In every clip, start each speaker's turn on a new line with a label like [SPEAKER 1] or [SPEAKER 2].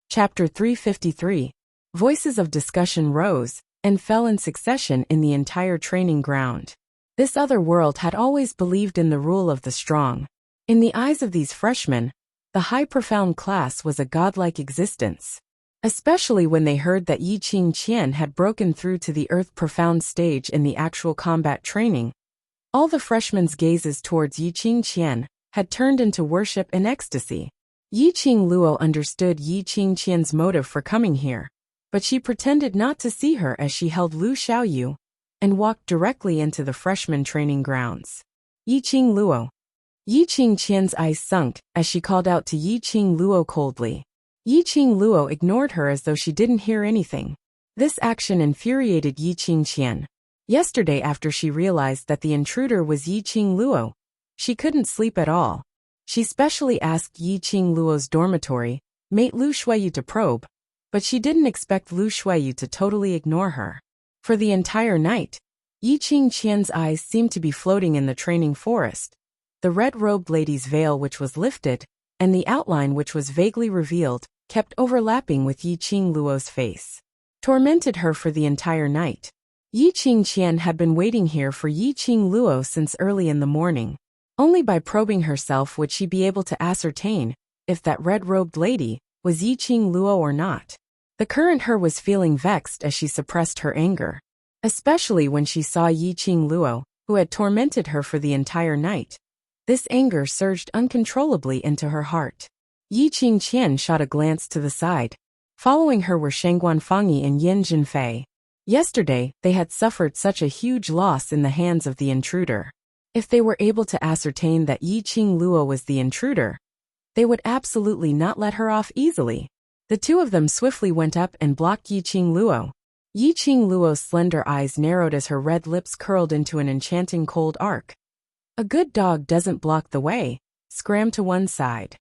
[SPEAKER 1] Chapter 353. Voices of discussion rose and fell in succession in the entire training ground. This other world had always believed in the rule of the strong. In the eyes of these freshmen, the high profound class was a godlike existence. Especially when they heard that Yi Qingqian had broken through to the earth profound stage in the actual combat training. All the freshmen's gazes towards Yi Qingqian had turned into worship and ecstasy. Yi Qingluo understood Yi Qingqian's motive for coming here, but she pretended not to see her as she held Lu Xiaoyu and walked directly into the freshman training grounds. Yi Qingluo. Yi Qingqian's eyes sunk as she called out to Yi Qingluo coldly. Yi Qingluo ignored her as though she didn't hear anything. This action infuriated Yi Qingqian. Yesterday, after she realized that the intruder was Yi Qingluo, she couldn't sleep at all. She specially asked Yi Qingluo's dormitory mate Lu Shuiyu to probe, but she didn't expect Lu Shuiyu to totally ignore her. For the entire night, Yi Qingqian's eyes seemed to be floating in the training forest. The red-robed lady's veil, which was lifted, and the outline, which was vaguely revealed, kept overlapping with Yi Qingluo's face. Tormented her for the entire night. Yi Qingqian had been waiting here for Yi Qingluo since early in the morning. Only by probing herself would she be able to ascertain if that red-robed lady was Yi Qingluo or not. The current her was feeling vexed as she suppressed her anger, especially when she saw Yi Qingluo, who had tormented her for the entire night. This anger surged uncontrollably into her heart. Yi Qingqian shot a glance to the side. Following her were Shangguan Fangyi and Yin Zhenfei. Yesterday, they had suffered such a huge loss in the hands of the intruder. If they were able to ascertain that Yi Qingluo was the intruder, they would absolutely not let her off easily. The two of them swiftly went up and blocked Yi Qingluo. Yi Qingluo's slender eyes narrowed as her red lips curled into an enchanting cold arc. A good dog doesn't block the way. Scram to one side.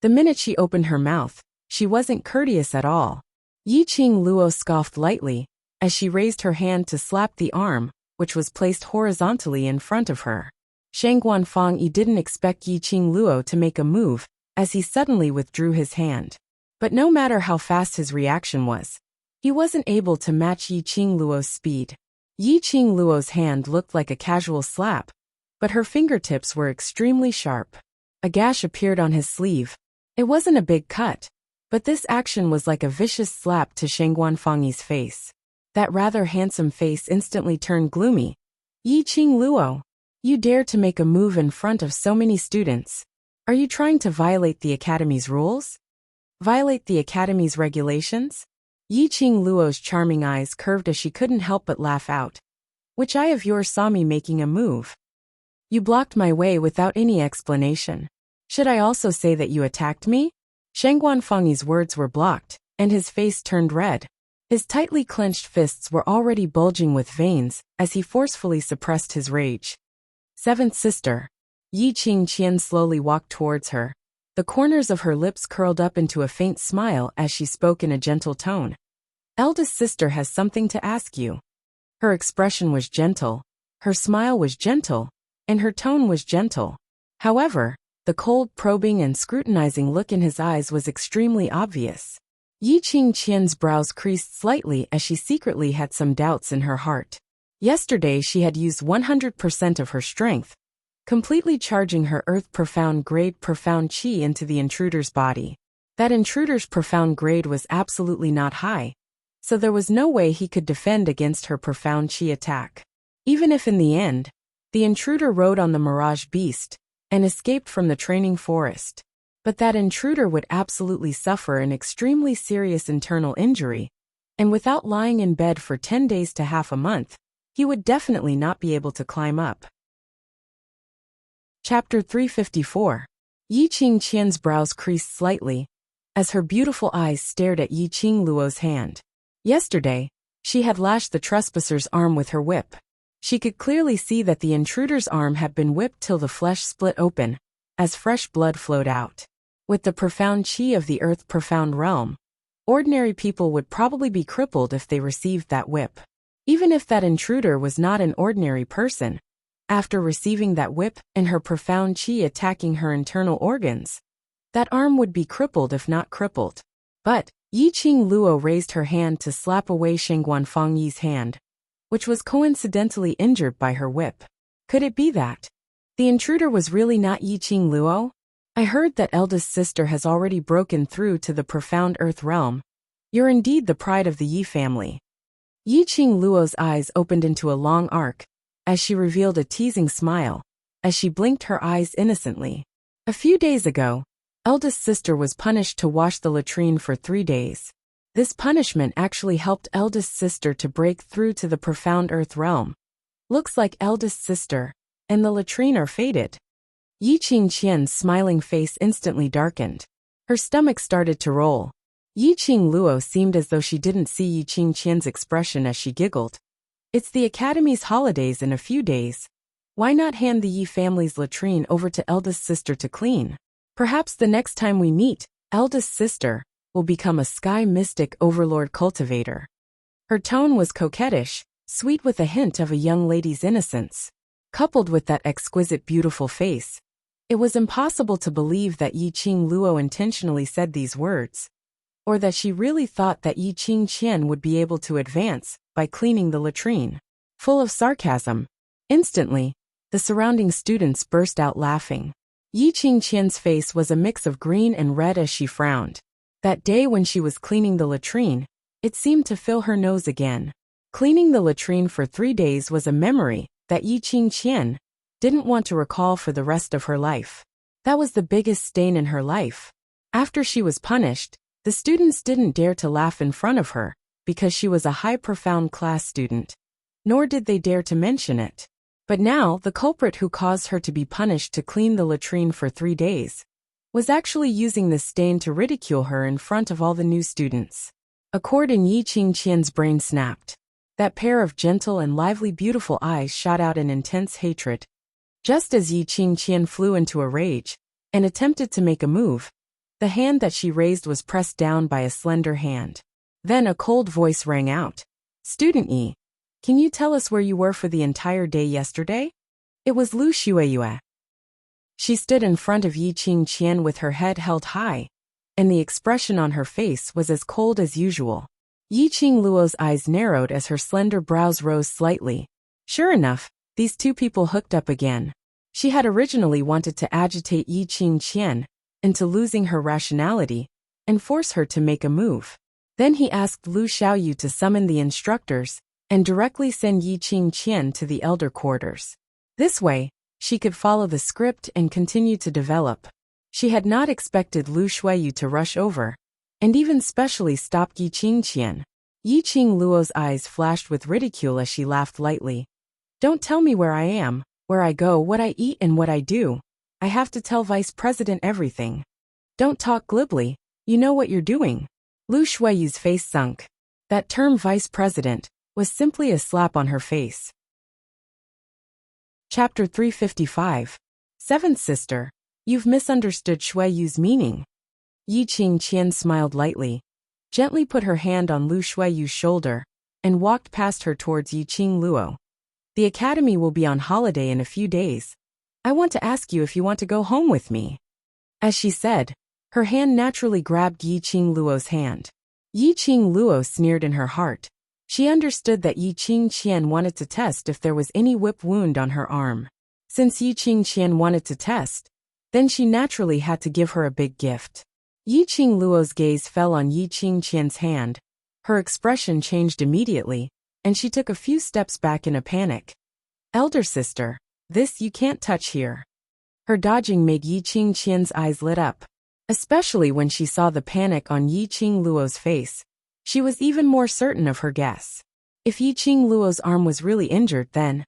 [SPEAKER 1] The minute she opened her mouth, she wasn't courteous at all. Yi Qingluo scoffed lightly as she raised her hand to slap the arm, which was placed horizontally in front of her. Shangguan Fangyi didn't expect Yi Qingluo to make a move, as he suddenly withdrew his hand. But no matter how fast his reaction was, he wasn't able to match Yi Qingluo's speed. Yi Qingluo's hand looked like a casual slap, but her fingertips were extremely sharp. A gash appeared on his sleeve. It wasn't a big cut, but this action was like a vicious slap to Shangguan Fangyi's face. That rather handsome face instantly turned gloomy. Yi Qingluo, you dare to make a move in front of so many students. Are you trying to violate the academy's rules? Violate the academy's regulations? Yi Qingluo's charming eyes curved as she couldn't help but laugh out. Which eye of yours saw me making a move? You blocked my way without any explanation. Should I also say that you attacked me? Shangguan Fangyi's words were blocked, and his face turned red. His tightly clenched fists were already bulging with veins as he forcefully suppressed his rage. Seventh sister. Yi Qingqian slowly walked towards her. The corners of her lips curled up into a faint smile as she spoke in a gentle tone. Eldest sister has something to ask you. Her expression was gentle, her smile was gentle, and her tone was gentle. However, the cold, probing and scrutinizing look in his eyes was extremely obvious. Yi Qingqian's brows creased slightly as she secretly had some doubts in her heart. Yesterday she had used 100% of her strength, completely charging her earth profound grade profound qi into the intruder's body. That intruder's profound grade was absolutely not high, so there was no way he could defend against her profound qi attack. Even if in the end, the intruder rode on the mirage beast and escaped from the training forest. But that intruder would absolutely suffer an extremely serious internal injury, and without lying in bed for 10 days to half a month, he would definitely not be able to climb up. Chapter 354. Yi Qingqian's brows creased slightly as her beautiful eyes stared at Yi Qingluo's hand. Yesterday, she had lashed the trespasser's arm with her whip. She could clearly see that the intruder's arm had been whipped till the flesh split open, as fresh blood flowed out. With the profound qi of the earth profound realm, ordinary people would probably be crippled if they received that whip. Even if that intruder was not an ordinary person, after receiving that whip and her profound qi attacking her internal organs, that arm would be crippled if not crippled. But, Yi Qing Luo raised her hand to slap away Sheng Guanfang Yi's hand, which was coincidentally injured by her whip. Could it be that the intruder was really not Yi Qing Luo? I heard that eldest sister has already broken through to the profound earth realm. You're indeed the pride of the Yi family. Yi Qing Luo's eyes opened into a long arc, as she revealed a teasing smile, as she blinked her eyes innocently. A few days ago, eldest sister was punished to wash the latrine for 3 days. This punishment actually helped eldest sister to break through to the profound earth realm. Looks like eldest sister and the latrine are fated. Yi Qing Qian's smiling face instantly darkened. Her stomach started to roll. Yi Qing Luo seemed as though she didn't see Yi Qing Qian's expression as she giggled. It's the academy's holidays in a few days. Why not hand the Yi family's latrine over to eldest sister to clean? Perhaps the next time we meet, eldest sister will become a sky mystic overlord cultivator. Her tone was coquettish, sweet with a hint of a young lady's innocence. Coupled with that exquisite beautiful face, it was impossible to believe that Yi Qing Luo intentionally said these words, or that she really thought that Yi Qing Qian would be able to advance by cleaning the latrine. Full of sarcasm, instantly, the surrounding students burst out laughing. Yi Qing Qian's face was a mix of green and red as she frowned. That day when she was cleaning the latrine, it seemed to fill her nose again. Cleaning the latrine for 3 days was a memory that Yi Qing Qian didn't want to recall for the rest of her life. That was the biggest stain in her life. After she was punished, the students didn't dare to laugh in front of her, because she was a high profound class student. Nor did they dare to mention it. But now, the culprit who caused her to be punished to clean the latrine for 3 days was actually using this stain to ridicule her in front of all the new students. A chord in Yi Qing Qian's brain snapped. That pair of gentle and lively beautiful eyes shot out in intense hatred. Just as Yi Qing Qian flew into a rage and attempted to make a move, the hand that she raised was pressed down by a slender hand. Then a cold voice rang out. Student Yi, can you tell us where you were for the entire day yesterday? It was Lu Xueyue. She stood in front of Yi Qing Qian with her head held high, and the expression on her face was as cold as usual. Yi Qing Luo's eyes narrowed as her slender brows rose slightly. Sure enough, these two people hooked up again. She had originally wanted to agitate Yi Qing Qian into losing her rationality and force her to make a move. Then he asked Lu Xiaoyu to summon the instructors and directly send Yi Qing Qian to the elder quarters. This way, she could follow the script and continue to develop. She had not expected Lu Shuiyu to rush over, and even specially stop Yi Qing Qian. Yi Qing Luo's eyes flashed with ridicule as she laughed lightly. Don't tell me where I am, where I go, what I eat and what I do. I have to tell Vice President everything. Don't talk glibly, you know what you're doing. Lu Shuiyu's face sunk. That term Vice President was simply a slap on her face. Chapter 355. Seventh Sister, you've misunderstood Shuiyu's meaning. Yi Qing Qian smiled lightly, gently put her hand on Lu Shuiyu's shoulder, and walked past her towards Yi Qing Luo. The academy will be on holiday in a few days. I want to ask you if you want to go home with me. As she said, her hand naturally grabbed Yi Qing Luo's hand. Yi Qing Luo sneered in her heart. She understood that Yi Qing Qian wanted to test if there was any whip wound on her arm. Since Yi Qing Qian wanted to test, then she naturally had to give her a big gift. Yi Qing Luo's gaze fell on Yi Qing Qian's hand. Her expression changed immediately, and she took a few steps back in a panic. Elder sister, this you can't touch here. Her dodging made Yi Qing Qian's eyes lit up, especially when she saw the panic on Yi Qing Luo's face. She was even more certain of her guess. If Yi Qing Luo's arm was really injured, then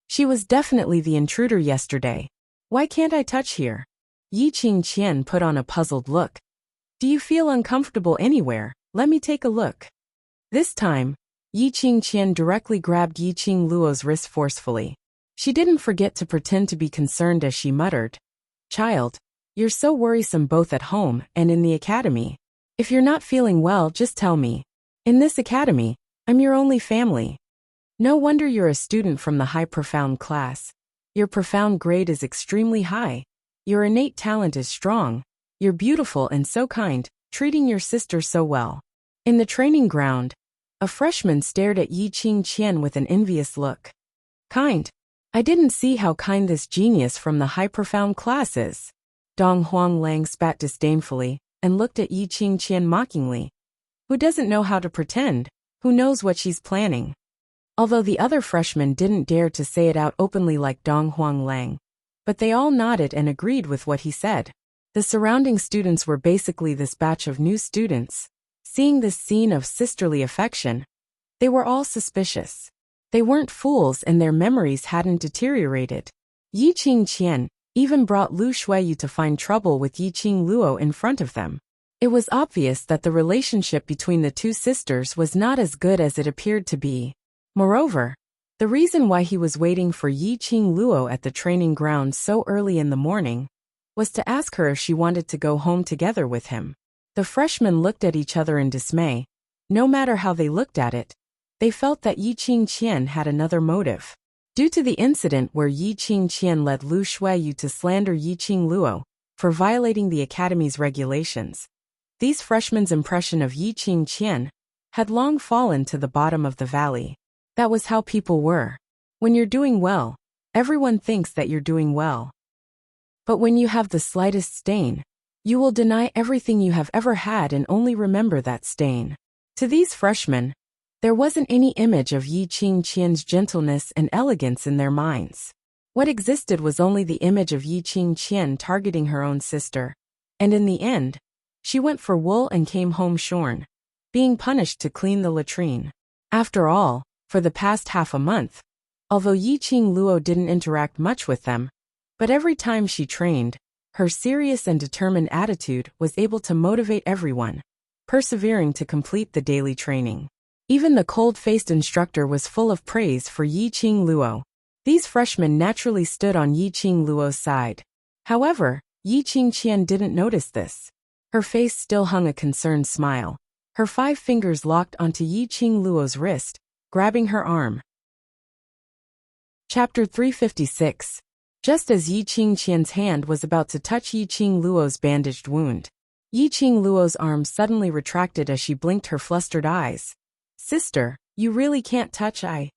[SPEAKER 1] she was definitely the intruder yesterday. Why can't I touch here? Yi Qing Qian put on a puzzled look. Do you feel uncomfortable anywhere? Let me take a look. This time, Yi Qing Qian directly grabbed Yi Qing Luo's wrist forcefully. She didn't forget to pretend to be concerned as she muttered, Child, you're so worrisome both at home and in the academy. If you're not feeling well, just tell me. In this academy, I'm your only family. No wonder you're a student from the high profound class. Your profound grade is extremely high. Your innate talent is strong. You're beautiful and so kind, treating your sister so well." In the training ground, a freshman stared at Yi Qingqian with an envious look. "Kind? I didn't see how kind this genius from the high-profound class is." Dong Huanglang spat disdainfully and looked at Yi Qingqian mockingly. "Who doesn't know how to pretend? Who knows what she's planning?" Although the other freshmen didn't dare to say it out openly like Dong Huanglang, but they all nodded and agreed with what he said. The surrounding students were basically this batch of new students. Seeing this scene of sisterly affection, they were all suspicious. They weren't fools and their memories hadn't deteriorated. Yi Qingqian even brought Lu Shuiyu to find trouble with Yi Qingluo in front of them. It was obvious that the relationship between the two sisters was not as good as it appeared to be. Moreover, the reason why he was waiting for Yi Qingluo at the training ground so early in the morning was to ask her if she wanted to go home together with him. The freshmen looked at each other in dismay. No matter how they looked at it, they felt that Yi Qingqian had another motive. Due to the incident where Yi Qingqian led Lu Shuiyu to slander Yi Qingluo for violating the academy's regulations, these freshmen's impression of Yi Qingqian had long fallen to the bottom of the valley. That was how people were. When you're doing well, everyone thinks that you're doing well. But when you have the slightest stain, you will deny everything you have ever had and only remember that stain. To these freshmen, there wasn't any image of Yi Qingqian's gentleness and elegance in their minds. What existed was only the image of Yi Qingqian targeting her own sister. And in the end, she went for wool and came home shorn, being punished to clean the latrine. After all, for the past half a month, although Yi Qingluo didn't interact much with them, but every time she trained, her serious and determined attitude was able to motivate everyone, persevering to complete the daily training. Even the cold-faced instructor was full of praise for Yi Qingluo. These freshmen naturally stood on Yi Qingluo's side. However, Yi Qingqian didn't notice this. Her face still hung a concerned smile. Her 5 fingers locked onto Yi Qingluo's wrist, grabbing her arm. Chapter 356. Just as Yi Qingqian's hand was about to touch Yi Qingluo's bandaged wound, Yi Qingluo's arm suddenly retracted as she blinked her flustered eyes. "Sister, you really can't touch I."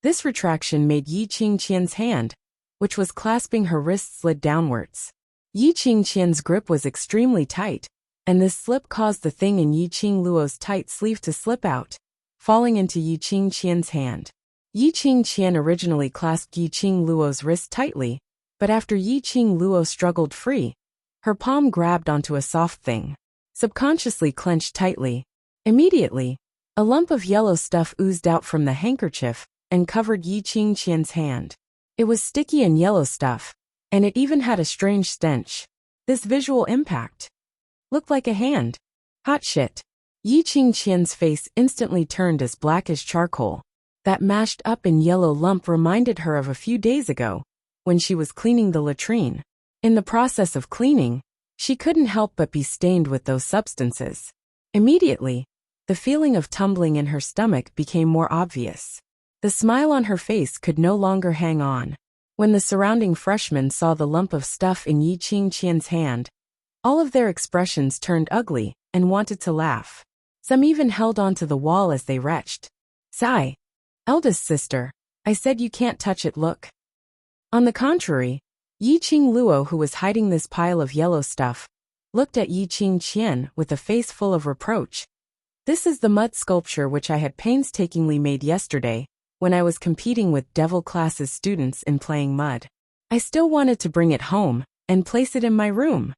[SPEAKER 1] This retraction made Yi Qingqian's hand, which was clasping her wrist, slid downwards. Yi Qingqian's grip was extremely tight, and this slip caused the thing in Yi Qingluo's tight sleeve to slip out, falling into Yi Qingqian's hand. Yi Qingqian originally clasped Yi Qingluo's wrist tightly, but after Yi Qingluo struggled free, her palm grabbed onto a soft thing, subconsciously clenched tightly. Immediately, a lump of yellow stuff oozed out from the handkerchief and covered Yi Qingqian's hand. It was sticky and yellow stuff, and it even had a strange stench. This visual impact looked like a hand. Hot shit. Yi Qingqian's face instantly turned as black as charcoal. That mashed up and yellow lump reminded her of a few days ago, when she was cleaning the latrine. In the process of cleaning, she couldn't help but be stained with those substances. Immediately, the feeling of tumbling in her stomach became more obvious. The smile on her face could no longer hang on. When the surrounding freshmen saw the lump of stuff in Yi Qingqian's hand, all of their expressions turned ugly and wanted to laugh. Some even held onto the wall as they retched. "Sigh. Eldest sister, I said you can't touch it, look." On the contrary, Yi Qingluo, who was hiding this pile of yellow stuff, looked at Yi Qingqian with a face full of reproach. "This is the mud sculpture which I had painstakingly made yesterday, when I was competing with Devil Class's students in playing mud. I still wanted to bring it home and place it in my room."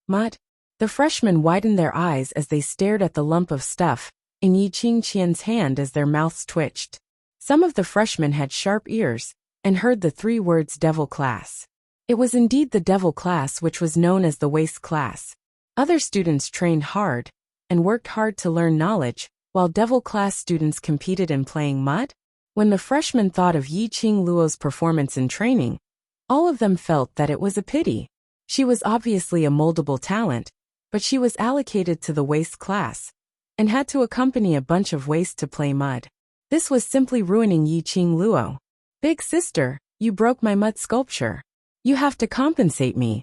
[SPEAKER 1] "Mud?" The freshmen widened their eyes as they stared at the lump of stuff in Yi Qingqian's hand as their mouths twitched. Some of the freshmen had sharp ears and heard the 3 words Devil Class. It was indeed the Devil Class, which was known as the Waste Class. Other students trained hard and worked hard to learn knowledge, while Devil Class students competed in playing mud. When the freshmen thought of Yi Qingluo's performance in training, all of them felt that it was a pity. She was obviously a moldable talent, but she was allocated to the Waste Class and had to accompany a bunch of waste to play mud. This was simply ruining Yi Qingluo. "Big sister, you broke my mud sculpture. You have to compensate me."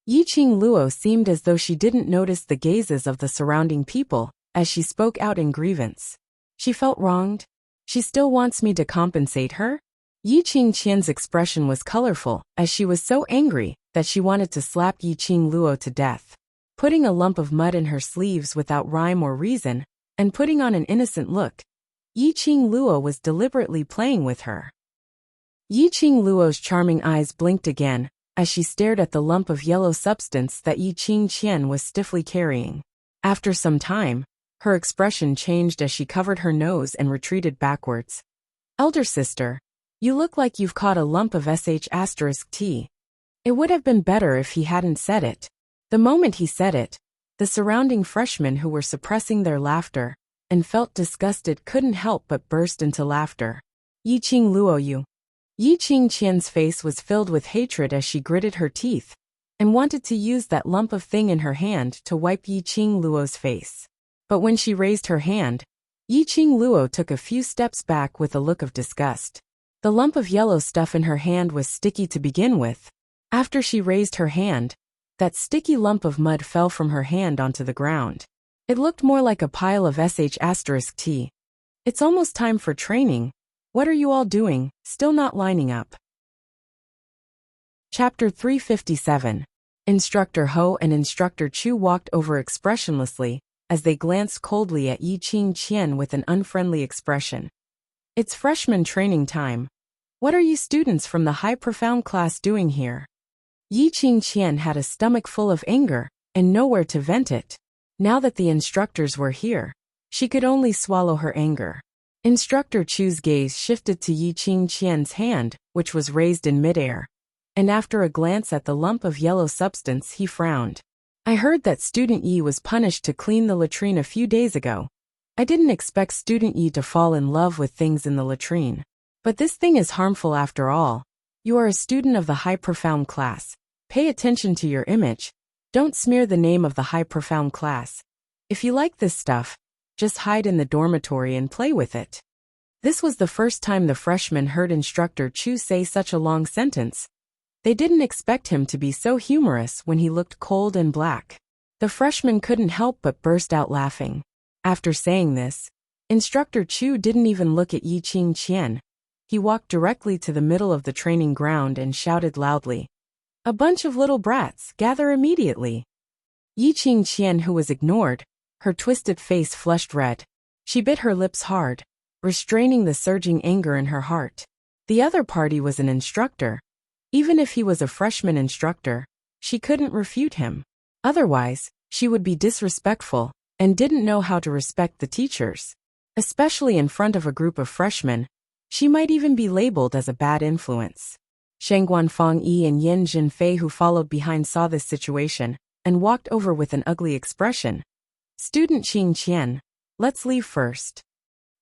[SPEAKER 1] Yiqing Luo seemed as though she didn't notice the gazes of the surrounding people as she spoke out in grievance. She felt wronged. She still wants me to compensate her? Yiqing Qian's expression was colorful as she was so angry that she wanted to slap Yiqing Luo to death. Putting a lump of mud in her sleeves without rhyme or reason, and putting on an innocent look, Yiqing Luo was deliberately playing with her. Yiqing Luo's charming eyes blinked again as she stared at the lump of yellow substance that Yiqing Qian was stiffly carrying. After some time, her expression changed as she covered her nose and retreated backwards. Elder sister, you look like you've caught a lump of sh*t. It would have been better if he hadn't said it. The moment he said it, the surrounding freshmen who were suppressing their laughter and felt disgusted couldn't help but burst into laughter. Yiqing Luo, you. Yiqing Qian's face was filled with hatred as she gritted her teeth and wanted to use that lump of thing in her hand to wipe Yiqing Luo's face. But when she raised her hand, Yiqing Luo took a few steps back with a look of disgust. The lump of yellow stuff in her hand was sticky to begin with. After she raised her hand, that sticky lump of mud fell from her hand onto the ground. It looked more like a pile of sh*t. It's almost time for training. What are you all doing, still not lining up? Chapter 357. Instructor Ho and Instructor Chu walked over expressionlessly as they glanced coldly at Yiqing Qian with an unfriendly expression. It's freshman training time. What are you students from the high profound class doing here? Yiqing Qian had a stomach full of anger and nowhere to vent it. Now that the instructors were here, she could only swallow her anger. Instructor Chu's gaze shifted to Yiqing Qian's hand, which was raised in midair, and after a glance at the lump of yellow substance he frowned. I heard that Student Yi was punished to clean the latrine a few days ago. I didn't expect Student Yi to fall in love with things in the latrine. But this thing is harmful after all. You are a student of the high profound class. Pay attention to your image. Don't smear the name of the high profound class. If you like this stuff, just hide in the dormitory and play with it. This was the first time the freshmen heard Instructor Chu say such a long sentence. They didn't expect him to be so humorous when he looked cold and black. The freshmen couldn't help but burst out laughing. After saying this, Instructor Chu didn't even look at Yiqing Qian. He walked directly to the middle of the training ground and shouted loudly, "A bunch of little brats, gather immediately." Yiqing Qian, who was ignored, her twisted face flushed red. She bit her lips hard, restraining the surging anger in her heart. The other party was an instructor. Even if he was a freshman instructor, she couldn't refute him. Otherwise, she would be disrespectful and didn't know how to respect the teachers. Especially in front of a group of freshmen, she might even be labeled as a bad influence. Sheng Guanfang Yi and Yin Jinfei, who followed behind, saw this situation and walked over with an ugly expression. "Student Qing Qian, let's leave first."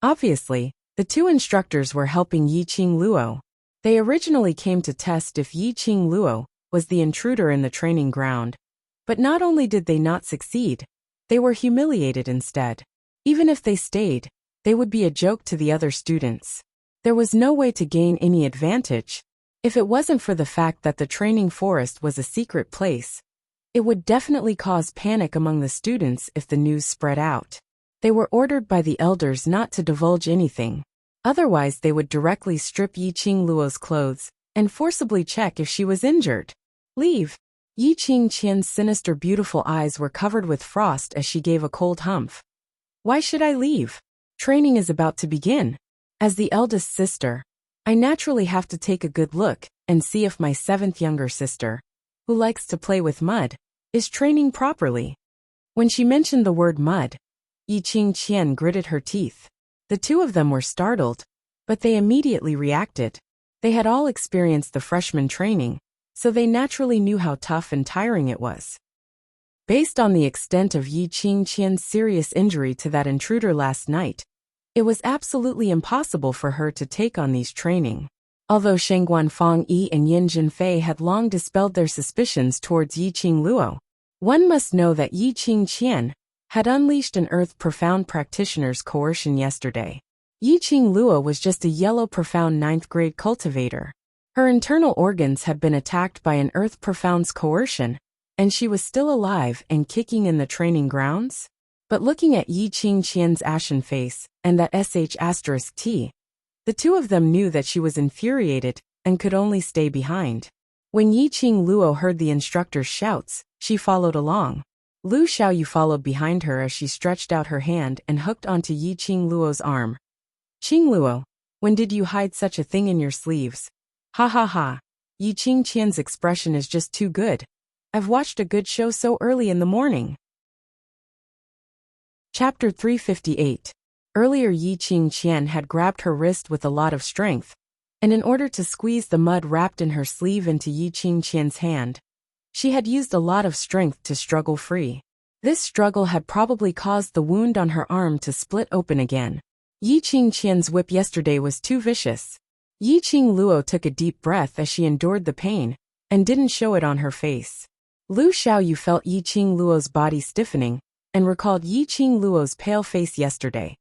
[SPEAKER 1] Obviously, the two instructors were helping Yiqing Luo. They originally came to test if Yiqing Luo was the intruder in the training ground. But not only did they not succeed, they were humiliated instead. Even if they stayed, they would be a joke to the other students. There was no way to gain any advantage. If it wasn't for the fact that the training forest was a secret place, it would definitely cause panic among the students if the news spread out. They were ordered by the elders not to divulge anything. Otherwise, they would directly strip Yiqing Luo's clothes and forcibly check if she was injured. "Leave." Yiqing Qian's sinister beautiful eyes were covered with frost as she gave a cold humph. "Why should I leave? Training is about to begin. As the eldest sister, I naturally have to take a good look and see if my seventh younger sister, who likes to play with mud, is training properly." When she mentioned the word mud, Yiqing Qian gritted her teeth. The two of them were startled, but they immediately reacted. They had all experienced the freshman training, so they naturally knew how tough and tiring it was. Based on the extent of Yiqing Qian's serious injury to that intruder last night, it was absolutely impossible for her to take on these training. Although Sheng Guanfang Yi and Yin Jinfei had long dispelled their suspicions towards Yiqing Luo, one must know that Yiqing Qian had unleashed an Earth Profound practitioner's coercion yesterday. Yiqing Luo was just a yellow profound 9th grade cultivator. Her internal organs had been attacked by an Earth Profound's coercion, And she was still alive and kicking in the training grounds? But looking at Yi Qingqian's ashen face, and that *T, the two of them knew that she was infuriated and could only stay behind. When Yi Qingluo heard the instructor's shouts, she followed along. Lu Xiaoyu followed behind her as she stretched out her hand and hooked onto Yi Qingluo's arm. Qingluo, when did you hide such a thing in your sleeves? Ha ha ha. Yi Qingqian's expression is just too good. I've watched a good show so early in the morning. Chapter 358. Earlier Yi Qingqian had grabbed her wrist with a lot of strength, and in order to squeeze the mud wrapped in her sleeve into Yi Qingqian's hand, she had used a lot of strength to struggle free. This struggle had probably caused the wound on her arm to split open again. Yi Qingqian's whip yesterday was too vicious. Yi Qingluo took a deep breath as she endured the pain, and didn't show it on her face. Lu Xiaoyu felt Yi Qingluo's body stiffening, and recalled Yi Qingluo's pale face yesterday.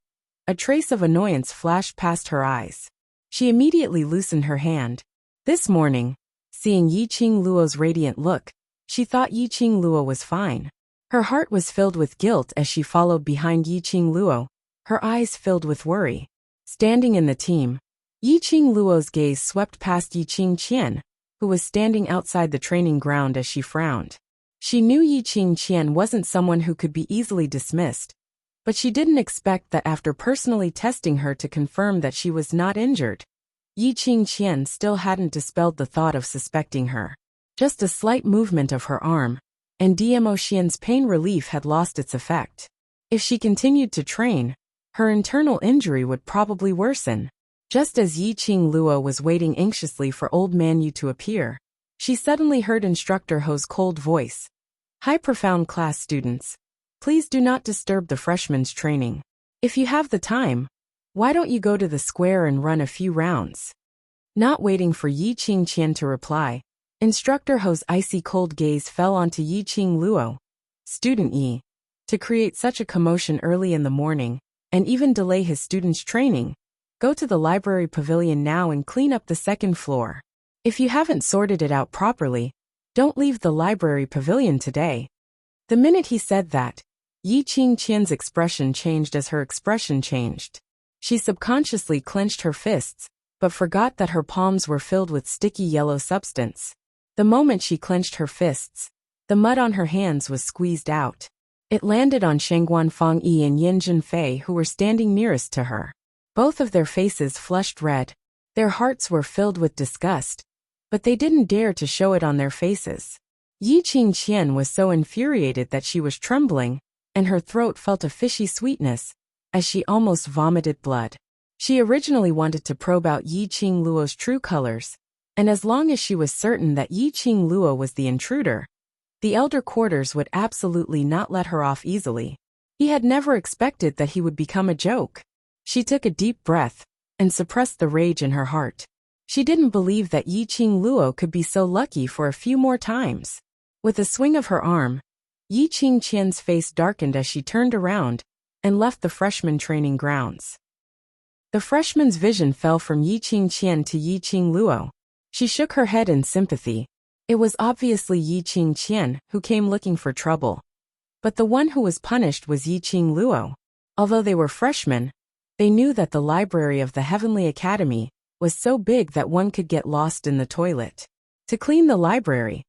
[SPEAKER 1] A trace of annoyance flashed past her eyes. She immediately loosened her hand. This morning, seeing Yi Qingluo's radiant look, she thought Yi Qingluo was fine. Her heart was filled with guilt as she followed behind Yi Qingluo, her eyes filled with worry. Standing in the team, Yi Qingluo's gaze swept past Yi Qingqian, who was standing outside the training ground as she frowned. She knew Yi Qingqian wasn't someone who could be easily dismissed, but she didn't expect that after personally testing her to confirm that she was not injured, Yi Qingqian still hadn't dispelled the thought of suspecting her. Just a slight movement of her arm, and Dmo Xian's pain relief had lost its effect. If she continued to train, her internal injury would probably worsen. Just as Yi Qingluo was waiting anxiously for Old Man Yu to appear, she suddenly heard Instructor Ho's cold voice. High profound class students, please do not disturb the freshmen's training. If you have the time, why don't you go to the square and run a few rounds? Not waiting for Yi Qingqian to reply, Instructor Ho's icy cold gaze fell onto Yi Qingluo. Student Yi. To create such a commotion early in the morning, and even delay his students' training, go to the library pavilion now and clean up the second floor. If you haven't sorted it out properly, don't leave the library pavilion today. The minute he said that, Yi Qingqian's expression changed as her expression changed. She subconsciously clenched her fists, but forgot that her palms were filled with sticky yellow substance. The moment she clenched her fists, the mud on her hands was squeezed out. It landed on Shengguan Fangyi and Yin Zhenfei, who were standing nearest to her. Both of their faces flushed red. Their hearts were filled with disgust, but they didn't dare to show it on their faces. Yi Qingqian was so infuriated that she was trembling, and her throat felt a fishy sweetness, as she almost vomited blood. She originally wanted to probe out Yi Qingluo's true colors, and as long as she was certain that Yi Qingluo was the intruder, the elder quarters would absolutely not let her off easily. He had never expected that he would become a joke. She took a deep breath, and suppressed the rage in her heart. She didn't believe that Yi Qingluo could be so lucky for a few more times. With a swing of her arm, Yi Qingqian's face darkened as she turned around, and left the freshman training grounds. The freshman's vision fell from Yi Qingqian to Yi Qingluo. She shook her head in sympathy. It was obviously Yi Qingqian who came looking for trouble. But the one who was punished was Yi Qingluo. Although they were freshmen, they knew that the library of the Heavenly Academy was so big that one could get lost in the toilet. To clean the library,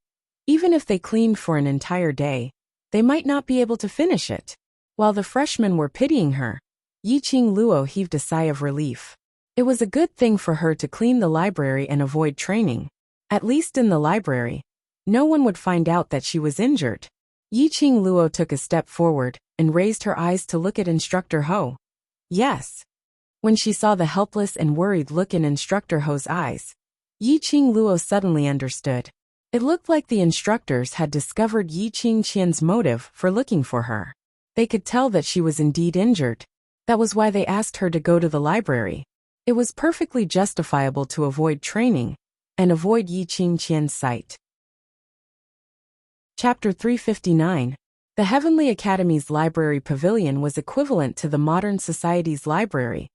[SPEAKER 1] even if they cleaned for an entire day, they might not be able to finish it. While the freshmen were pitying her, Yi Qingluo heaved a sigh of relief. It was a good thing for her to clean the library and avoid training. At least in the library, no one would find out that she was injured. Yi Qingluo took a step forward and raised her eyes to look at Instructor Ho. Yes. When she saw the helpless and worried look in Instructor Ho's eyes, Yi Qingluo suddenly understood. It looked like the instructors had discovered Yi Qingqian's motive for looking for her. They could tell that she was indeed injured. That was why they asked her to go to the library. It was perfectly justifiable to avoid training and avoid Yi Qingqian's sight. Chapter 359. The Heavenly Academy's library pavilion was equivalent to the modern society's library,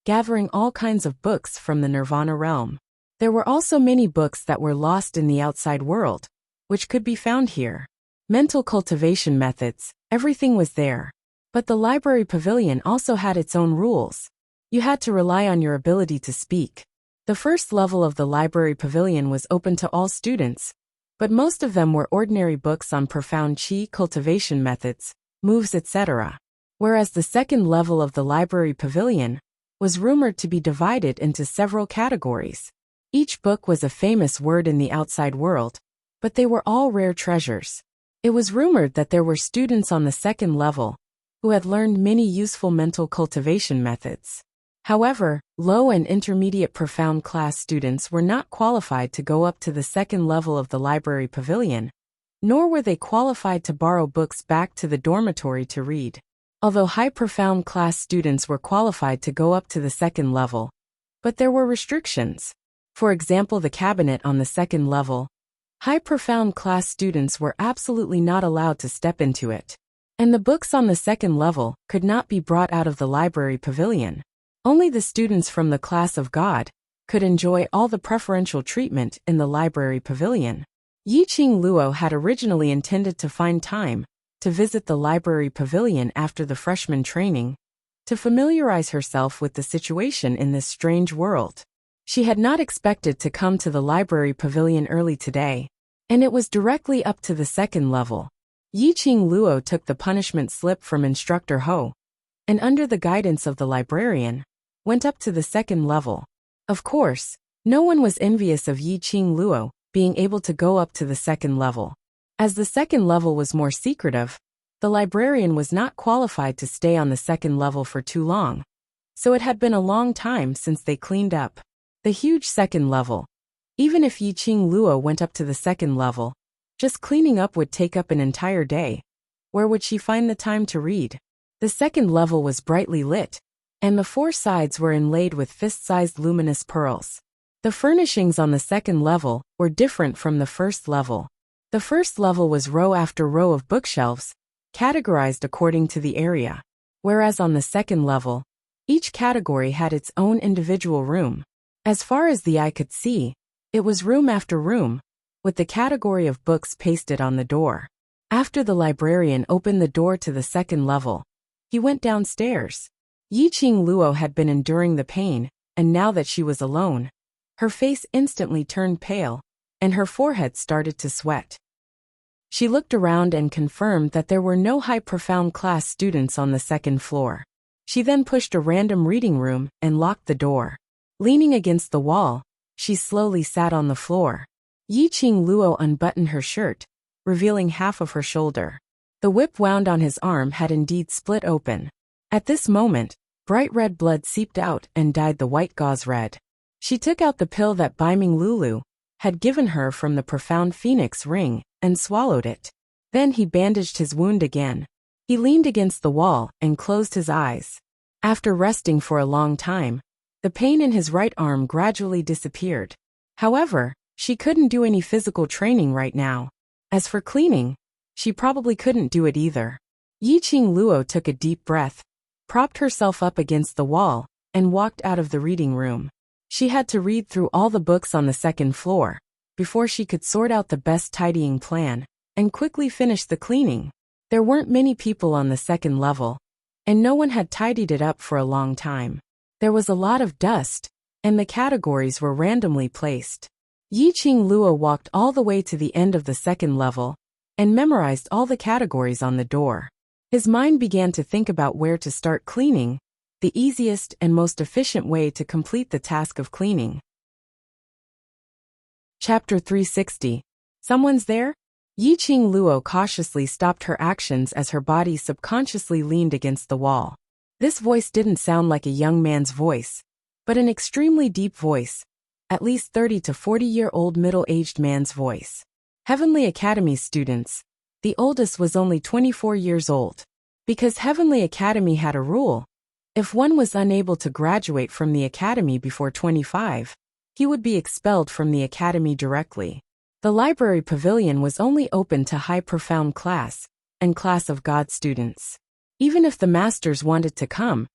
[SPEAKER 1] gathering all kinds of books from the Nirvana realm. There were also many books that were lost in the outside world, which could be found here. mental cultivation methods, everything was there. But the library pavilion also had its own rules. You had to rely on your ability to speak. The first level of the library pavilion was open to all students, but most of them were ordinary books on profound chi cultivation methods, moves, etc. Whereas the second level of the library pavilion was rumored to be divided into several categories. Each book was a famous word in the outside world, but they were all rare treasures. It was rumored that there were students on the second level who had learned many useful mental cultivation methods. However, low and intermediate profound class students were not qualified to go up to the second level of the library pavilion, nor were they qualified to borrow books back to the dormitory to read. Although high profound class students were qualified to go up to the second level, but there were restrictions. For example, the cabinet on the second level, high profound class students were absolutely not allowed to step into it. And the books on the second level could not be brought out of the library pavilion. Only the students from the class of God could enjoy all the preferential treatment in the library pavilion. Yiqing Luo had originally intended to find time to visit the library pavilion after the freshman training, to familiarize herself with the situation in this strange world. She had not expected to come to the library pavilion early today, and it was directly up to the second level. Yiqing Luo took the punishment slip from Instructor Ho, and under the guidance of the librarian, went up to the second level. Of course, no one was envious of Yiqing Luo being able to go up to the second level. As the second level was more secretive, the librarian was not qualified to stay on the second level for too long, so it had been a long time since they cleaned up the huge second level. Even if Yiqing Luo went up to the second level, just cleaning up would take up an entire day. Where would she find the time to read? The second level was brightly lit, and the four sides were inlaid with fist-sized luminous pearls. The furnishings on the second level were different from the first level. The first level was row after row of bookshelves, categorized according to the area, whereas on the second level, each category had its own individual room. As far as the eye could see, it was room after room, with the category of books pasted on the door. After the librarian opened the door to the second level, he went downstairs. Yiqing Luo had been enduring the pain, and now that she was alone, her face instantly turned pale, and her forehead started to sweat. She looked around and confirmed that there were no high profound class students on the second floor. She then pushed a random reading room and locked the door. Leaning against the wall, she slowly sat on the floor. Yiqing Luo unbuttoned her shirt, revealing half of her shoulder. The whip wound on his arm had indeed split open. At this moment, bright red blood seeped out and dyed the white gauze red. She took out the pill that Baiming Lulu had given her from the profound phoenix ring and swallowed it. Then he bandaged his wound again. He leaned against the wall and closed his eyes. After resting for a long time, the pain in his right arm gradually disappeared. However, she couldn't do any physical training right now. As for cleaning, she probably couldn't do it either. Yiqing Luo took a deep breath, propped herself up against the wall, and walked out of the reading room. She had to read through all the books on the second floor before she could sort out the best tidying plan and quickly finish the cleaning. There weren't many people on the second level, and no one had tidied it up for a long time. There was a lot of dust, and the categories were randomly placed. Yiqing Luo walked all the way to the end of the second level and memorized all the categories on the door. His mind began to think about where to start cleaning, the easiest and most efficient way to complete the task of cleaning. Chapter 360. Someone's there? Yiqing Luo cautiously stopped her actions as her body subconsciously leaned against the wall. This voice didn't sound like a young man's voice, but an extremely deep voice, at least 30 to 40-year-old middle-aged man's voice. Heavenly Academy students. The oldest was only 24 years old. Because Heavenly Academy had a rule, if one was unable to graduate from the academy before 25, he would be expelled from the academy directly. The library pavilion was only open to high profound class and class of God students. Even if the masters wanted to come,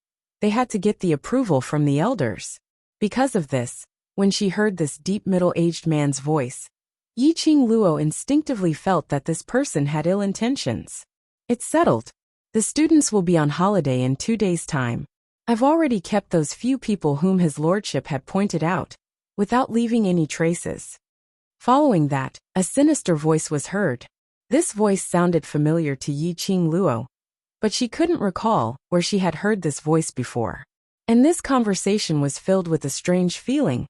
[SPEAKER 1] they had to get the approval from the elders. Because of this, when she heard this deep middle-aged man's voice, Yi Qing Luo instinctively felt that this person had ill intentions. It's settled. The students will be on holiday in 2 days' time. I've already kept those few people whom his lordship had pointed out, without leaving any traces. Following that, a sinister voice was heard. This voice sounded familiar to Yi Qing Luo, but she couldn't recall where she had heard this voice before. And this conversation was filled with a strange feeling,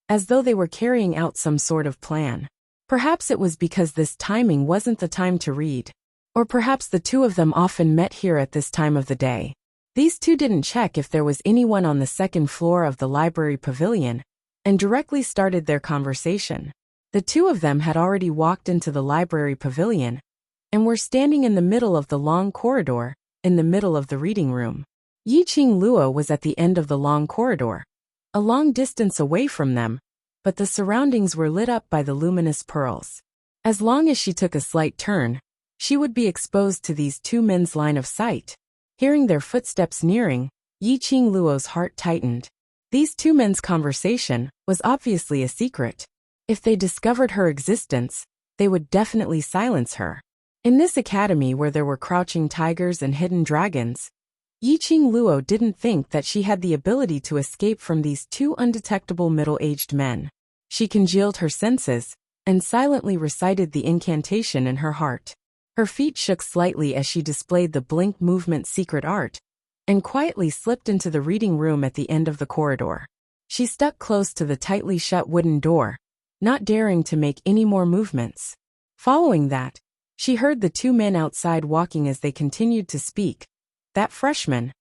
[SPEAKER 1] as though they were carrying out some sort of plan. Perhaps it was because this timing wasn't the time to read. Or perhaps the two of them often met here at this time of the day. These two didn't check if there was anyone on the second floor of the library pavilion, and directly started their conversation. The two of them had already walked into the library pavilion, and were standing in the middle of the long corridor, in the middle of the reading room. Yi Qing Luo was at the end of the long corridor, a long distance away from them, but the surroundings were lit up by the luminous pearls. As long as she took a slight turn, she would be exposed to these two men's line of sight. Hearing their footsteps nearing, Yi Qing Luo's heart tightened. These two men's conversation was obviously a secret. If they discovered her existence, they would definitely silence her. In this academy where there were crouching tigers and hidden dragons, Yi Qing Luo didn't think that she had the ability to escape from these two undetectable middle-aged men. She congealed her senses, and silently recited the incantation in her heart. Her feet shook slightly as she displayed the blink movement secret art, and quietly slipped into the reading room at the end of the corridor. She stuck close to the tightly shut wooden door, not daring to make any more movements. Following that, she heard the two men outside walking as they continued to speak. That freshman.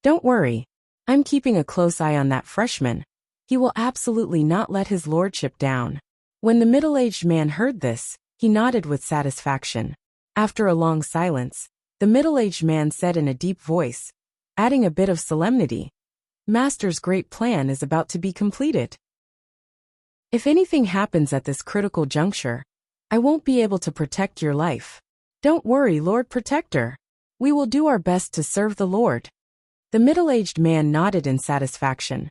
[SPEAKER 1] Don't worry. I'm keeping a close eye on that freshman. He will absolutely not let his lordship down. When the middle-aged man heard this, he nodded with satisfaction. After a long silence, the middle-aged man said in a deep voice, adding a bit of solemnity, Master's great plan is about to be completed. If anything happens at this critical juncture, I won't be able to protect your life. Don't worry, Lord Protector. We will do our best to serve the Lord. The middle-aged man nodded in satisfaction.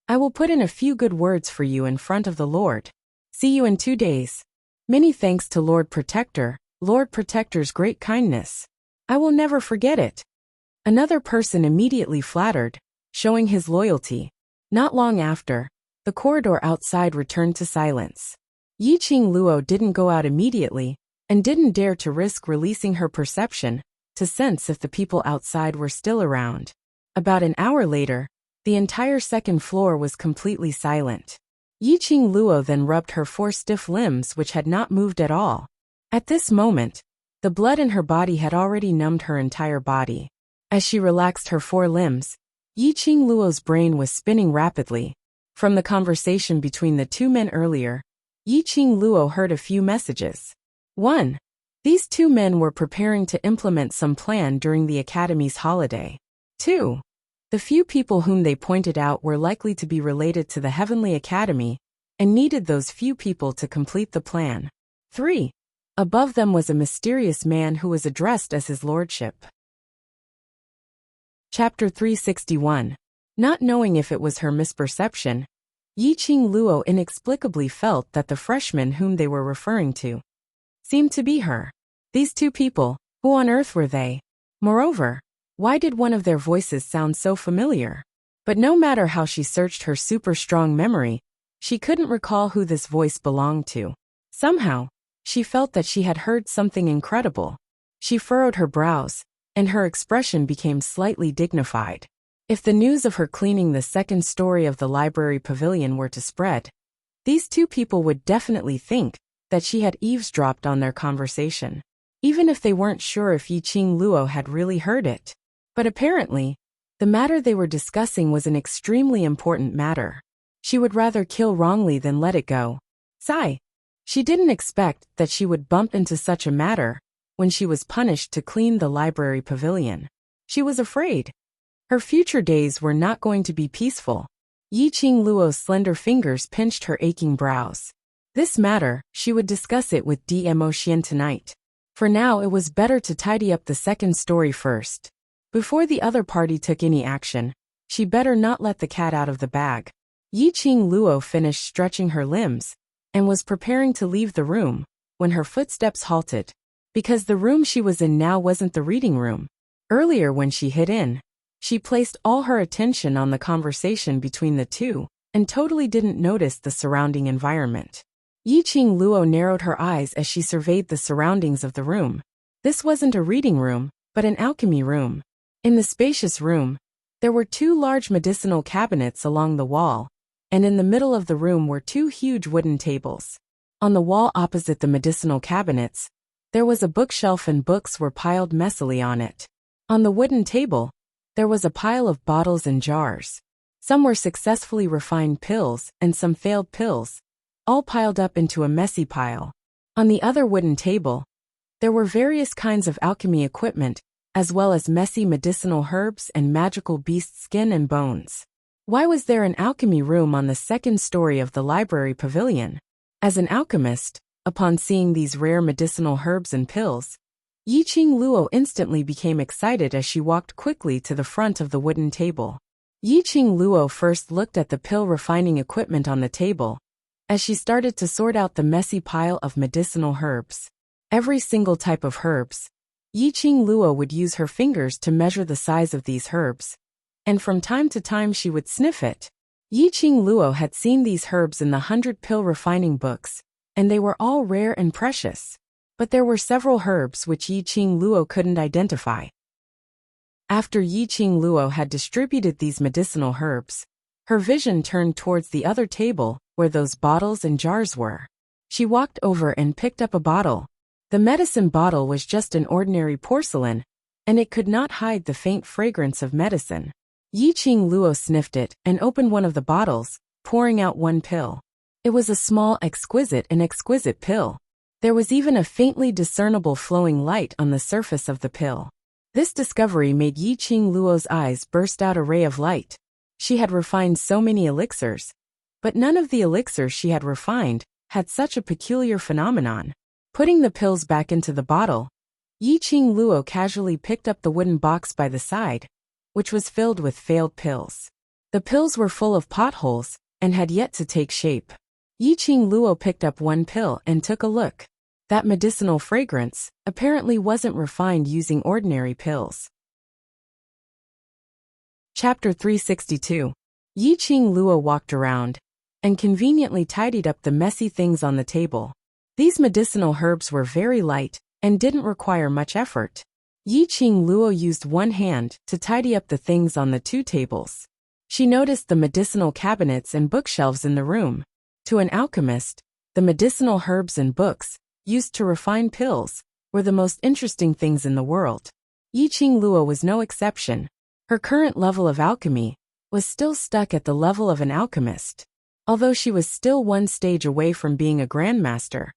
[SPEAKER 1] I will put in a few good words for you in front of the Lord. See you in 2 days. Many thanks to Lord Protector, Lord Protector's great kindness. I will never forget it. Another person immediately flattered, showing his loyalty. Not long after, the corridor outside returned to silence. Yi Qing Luo didn't go out immediately, and didn't dare to risk releasing her perception to sense if the people outside were still around. About an hour later, the entire second floor was completely silent. Yi Qing Luo then rubbed her 4 stiff limbs which had not moved at all. At this moment, the blood in her body had already numbed her entire body. As she relaxed her 4 limbs, Yi Qing Luo's brain was spinning rapidly. From the conversation between the two men earlier, Yi Qing Luo heard a few messages. 1. These two men were preparing to implement some plan during the academy's holiday. 2. The few people whom they pointed out were likely to be related to the Heavenly Academy, and needed those few people to complete the plan. 3. Above them was a mysterious man who was addressed as his lordship. Chapter 361. Not knowing if it was her misperception, Yi Qing Luo inexplicably felt that the freshman whom they were referring to seemed to be her. These two people, who on earth were they? Moreover, why did one of their voices sound so familiar? But no matter how she searched her super strong memory, she couldn't recall who this voice belonged to. Somehow, she felt that she had heard something incredible. She furrowed her brows, and her expression became slightly dignified. If the news of her cleaning the second story of the library pavilion were to spread, these two people would definitely think that she had eavesdropped on their conversation, even if they weren't sure if Yi Qing Luo had really heard it. But apparently, the matter they were discussing was an extremely important matter. She would rather kill wrongly than let it go. Sigh. She didn't expect that she would bump into such a matter when she was punished to clean the library pavilion. She was afraid. Her future days were not going to be peaceful. Yi Qing Luo's slender fingers pinched her aching brows. This matter, she would discuss it with Dmo Xian tonight. For now it was better to tidy up the second story first. Before the other party took any action, she better not let the cat out of the bag. Yi Qing Luo finished stretching her limbs, and was preparing to leave the room when her footsteps halted. Because the room she was in now wasn't the reading room. Earlier when she hid in, she placed all her attention on the conversation between the two and totally didn't notice the surrounding environment. Yiqing Luo narrowed her eyes as she surveyed the surroundings of the room. This wasn't a reading room, but an alchemy room. In the spacious room, there were 2 large medicinal cabinets along the wall, and in the middle of the room were 2 huge wooden tables. On the wall opposite the medicinal cabinets, there was a bookshelf and books were piled messily on it. On the wooden table, there was a pile of bottles and jars. Some were successfully refined pills and some failed pills, all piled up into a messy pile. On the other wooden table, there were various kinds of alchemy equipment, as well as messy medicinal herbs and magical beast skin and bones. Why was there an alchemy room on the 2nd story of the library pavilion? As an alchemist, upon seeing these rare medicinal herbs and pills, Yiqing Luo instantly became excited as she walked quickly to the front of the wooden table. Yiqing Luo first looked at the pill refining equipment on the table, as she started to sort out the messy pile of medicinal herbs. Every single type of herbs, Yiqing Luo would use her fingers to measure the size of these herbs, and from time to time she would sniff it. Yiqing Luo had seen these herbs in the 100 pill refining books, and they were all rare and precious. But there were several herbs which Yiqing Luo couldn't identify. After Yiqing Luo had distributed these medicinal herbs, her vision turned towards the other table where those bottles and jars were. She walked over and picked up a bottle. The medicine bottle was just an ordinary porcelain, and it could not hide the faint fragrance of medicine. Yiqing Luo sniffed it and opened one of the bottles, pouring out one pill. It was a small, exquisite pill. There was even a faintly discernible flowing light on the surface of the pill. This discovery made Yiqing Luo's eyes burst out a ray of light. She had refined so many elixirs, but none of the elixirs she had refined had such a peculiar phenomenon. Putting the pills back into the bottle, Yiqing Luo casually picked up the wooden box by the side, which was filled with failed pills. The pills were full of potholes and had yet to take shape. Yiqing Luo picked up one pill and took a look. That medicinal fragrance apparently wasn't refined using ordinary pills. Chapter 362. Yiqing Luo walked around and conveniently tidied up the messy things on the table. These medicinal herbs were very light and didn't require much effort. Yiqing Luo used one hand to tidy up the things on the 2 tables. She noticed the medicinal cabinets and bookshelves in the room. To an alchemist, the medicinal herbs and books, used to refine pills, were the most interesting things in the world. Yiqing Luo was no exception. Her current level of alchemy was still stuck at the level of an alchemist, although she was still one stage away from being a grandmaster.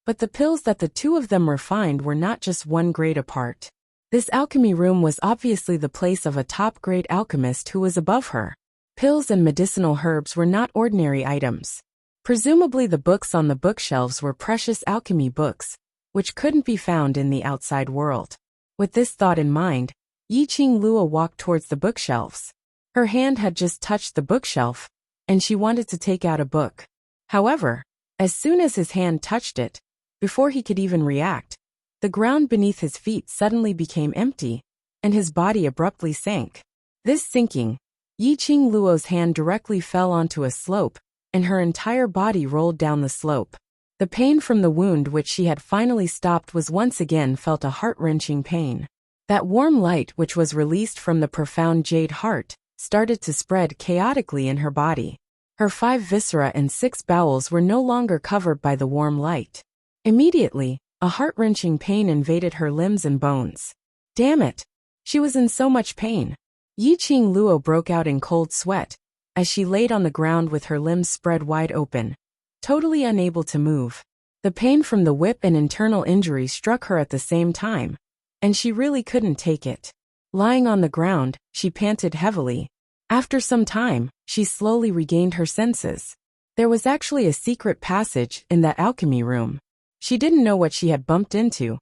[SPEAKER 1] But the pills that the 2 of them refined were not just one grade apart. This alchemy room was obviously the place of a top-grade alchemist who was above her. Pills and medicinal herbs were not ordinary items. Presumably the books on the bookshelves were precious alchemy books, which couldn't be found in the outside world. With this thought in mind, Yiqing Luo walked towards the bookshelves. Her hand had just touched the bookshelf, and she wanted to take out a book. However, as soon as his hand touched it, before he could even react, the ground beneath his feet suddenly became empty, and his body abruptly sank. This sinking, Yiqing Luo's hand directly fell onto a slope, and her entire body rolled down the slope. The pain from the wound which she had finally stopped was once again felt a heart-wrenching pain. That warm light which was released from the profound jade heart started to spread chaotically in her body. Her 5 viscera and 6 bowels were no longer covered by the warm light. Immediately, a heart-wrenching pain invaded her limbs and bones. Damn it! She was in so much pain. Yiqing Luo broke out in cold sweat as she laid on the ground with her limbs spread wide open, totally unable to move. The pain from the whip and internal injury struck her at the same time, and she really couldn't take it. Lying on the ground, she panted heavily. After some time, she slowly regained her senses. There was actually a secret passage in that alchemy room. She didn't know what she had bumped into,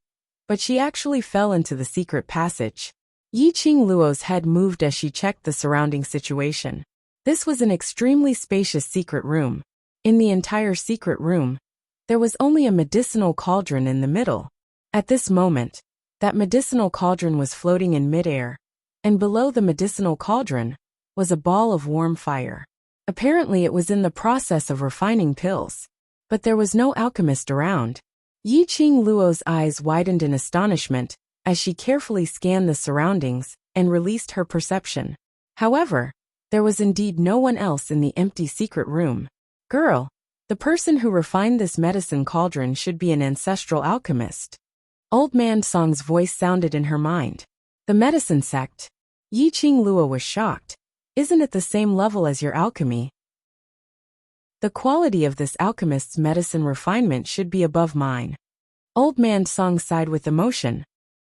[SPEAKER 1] but she actually fell into the secret passage. Yiqing Luo's head moved as she checked the surrounding situation. This was an extremely spacious secret room. In the entire secret room, there was only a medicinal cauldron in the middle. At this moment, that medicinal cauldron was floating in midair, and below the medicinal cauldron was a ball of warm fire. Apparently it was in the process of refining pills. But there was no alchemist around. Yi-Ching Luo's eyes widened in astonishment as she carefully scanned the surroundings and released her perception. However, there was indeed no one else in the empty secret room. Girl, the person who refined this medicine cauldron should be an ancestral alchemist. Old Man Song's voice sounded in her mind. The medicine sect? Yi-Ching Luo was shocked. Isn't it the same level as your alchemy? The quality of this alchemist's medicine refinement should be above mine. Old Man Song sighed with emotion.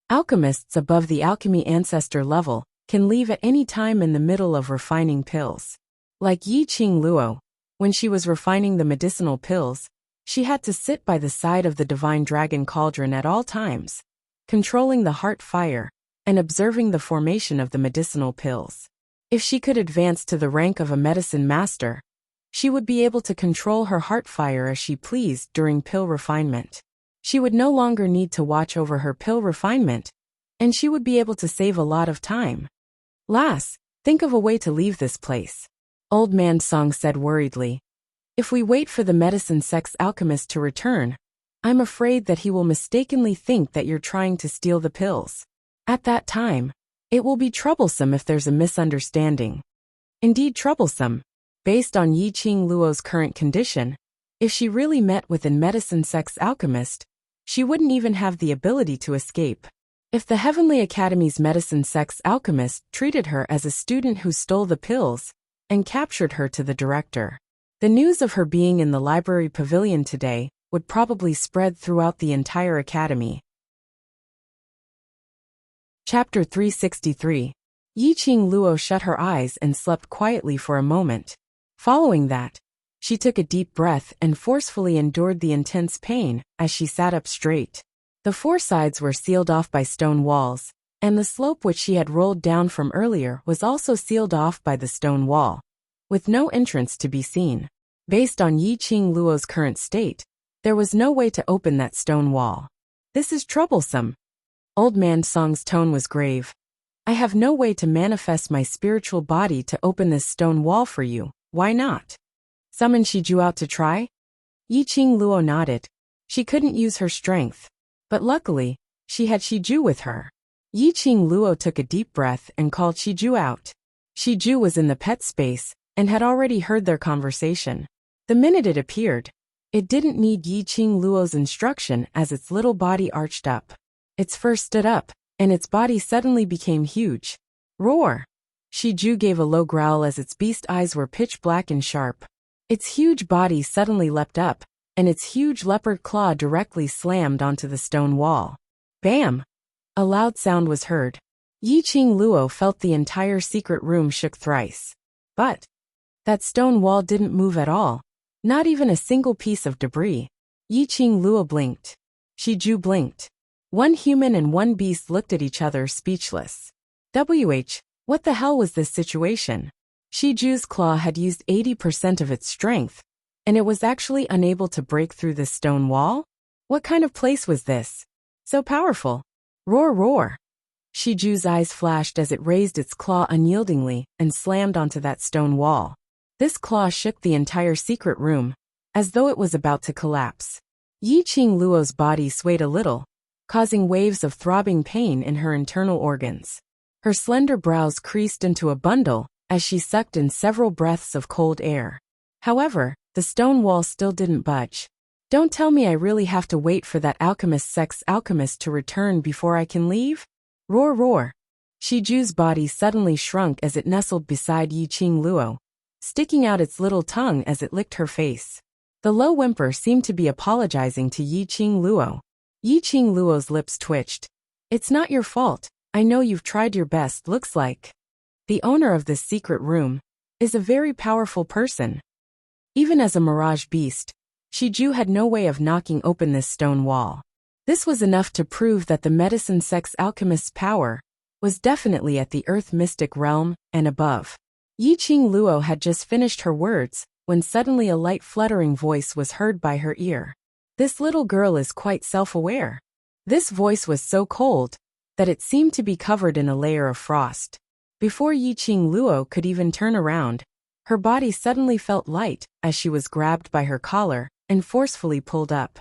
[SPEAKER 1] Alchemists above the alchemy ancestor level can leave at any time in the middle of refining pills. Like Yi-Ching Luo, when she was refining the medicinal pills, she had to sit by the side of the divine dragon cauldron at all times, controlling the heart fire and observing the formation of the medicinal pills. If she could advance to the rank of a medicine master, she would be able to control her heart fire as she pleased during pill refinement. She would no longer need to watch over her pill refinement, and she would be able to save a lot of time. Lass, think of a way to leave this place. Old Man Song said worriedly. If we wait for the medicine sect's alchemist to return, I'm afraid that he will mistakenly think that you're trying to steal the pills. At that time, it will be troublesome if there's a misunderstanding. Indeed troublesome. Based on Yi-Ching Luo's current condition, if she really met with a medicine sect's alchemist, she wouldn't even have the ability to escape. If the Heavenly Academy's medicine sect's alchemist treated her as a student who stole the pills and captured her to the director, the news of her being in the library pavilion today would probably spread throughout the entire academy. Chapter 363. Yi-Ching Luo shut her eyes and slept quietly for a moment. Following that, she took a deep breath and forcefully endured the intense pain as she sat up straight. The four sides were sealed off by stone walls, and the slope which she had rolled down from earlier was also sealed off by the stone wall, with no entrance to be seen. Based on Yi-Ching Luo's current state, there was no way to open that stone wall. This is troublesome. Old Man Song's tone was grave. I have no way to manifest my spiritual body to open this stone wall for you. Why not? Summon Shiju out to try? Yi-Ching Luo nodded. She couldn't use her strength, but luckily, she had Shiju with her. Yi-Ching Luo took a deep breath and called Shiju out. Shiju was in the pet space and had already heard their conversation. The minute it appeared, it didn't need Yi-Ching Luo's instruction as its little body arched up. Its fur stood up, and its body suddenly became huge. Roar! Shiju gave a low growl as its beast eyes were pitch black and sharp. Its huge body suddenly leapt up, and its huge leopard claw directly slammed onto the stone wall. Bam! A loud sound was heard. Yi-Ching Luo felt the entire secret room shook thrice. But that stone wall didn't move at all. Not even a single piece of debris. Yi-Ching Luo blinked. Shiju blinked. One human and one beast looked at each other speechless. What the hell was this situation? Shiju's claw had used 80% of its strength, and it was actually unable to break through this stone wall? What kind of place was this? So powerful. Roar, roar. Shiju's eyes flashed as it raised its claw unyieldingly and slammed onto that stone wall. This claw shook the entire secret room, as though it was about to collapse. Yi-Ching Luo's body swayed a little, causing waves of throbbing pain in her internal organs. Her slender brows creased into a bundle as she sucked in several breaths of cold air. However, the stone wall still didn't budge. Don't tell me I really have to wait for that alchemist sect's alchemist to return before I can leave? Roar, roar. Shiju's body suddenly shrunk as it nestled beside Yi-Ching Luo, sticking out its little tongue as it licked her face. The low whimper seemed to be apologizing to Yi-Ching Luo. Yi-Ching Luo's lips twitched. It's not your fault. I know you've tried your best. Looks like the owner of this secret room is a very powerful person. Even as a mirage beast, Shiju had no way of knocking open this stone wall. This was enough to prove that the medicine sect's alchemist's power was definitely at the earth mystic realm and above. Yi-Ching Luo had just finished her words when suddenly a light fluttering voice was heard by her ear. This little girl is quite self-aware. This voice was so cold that it seemed to be covered in a layer of frost. Before Yiqing Luo could even turn around, her body suddenly felt light as she was grabbed by her collar and forcefully pulled up.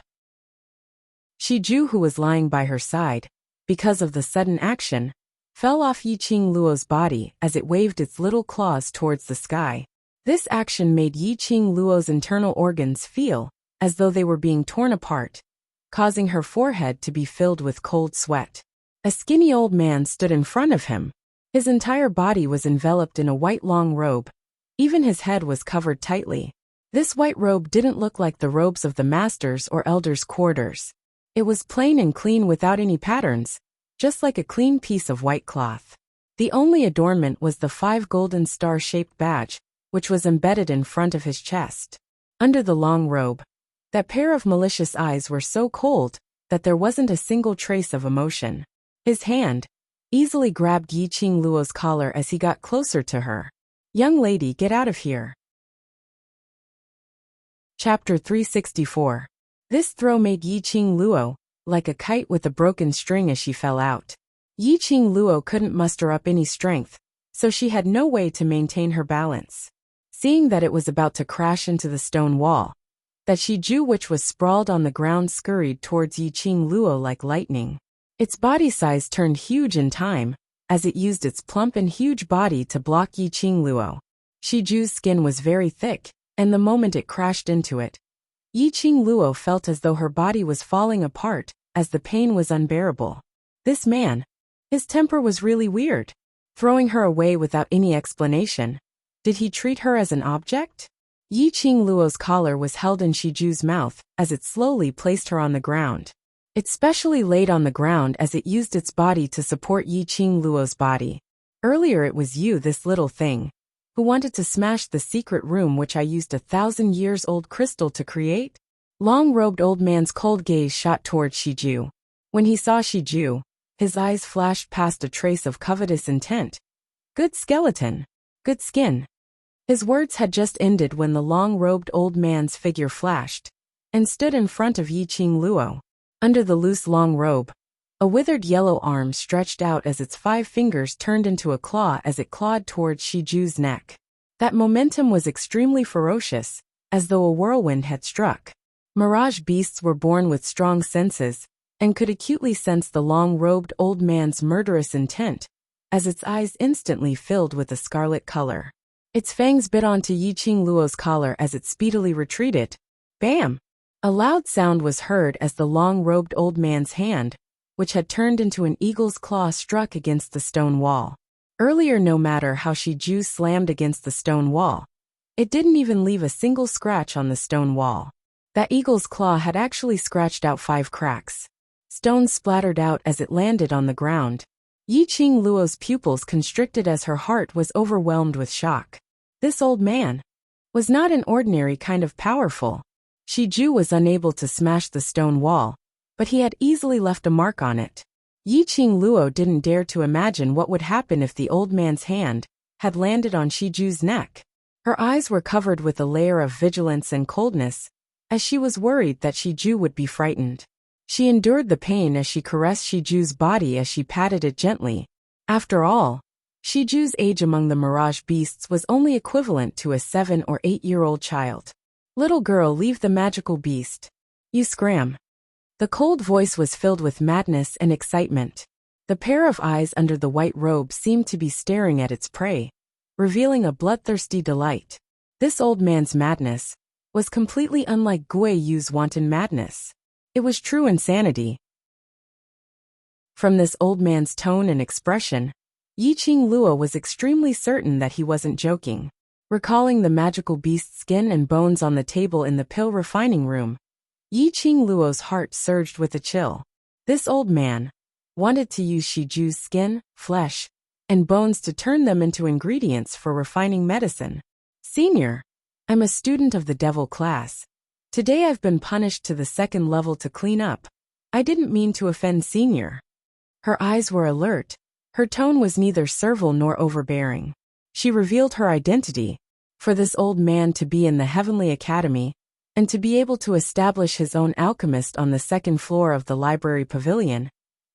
[SPEAKER 1] Shiju, who was lying by her side, because of the sudden action, fell off Yiqing Luo's body as it waved its little claws towards the sky. This action made Yiqing Luo's internal organs feel as though they were being torn apart, causing her forehead to be filled with cold sweat. A skinny old man stood in front of him. His entire body was enveloped in a white long robe. Even his head was covered tightly. This white robe didn't look like the robes of the masters or elders' quarters. It was plain and clean without any patterns, just like a clean piece of white cloth. The only adornment was the 5 golden star-shaped badge, which was embedded in front of his chest. Under the long robe, that pair of malicious eyes were so cold that there wasn't a single trace of emotion. His hand easily grabbed Yiqing Luo's collar as he got closer to her. "Young lady, get out of here." Chapter 364. This throw made Yiqing Luo like a kite with a broken string as she fell out. Yiqing Luo couldn't muster up any strength, so she had no way to maintain her balance. Seeing that it was about to crash into the stone wall, that Shiju, which was sprawled on the ground, scurried towards Yiqing Luo like lightning. Its body size turned huge in time, as it used its plump and huge body to block Yiqing Luo. Shiju's skin was very thick, and the moment it crashed into it, Yiqing Luo felt as though her body was falling apart, as the pain was unbearable. This man, his temper was really weird. Throwing her away without any explanation. Did he treat her as an object? Yiqing Luo's collar was held in Shiju's mouth as it slowly placed her on the ground. It specially laid on the ground as it used its body to support Yiqing Luo's body. "Earlier it was you, this little thing, who wanted to smash the secret room which I used 1,000-years-old crystal to create?" Long-robed old man's cold gaze shot towards Shiju. When he saw Shiju, his eyes flashed past a trace of covetous intent. "Good skeleton. Good skin." His words had just ended when the long-robed old man's figure flashed and stood in front of Yiqing Luo. Under the loose long robe, a withered yellow arm stretched out as its 5 fingers turned into a claw as it clawed towards Shiju's neck. That momentum was extremely ferocious, as though a whirlwind had struck. Mirage beasts were born with strong senses, and could acutely sense the long-robed old man's murderous intent, as its eyes instantly filled with a scarlet color. Its fangs bit onto Yiqing Luo's collar as it speedily retreated. Bam! A loud sound was heard as the long-robed old man's hand, which had turned into an eagle's claw, struck against the stone wall. Earlier, no matter how Shiju slammed against the stone wall, it didn't even leave a single scratch on the stone wall. That eagle's claw had actually scratched out 5 cracks. Stones splattered out as it landed on the ground. Yiqing Luo's pupils constricted as her heart was overwhelmed with shock. This old man was not an ordinary kind of powerful. Shiju was unable to smash the stone wall, but he had easily left a mark on it. Yiqing Luo didn't dare to imagine what would happen if the old man's hand had landed on Shiju's neck. Her eyes were covered with a layer of vigilance and coldness, as she was worried that Shiju would be frightened. She endured the pain as she caressed Shiju's body as she patted it gently. After all, Shiju's age among the mirage beasts was only equivalent to a 7 or 8-year-old child. "Little girl, leave the magical beast. You scram." The cold voice was filled with madness and excitement. The pair of eyes under the white robe seemed to be staring at its prey, revealing a bloodthirsty delight. This old man's madness was completely unlike Gui Yu's wanton madness. It was true insanity. From this old man's tone and expression, Yiqing Luo was extremely certain that he wasn't joking. Recalling the magical beast's skin and bones on the table in the pill refining room, Yiqing Luo's heart surged with a chill. This old man wanted to use Shiju's skin, flesh, and bones to turn them into ingredients for refining medicine. "Senior, I'm a student of the devil class. Today I've been punished to the 2nd level to clean up. I didn't mean to offend Senior." Her eyes were alert. Her tone was neither servile nor overbearing. She revealed her identity. For this old man to be in the Heavenly Academy, and to be able to establish his own alchemist on the second floor of the library pavilion,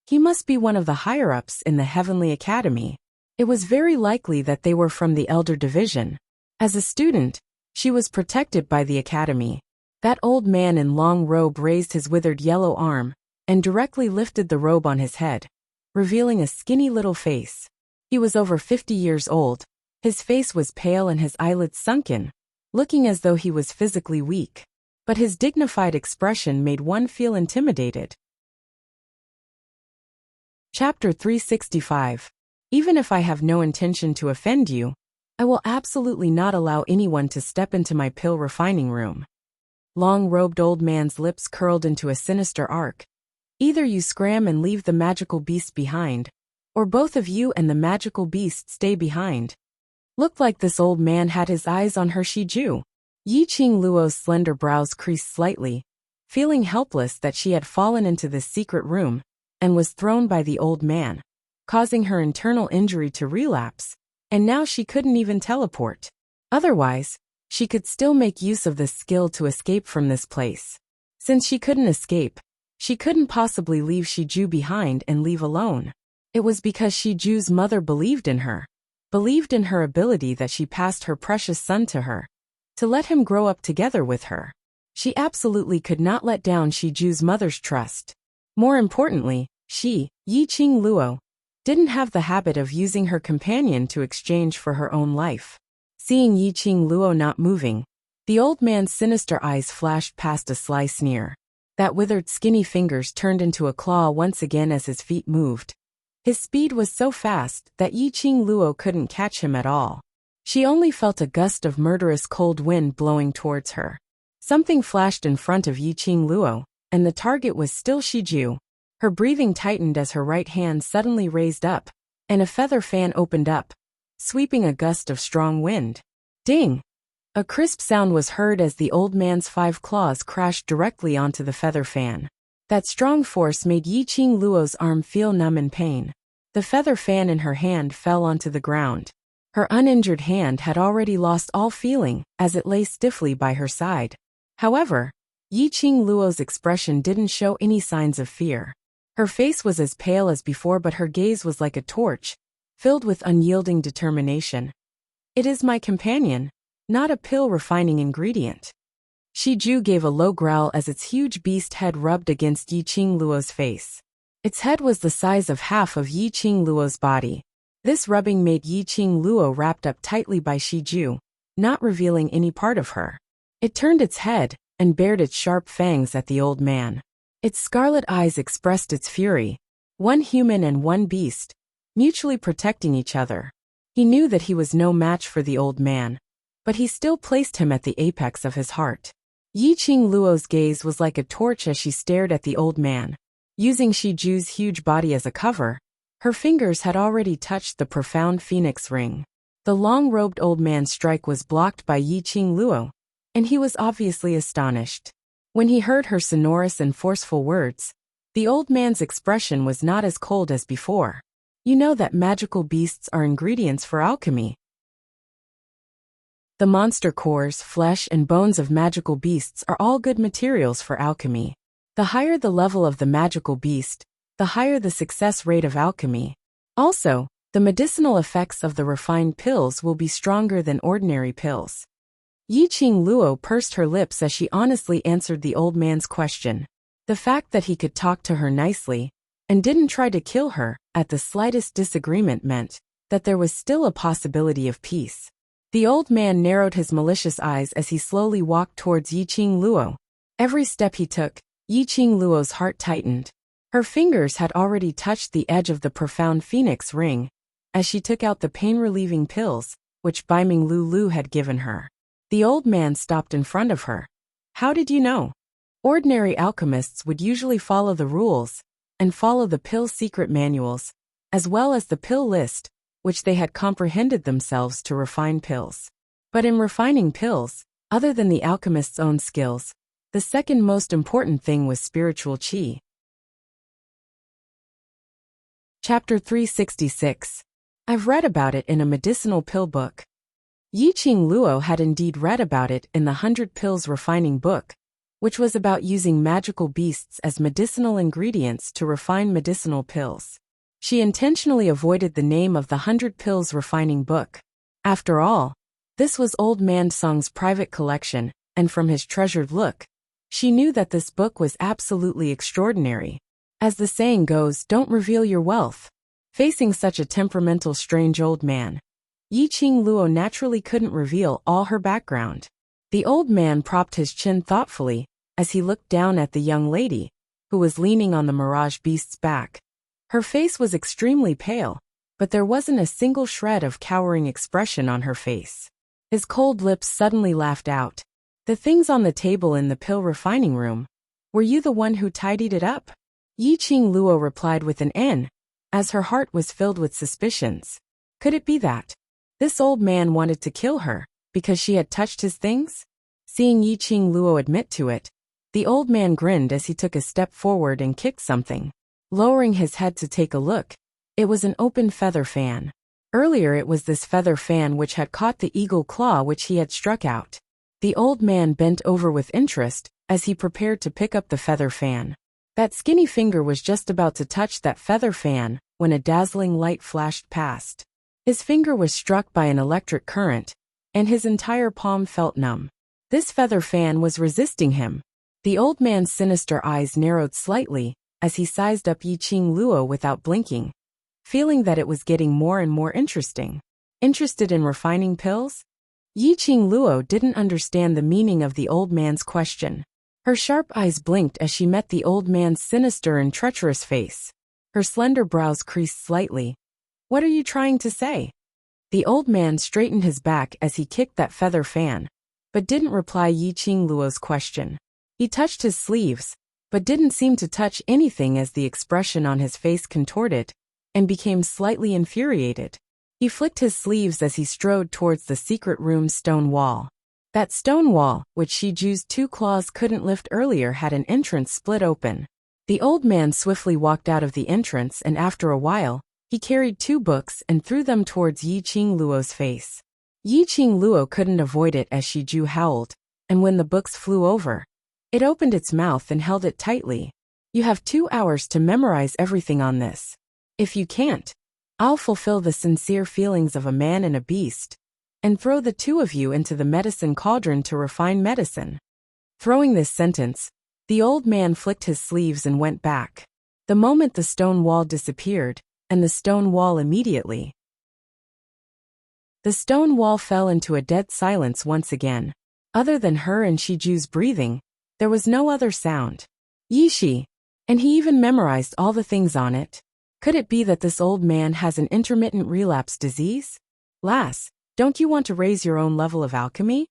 [SPEAKER 1] he must be one of the higher-ups in the Heavenly Academy. It was very likely that they were from the Elder Division. As a student, she was protected by the Academy. That old man in long robe raised his withered yellow arm and directly lifted the robe on his head, revealing a skinny little face. He was over 50 years old. His face was pale and his eyelids sunken, looking as though he was physically weak. But his dignified expression made one feel intimidated. Chapter 365. Even if I have no intention to offend you, I will absolutely not allow anyone to step into my pill refining room. Long-robed old man's lips curled into a sinister arc. Either you scram and leave the magical beast behind, or both of you and the magical beast stay behind. Looked like this old man had his eyes on her Shiju. Yi-Ching Luo's slender brows creased slightly, feeling helpless that she had fallen into this secret room and was thrown by the old man, causing her internal injury to relapse, and now she couldn't even teleport. Otherwise, she could still make use of this skill to escape from this place. Since she couldn't escape, she couldn't possibly leave Shiju behind and leave alone. It was because Shiju's mother believed in her ability that she passed her precious son to her, to let him grow up together with her. She absolutely could not let down Shiju's mother's trust. More importantly, she, Yi-Ching Luo, didn't have the habit of using her companion to exchange for her own life. Seeing Yi-Ching Luo not moving, the old man's sinister eyes flashed past a sly sneer. That withered skinny fingers turned into a claw once again as his feet moved. His speed was so fast that Yi-Ching Luo couldn't catch him at all. She only felt a gust of murderous cold wind blowing towards her. Something flashed in front of Yi-Ching Luo, and the target was still Shiju. Her breathing tightened as her right hand suddenly raised up, and a feather fan opened up, sweeping a gust of strong wind. Ding! A crisp sound was heard as the old man's 5 claws crashed directly onto the feather fan. That strong force made Yi-Ching Luo's arm feel numb in pain. The feather fan in her hand fell onto the ground. Her uninjured hand had already lost all feeling as it lay stiffly by her side. However, Yi-Ching Luo's expression didn't show any signs of fear. Her face was as pale as before, but her gaze was like a torch, filled with unyielding determination. It is my companion, not a pill refining ingredient. Shiju gave a low growl as its huge beast head rubbed against Yi-Ching Luo's face. Its head was the size of half of Yi-Ching Luo's body. This rubbing made Yi-Ching Luo wrapped up tightly by Shiju, not revealing any part of her. It turned its head and bared its sharp fangs at the old man. Its scarlet eyes expressed its fury. One human and one beast, mutually protecting each other. He knew that he was no match for the old man, but he still placed him at the apex of his heart. Yi-Ching Luo's gaze was like a torch as she stared at the old man. Using Shiju's huge body as a cover, her fingers had already touched the profound phoenix ring. The long-robed old man's strike was blocked by Yi-Ching Luo, and he was obviously astonished. When he heard her sonorous and forceful words, the old man's expression was not as cold as before. You know that magical beasts are ingredients for alchemy. The monster cores, flesh, and bones of magical beasts are all good materials for alchemy. The higher the level of the magical beast, the higher the success rate of alchemy. Also, the medicinal effects of the refined pills will be stronger than ordinary pills. Yi-Ching Luo pursed her lips as she honestly answered the old man's question. The fact that he could talk to her nicely and didn't try to kill her at the slightest disagreement meant that there was still a possibility of peace. The old man narrowed his malicious eyes as he slowly walked towards Yi-Ching Luo. Every step he took, Yi-Ching Luo's heart tightened. Her fingers had already touched the edge of the profound phoenix ring as she took out the pain-relieving pills which Baiming Lulu had given her. The old man stopped in front of her. How did you know? Ordinary alchemists would usually follow the rules and follow the pill secret manuals, as well as the pill list, which they had comprehended themselves to refine pills. But in refining pills, other than the alchemist's own skills, the second most important thing was spiritual qi. Chapter 366. I've read about it in a medicinal pill book. Yiqing Luo had indeed read about it in the 100 Pills Refining book, which was about using magical beasts as medicinal ingredients to refine medicinal pills. She intentionally avoided the name of the 100 Pills Refining book. After all, this was Old Man Song's private collection, and from his treasured look, she knew that this book was absolutely extraordinary. As the saying goes, don't reveal your wealth. Facing such a temperamental, strange old man, Yiqing Luo naturally couldn't reveal all her background. The old man propped his chin thoughtfully as he looked down at the young lady, who was leaning on the mirage beast's back. Her face was extremely pale, but there wasn't a single shred of cowering expression on her face. His cold lips suddenly laughed out. The things on the table in the pill refining room, were you the one who tidied it up? Yiqing Luo replied with an N, as her heart was filled with suspicions. Could it be that this old man wanted to kill her because she had touched his things? Seeing Yiqing Luo admit to it, the old man grinned as he took a step forward and kicked something. Lowering his head to take a look, it was an open feather fan. Earlier it was this feather fan which had caught the eagle claw which he had struck out. The old man bent over with interest as he prepared to pick up the feather fan. That skinny finger was just about to touch that feather fan when a dazzling light flashed past. His finger was struck by an electric current, and his entire palm felt numb. This feather fan was resisting him. The old man's sinister eyes narrowed slightly as he sized up Yiqing Luo without blinking, feeling that it was getting more and more interesting. Interested in refining pills? Yiqing Luo didn't understand the meaning of the old man's question. Her sharp eyes blinked as she met the old man's sinister and treacherous face. Her slender brows creased slightly. What are you trying to say? The old man straightened his back as he kicked that feather fan, but didn't reply Yiqing Luo's question. He touched his sleeves, but didn't seem to touch anything as the expression on his face contorted and became slightly infuriated. He flicked his sleeves as he strode towards the secret room's stone wall. That stone wall, which Shiju's two claws couldn't lift earlier, had an entrance split open. The old man swiftly walked out of the entrance, and after a while, he carried two books and threw them towards Yiqing Luo's face. Yiqing Luo couldn't avoid it as Shiju howled, and when the books flew over, it opened its mouth and held it tightly. You have 2 hours to memorize everything on this. If you can't, I'll fulfill the sincere feelings of a man and a beast, and throw the two of you into the medicine cauldron to refine medicine. Throwing this sentence, the old man flicked his sleeves and went back. The moment the stone wall disappeared, and the stone wall immediately. The stone wall fell into a dead silence once again. Other than her and Shiju's breathing, there was no other sound. Yishi, and he even memorized all the things on it. Could it be that this old man has an intermittent relapse disease? Lass, don't you want to raise your own level of alchemy?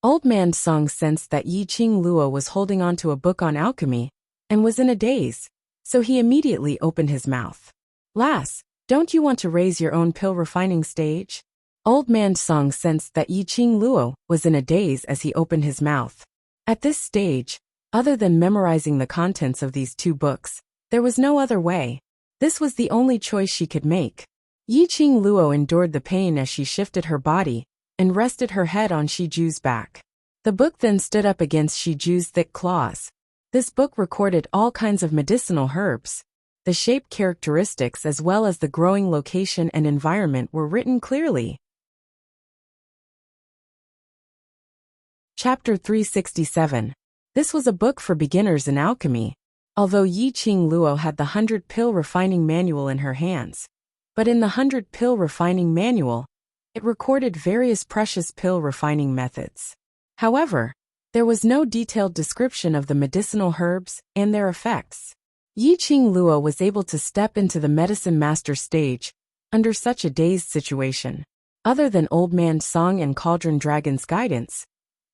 [SPEAKER 1] Old Man Song sensed that Yiqing Luo was holding on to a book on alchemy, and was in a daze, so he immediately opened his mouth. Lass, don't you want to raise your own pill refining stage? Old Man Song sensed that Yiqing Luo was in a daze as he opened his mouth. At this stage, other than memorizing the contents of these two books, there was no other way. This was the only choice she could make. Yiqing Luo endured the pain as she shifted her body and rested her head on Shiju's back. The book then stood up against Shiju's thick claws. This book recorded all kinds of medicinal herbs. The shape characteristics as well as the growing location and environment were written clearly. Chapter 367. This was a book for beginners in alchemy. Although Yiqing Luo had the 100 Pill Refining Manual in her hands, but in the 100 Pill Refining Manual, it recorded various precious pill refining methods. However, there was no detailed description of the medicinal herbs and their effects. Yiqing Luo was able to step into the medicine master stage under such a dazed situation. Other than Old Man Song and Cauldron Dragon's guidance,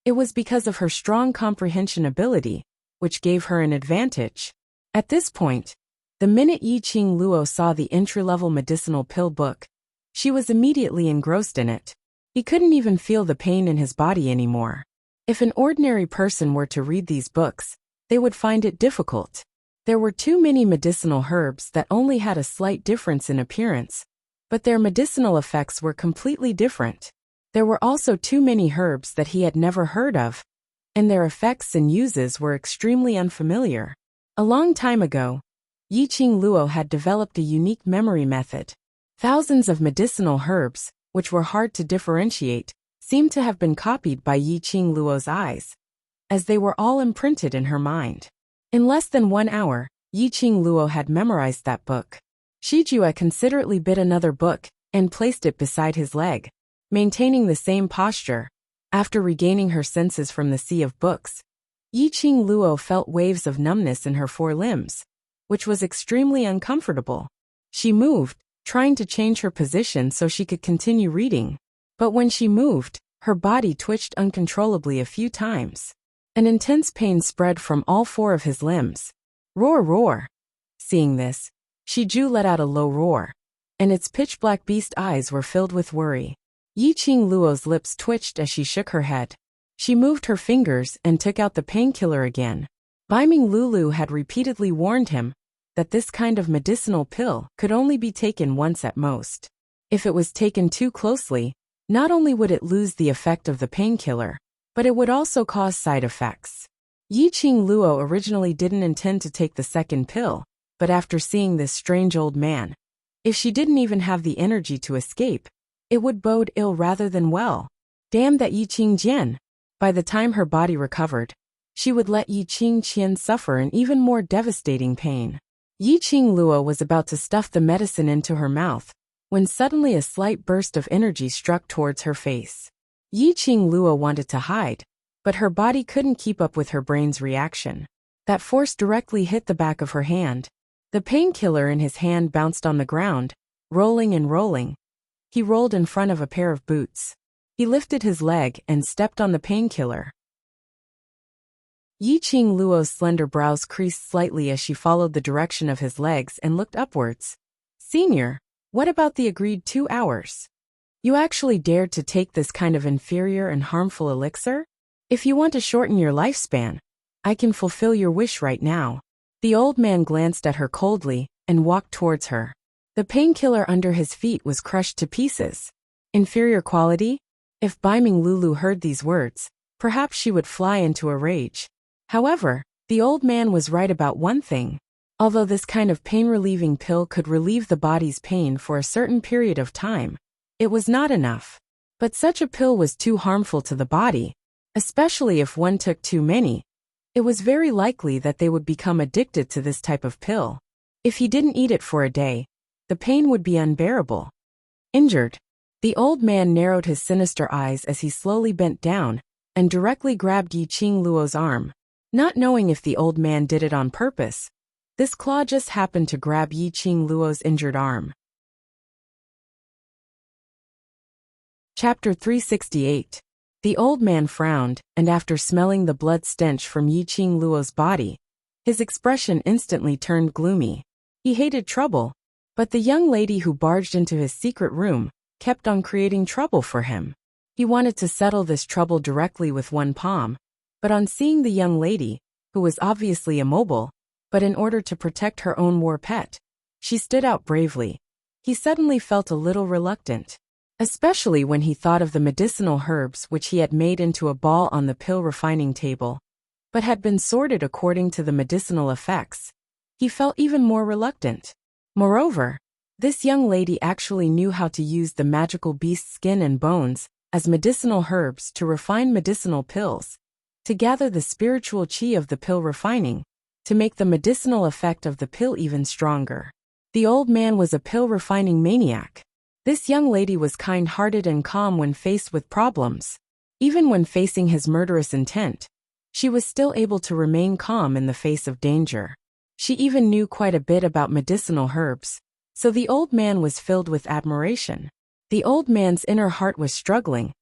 [SPEAKER 1] it was because of her strong comprehension ability, which gave her an advantage. At this point, the minute Yiqing Luo saw the entry-level medicinal pill book, she was immediately engrossed in it. He couldn't even feel the pain in his body anymore. If an ordinary person were to read these books, they would find it difficult. There were too many medicinal herbs that only had a slight difference in appearance, but their medicinal effects were completely different. There were also too many herbs that he had never heard of, and their effects and uses were extremely unfamiliar. A long time ago, Yiqing Luo had developed a unique memory method. Thousands of medicinal herbs, which were hard to differentiate, seemed to have been copied by Yiqing Luo's eyes, as they were all imprinted in her mind. In less than 1 hour, Yiqing Luo had memorized that book. Shi Jue considerately bit another book and placed it beside his leg, maintaining the same posture. After regaining her senses from the sea of books, Yiqing Luo felt waves of numbness in her 4 limbs, which was extremely uncomfortable. She moved, trying to change her position so she could continue reading. But when she moved, her body twitched uncontrollably a few times. An intense pain spread from all 4 of his limbs. Roar, roar! Seeing this, Shi Ju let out a low roar, and its pitch-black beast eyes were filled with worry. Yiqing Luo's lips twitched as she shook her head. She moved her fingers and took out the painkiller again. Baiming Lulu had repeatedly warned him that this kind of medicinal pill could only be taken once at most. If it was taken too closely, not only would it lose the effect of the painkiller, but it would also cause side effects. Yiqing Luo originally didn't intend to take the second pill, but after seeing this strange old man, if she didn't even have the energy to escape, it would bode ill rather than well. Damn that Yiqing Jian! By the time her body recovered, she would let Yiqing Qian suffer an even more devastating pain. Yiqing Luo was about to stuff the medicine into her mouth, when suddenly a slight burst of energy struck towards her face. Yiqing Luo wanted to hide, but her body couldn't keep up with her brain's reaction. That force directly hit the back of her hand. The painkiller in his hand bounced on the ground, rolling and rolling. He rolled in front of a pair of boots. He lifted his leg and stepped on the painkiller. Yiqing Luo's slender brows creased slightly as she followed the direction of his legs and looked upwards. "Senior, what about the agreed 2 hours? You actually dared to take this kind of inferior and harmful elixir? If you want to shorten your lifespan, I can fulfill your wish right now." The old man glanced at her coldly and walked towards her. The painkiller under his feet was crushed to pieces. Inferior quality? If Baiming Lulu heard these words, perhaps she would fly into a rage. However, the old man was right about one thing. Although this kind of pain-relieving pill could relieve the body's pain for a certain period of time, it was not enough. But such a pill was too harmful to the body, especially if one took too many. It was very likely that they would become addicted to this type of pill. If he didn't eat it for a day, the pain would be unbearable. Injured. The old man narrowed his sinister eyes as he slowly bent down and directly grabbed Yiqing Luo's arm. Not knowing if the old man did it on purpose, this claw just happened to grab Yiqing Luo's injured arm. Chapter 368. The old man frowned, and after smelling the blood stench from Yiqing Luo's body, his expression instantly turned gloomy. He hated trouble, but the young lady who barged into his secret room kept on creating trouble for him. He wanted to settle this trouble directly with one palm, but on seeing the young lady, who was obviously immobile, but in order to protect her own war pet, she stood out bravely, he suddenly felt a little reluctant. Especially when he thought of the medicinal herbs which he had made into a ball on the pill refining table, but had been sorted according to the medicinal effects. He felt even more reluctant. Moreover, this young lady actually knew how to use the magical beast's skin and bones as medicinal herbs to refine medicinal pills, to gather the spiritual qi of the pill refining, to make the medicinal effect of the pill even stronger. The old man was a pill refining maniac. This young lady was kind-hearted and calm when faced with problems. Even when facing his murderous intent, she was still able to remain calm in the face of danger. She even knew quite a bit about medicinal herbs, so the old man was filled with admiration. The old man's inner heart was struggling,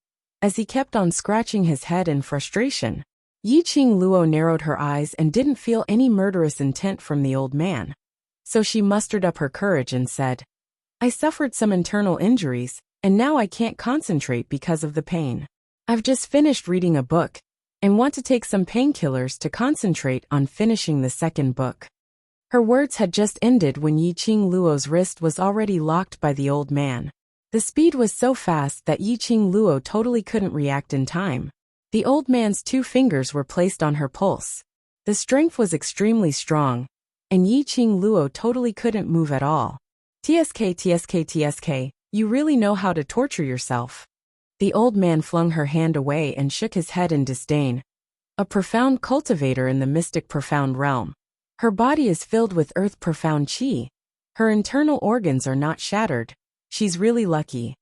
[SPEAKER 1] as he kept on scratching his head in frustration. Yiqing Luo narrowed her eyes and didn't feel any murderous intent from the old man. So she mustered up her courage and said, "I suffered some internal injuries, and now I can't concentrate because of the pain. I've just finished reading a book, and want to take some painkillers to concentrate on finishing the second book." Her words had just ended when Yiqing Luo's wrist was already locked by the old man. The speed was so fast that Yiqing Luo totally couldn't react in time. The old man's 2 fingers were placed on her pulse. The strength was extremely strong, and Yiqing Luo totally couldn't move at all. TSK, you really know how to torture yourself. The old man flung her hand away and shook his head in disdain. A profound cultivator in the mystic profound realm. Her body is filled with earth profound qi. Her internal organs are not shattered. She's really lucky.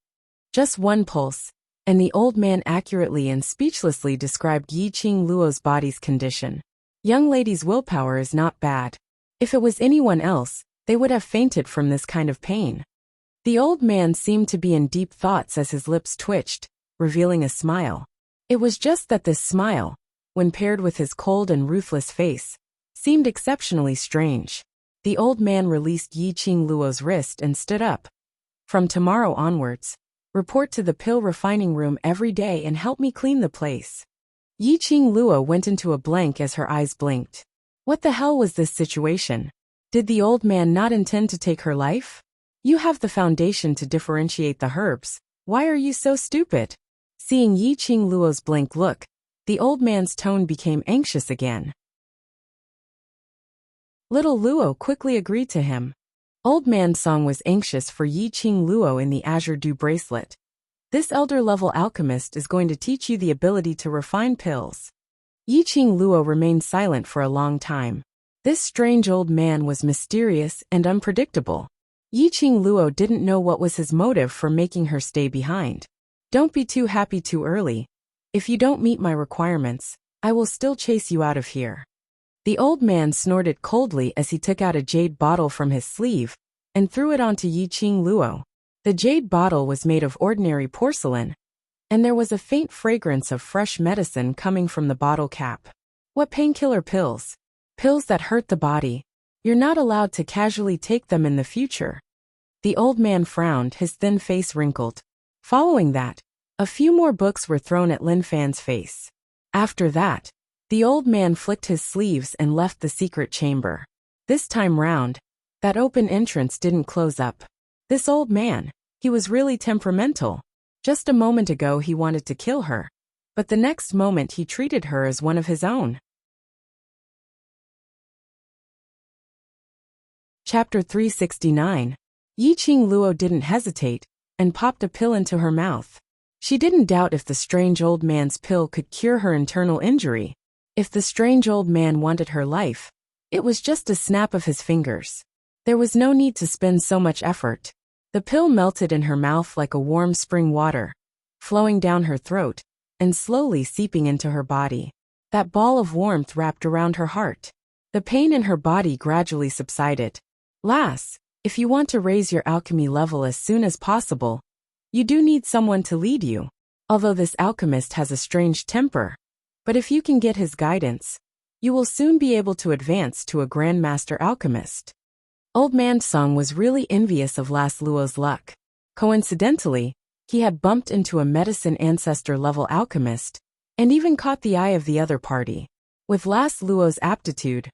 [SPEAKER 1] Just 1 pulse, and the old man accurately and speechlessly described Yiqing Luo's body's condition. Young lady's willpower is not bad. If it was anyone else, they would have fainted from this kind of pain. The old man seemed to be in deep thoughts as his lips twitched, revealing a smile. It was just that this smile, when paired with his cold and ruthless face, seemed exceptionally strange. The old man released Yiqing Luo's wrist and stood up. From tomorrow onwards, report to the pill refining room every day and help me clean the place. Yiqing Luo went into a blank as her eyes blinked. What the hell was this situation? Did the old man not intend to take her life? You have the foundation to differentiate the herbs. Why are you so stupid? Seeing Yiqing Luo's blank look, the old man's tone became anxious again. Little Luo quickly agreed to him. Old Man Song was anxious for Yiqing Luo in the Azure Dew bracelet. This elder-level alchemist is going to teach you the ability to refine pills. Yiqing Luo remained silent for a long time. This strange old man was mysterious and unpredictable. Yiqing Luo didn't know what was his motive for making her stay behind. Don't be too happy too early. If you don't meet my requirements, I will still chase you out of here. The old man snorted coldly as he took out a jade bottle from his sleeve and threw it onto Yiqing Luo. The jade bottle was made of ordinary porcelain, and there was a faint fragrance of fresh medicine coming from the bottle cap. What painkiller pills? Pills that hurt the body. You're not allowed to casually take them in the future. The old man frowned, his thin face wrinkled. Following that, a few more books were thrown at Lin Fan's face. After that, the old man flicked his sleeves and left the secret chamber. This time round, that open entrance didn't close up. This old man, he was really temperamental. Just a moment ago he wanted to kill her, but the next moment he treated her as one of his own. Chapter 369. Yiqing Luo didn't hesitate, and popped a pill into her mouth. She didn't doubt if the strange old man's pill could cure her internal injury. If the strange old man wanted her life, it was just a snap of his fingers. There was no need to spend so much effort. The pill melted in her mouth like a warm spring water, flowing down her throat, and slowly seeping into her body. That ball of warmth wrapped around her heart. The pain in her body gradually subsided. Lass, if you want to raise your alchemy level as soon as possible, you do need someone to lead you. Although this alchemist has a strange temper, but if you can get his guidance, you will soon be able to advance to a Grandmaster Alchemist. Old Man Song was really envious of Lass Luo's luck. Coincidentally, he had bumped into a medicine ancestor-level alchemist, and even caught the eye of the other party. With Lass Luo's aptitude,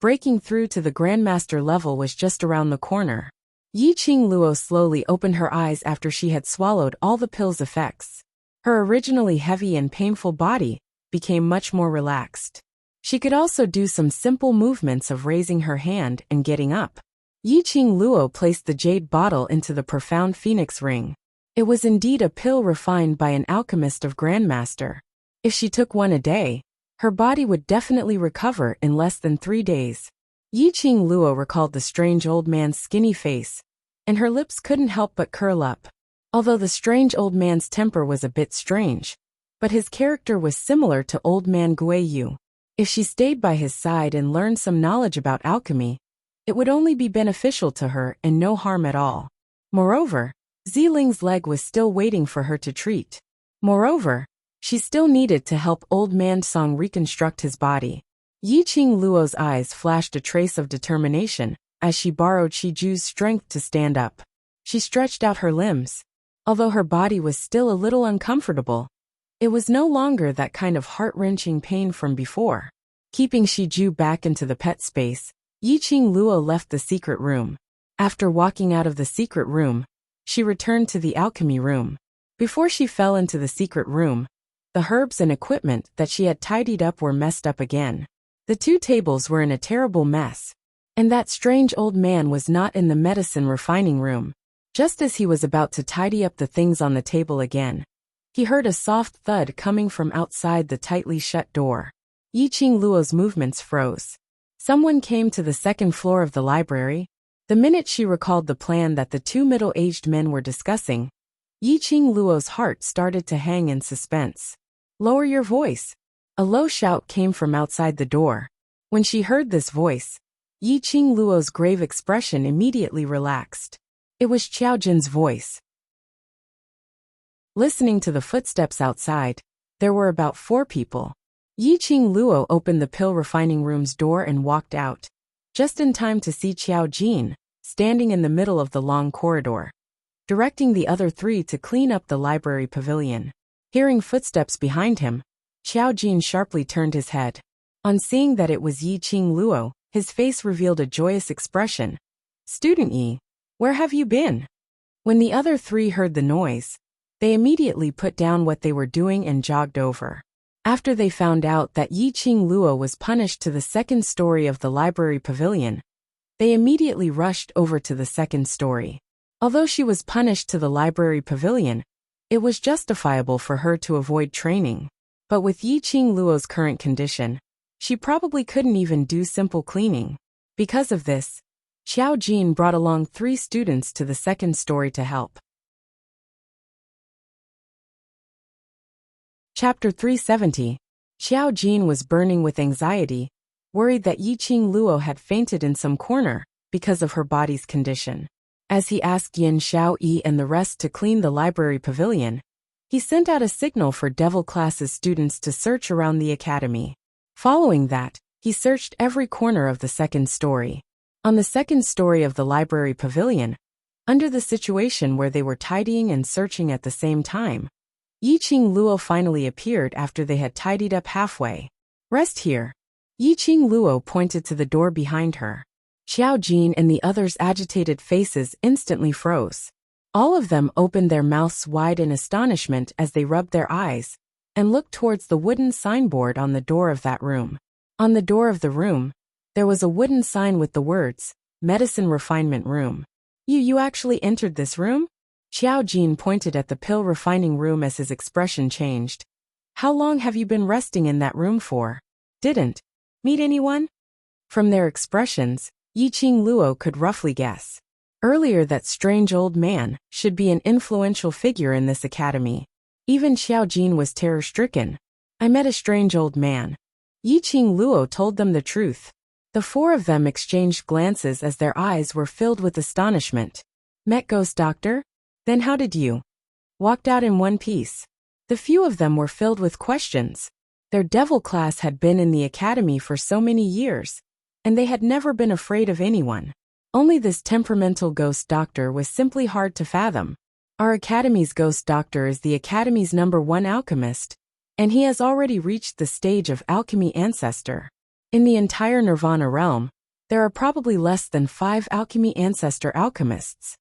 [SPEAKER 1] breaking through to the Grandmaster level was just around the corner. Yiqing Luo slowly opened her eyes after she had swallowed all the pill's effects. Her originally heavy and painful body became much more relaxed. She could also do some simple movements of raising her hand and getting up. Yiqing Luo placed the jade bottle into the profound phoenix ring. It was indeed a pill refined by an alchemist of Grandmaster. If she took one a day, her body would definitely recover in less than 3 days. Yiqing Luo recalled the strange old man's skinny face, and her lips couldn't help but curl up. Although the strange old man's temper was a bit strange, but his character was similar to old man Guiyu. If she stayed by his side and learned some knowledge about alchemy, it would only be beneficial to her and no harm at all. Moreover, Ziling's leg was still waiting for her to treat. Moreover, she still needed to help old man Song reconstruct his body. Yiqing Luo's eyes flashed a trace of determination as she borrowed Shiju's strength to stand up. She stretched out her limbs. Although her body was still a little uncomfortable, it was no longer that kind of heart-wrenching pain from before. Keeping Shiju back into the pet space, Yiqing Luo left the secret room. After walking out of the secret room, she returned to the alchemy room. Before she fell into the secret room, the herbs and equipment that she had tidied up were messed up again. The 2 tables were in a terrible mess, and that strange old man was not in the medicine refining room. Just as he was about to tidy up the things on the table again, he heard a soft thud coming from outside the tightly shut door. Yiqing Luo's movements froze. Someone came to the 2nd floor of the library. The minute she recalled the plan that the 2 middle-aged men were discussing, Yiqing Luo's heart started to hang in suspense. "Lower your voice." A low shout came from outside the door. When she heard this voice, Yiqing Luo's grave expression immediately relaxed. It was Qiao Jin's voice. Listening to the footsteps outside, there were about 4 people. Yiqing Luo opened the pill refining room's door and walked out, just in time to see Qiao Jin, standing in the middle of the long corridor, directing the other 3 to clean up the library pavilion. Hearing footsteps behind him, Qiao Jin sharply turned his head. On seeing that it was Yiqing Luo, his face revealed a joyous expression. "Student Yi, where have you been?" When the other 3 heard the noise, they immediately put down what they were doing and jogged over. After they found out that Yiqing Luo was punished to the 2nd story of the library pavilion, they immediately rushed over to the 2nd story. Although she was punished to the library pavilion, it was justifiable for her to avoid training. But with Yiqing Luo's current condition, she probably couldn't even do simple cleaning. Because of this, Qiao Jin brought along 3 students to the 2nd story to help. Chapter 370. Qiao Jin was burning with anxiety, worried that Yiqing Luo had fainted in some corner because of her body's condition. As he asked Yin Xiaoyi and the rest to clean the library pavilion, he sent out a signal for Devil Class's students to search around the academy. Following that, he searched every corner of the 2nd story. On the 2nd story of the library pavilion, under the situation where they were tidying and searching at the same time, Yiqing Luo finally appeared after they had tidied up halfway. "Rest here." Yiqing Luo pointed to the door behind her. Qiao Jin and the others' agitated faces instantly froze. All of them opened their mouths wide in astonishment as they rubbed their eyes and looked towards the wooden signboard on the door of that room. On the door of the room, there was a wooden sign with the words, "Medicine Refinement Room." You actually entered this room?" Qiao Jin pointed at the pill refining room as his expression changed. "How long have you been resting in that room for? Didn't meet anyone?" From their expressions, Yiqing Luo could roughly guess. Earlier, that strange old man should be an influential figure in this academy. Even Qiao Jin was terror-stricken. "I met a strange old man." Yiqing Luo told them the truth. The 4 of them exchanged glances as their eyes were filled with astonishment. "Met Ghost Doctor? Then how did you?" Walked out in one piece. The few of them were filled with questions. Their devil class had been in the academy for so many years, and they had never been afraid of anyone. Only this temperamental ghost doctor was simply hard to fathom. Our academy's ghost doctor is the academy's #1 alchemist, and he has already reached the stage of alchemy ancestor. In the entire Nirvana realm, there are probably less than 5 alchemy ancestor alchemists.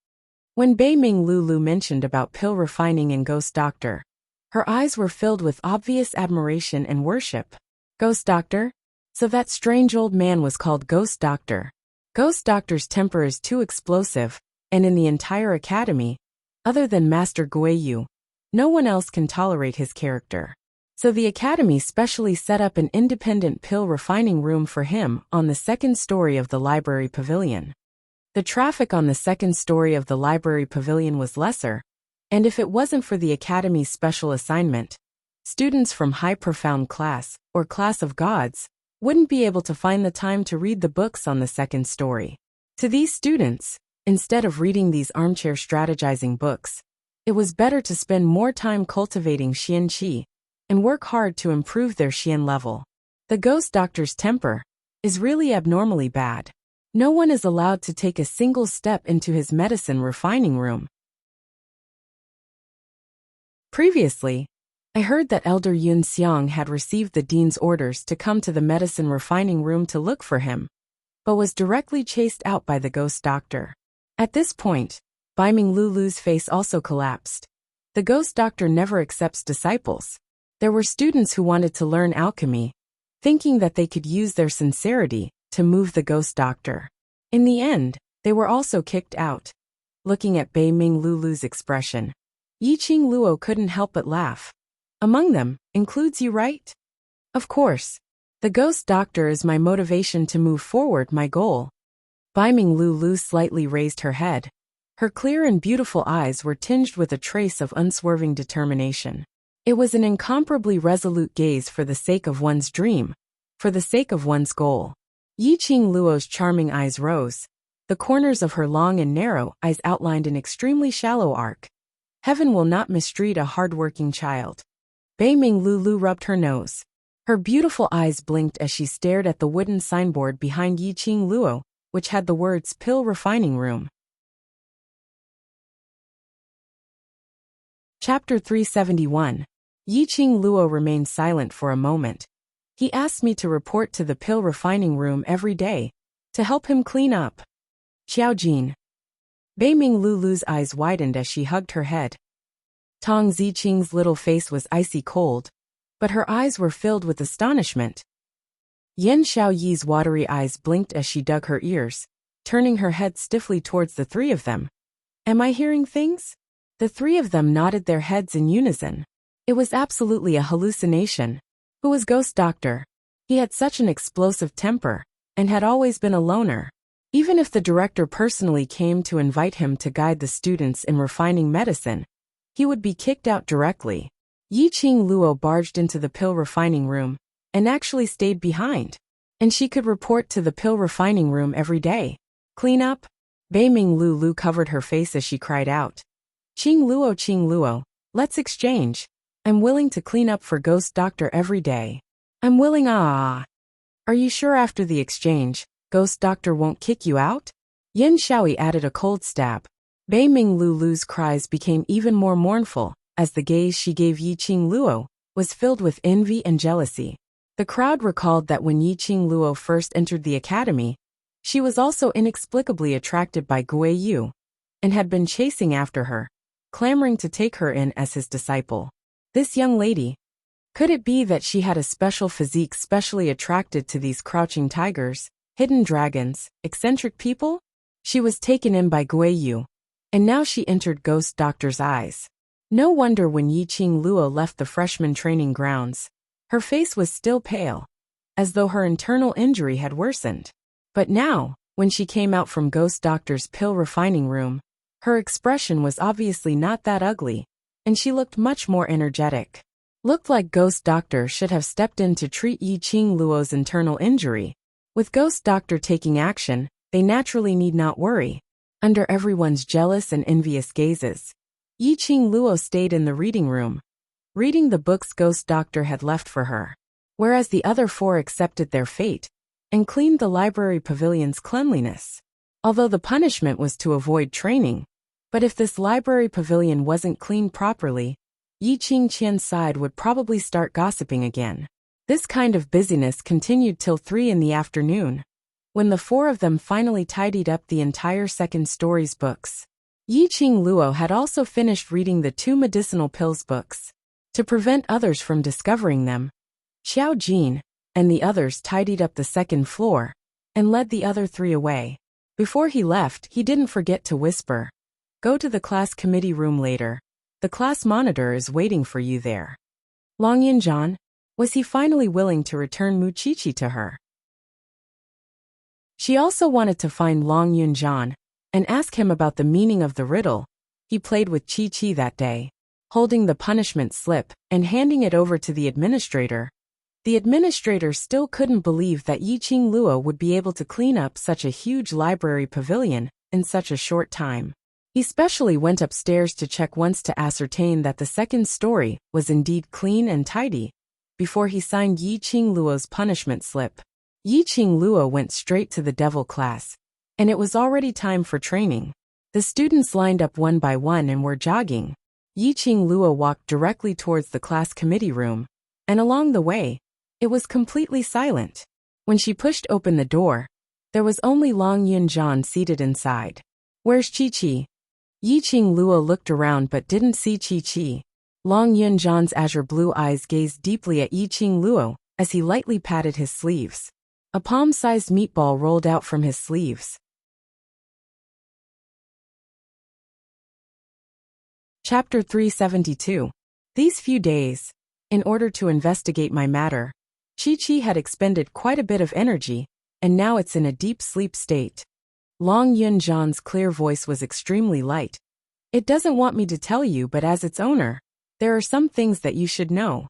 [SPEAKER 1] When Bei Ming Lulu mentioned about pill refining and ghost doctor, her eyes were filled with obvious admiration and worship. "Ghost doctor? So that strange old man was called Ghost Doctor." Ghost Doctor's temper is too explosive, and in the entire academy, other than Master Guiyu, no one else can tolerate his character. So the academy specially set up an independent pill refining room for him on the 2nd story of the library pavilion. The traffic on the 2nd story of the library pavilion was lesser, and if it wasn't for the academy's special assignment, students from High Profound Class, or Class of Gods, wouldn't be able to find the time to read the books on the 2nd story. To these students, instead of reading these armchair strategizing books, it was better to spend more time cultivating Xian Qi and work hard to improve their Xian level. The ghost doctor's temper is really abnormally bad. No one is allowed to take a single step into his medicine refining room. Previously, I heard that Elder Yun Xiang had received the dean's orders to come to the medicine refining room to look for him, but was directly chased out by the ghost doctor. At this point, Biming Lulu's face also collapsed. The ghost doctor never accepts disciples. There were students who wanted to learn alchemy, thinking that they could use their sincerity to move the ghost doctor. In the end, they were also kicked out. Looking at Biming Lulu's expression, Yiqing Luo couldn't help but laugh. Among them, includes you, right? Of course. The ghost doctor is my motivation to move forward my goal. Biming Lulu slightly raised her head. Her clear and beautiful eyes were tinged with a trace of unswerving determination. It was an incomparably resolute gaze for the sake of one's dream, for the sake of one's goal. Yiqing Luo's charming eyes rose. The corners of her long and narrow eyes outlined an extremely shallow arc. Heaven will not mistreat a hard-working child. Biming Lulu rubbed her nose. Her beautiful eyes blinked as she stared at the wooden signboard behind Yiqing Luo, which had the words Pill Refining Room. Chapter 371. Yiqing Luo remained silent for a moment. He asked me to report to the pill refining room every day, to help him clean up. Xiaojin. Biming Lulu's eyes widened as she hugged her head. Tong Ziqing's little face was icy cold, but her eyes were filled with astonishment. Yan Xiaoyi's watery eyes blinked as she dug her ears, turning her head stiffly towards the three of them. Am I hearing things? The three of them nodded their heads in unison. It was absolutely a hallucination. Who was Ghost Doctor? He had such an explosive temper, and had always been a loner. Even if the director personally came to invite him to guide the students in refining medicine, he would be kicked out directly. Yiqing Luo barged into the pill refining room, and actually stayed behind. And she could report to the pill refining room every day. Clean up? Biming Lulu covered her face as she cried out. Qing Luo, let's exchange. I'm willing to clean up for Ghost Doctor every day. I'm willing. Are you sure after the exchange, Ghost Doctor won't kick you out? Yan Xiaoyi added a cold stab. Biming Lulu's cries became even more mournful, as the gaze she gave Yiqing Luo was filled with envy and jealousy. The crowd recalled that when Yiqing Luo first entered the academy, she was also inexplicably attracted by Gui Yu, and had been chasing after her, clamoring to take her in as his disciple. This young lady, could it be that she had a special physique specially attracted to these crouching tigers, hidden dragons, eccentric people? She was taken in by Gui Yu, and now she entered Ghost Doctor's eyes. No wonder when Yiqing Luo left the freshman training grounds, her face was still pale, as though her internal injury had worsened. But now, when she came out from Ghost Doctor's pill refining room, her expression was obviously not that ugly, and she looked much more energetic. Looked like Ghost Doctor should have stepped in to treat Yiqing Luo's internal injury. With Ghost Doctor taking action, they naturally need not worry. Under everyone's jealous and envious gazes, Yiqing Luo stayed in the reading room, reading the books Ghost Doctor had left for her, whereas the other four accepted their fate and cleaned the library pavilion's cleanliness. Although the punishment was to avoid training, but if this library pavilion wasn't cleaned properly, Yiqing Qian's side would probably start gossiping again. This kind of busyness continued till 3 in the afternoon, when the four of them finally tidied up the entire second story's books. Yiqing Luo had also finished reading the 2 medicinal pills books. To prevent others from discovering them, Xiao Jin and the others tidied up the second floor and led the other 3 away. Before he left, he didn't forget to whisper, "Go to the class committee room later. The class monitor is waiting for you there." Long Yunjian, was he finally willing to return Mu Qiqi to her? She also wanted to find Long Yunjian and ask him about the meaning of the riddle he played with Qiqi that day. Holding the punishment slip and handing it over to the administrator still couldn't believe that Yiqing Luo would be able to clean up such a huge library pavilion in such a short time. He specially went upstairs to check once to ascertain that the second story was indeed clean and tidy, before he signed Yiqing Luo's punishment slip. Yiqing Luo went straight to the devil class, and it was already time for training. The students lined up one by one and were jogging. Yiqing Luo walked directly towards the class committee room, and along the way, it was completely silent. When she pushed open the door, there was only Long Yunjian seated inside. "Where's Qiqi?" Yiqing Luo looked around but didn't see Chi-Chi. Long Yunjan's azure blue eyes gazed deeply at Yiqing Luo as he lightly patted his sleeves. A palm-sized meatball rolled out from his sleeves. Chapter 372. These few days, in order to investigate my matter, Chi-Chi had expended quite a bit of energy, and now it's in a deep sleep state. Long Yunjan's clear voice was extremely light. It doesn't want me to tell you, but as its owner, there are some things that you should know.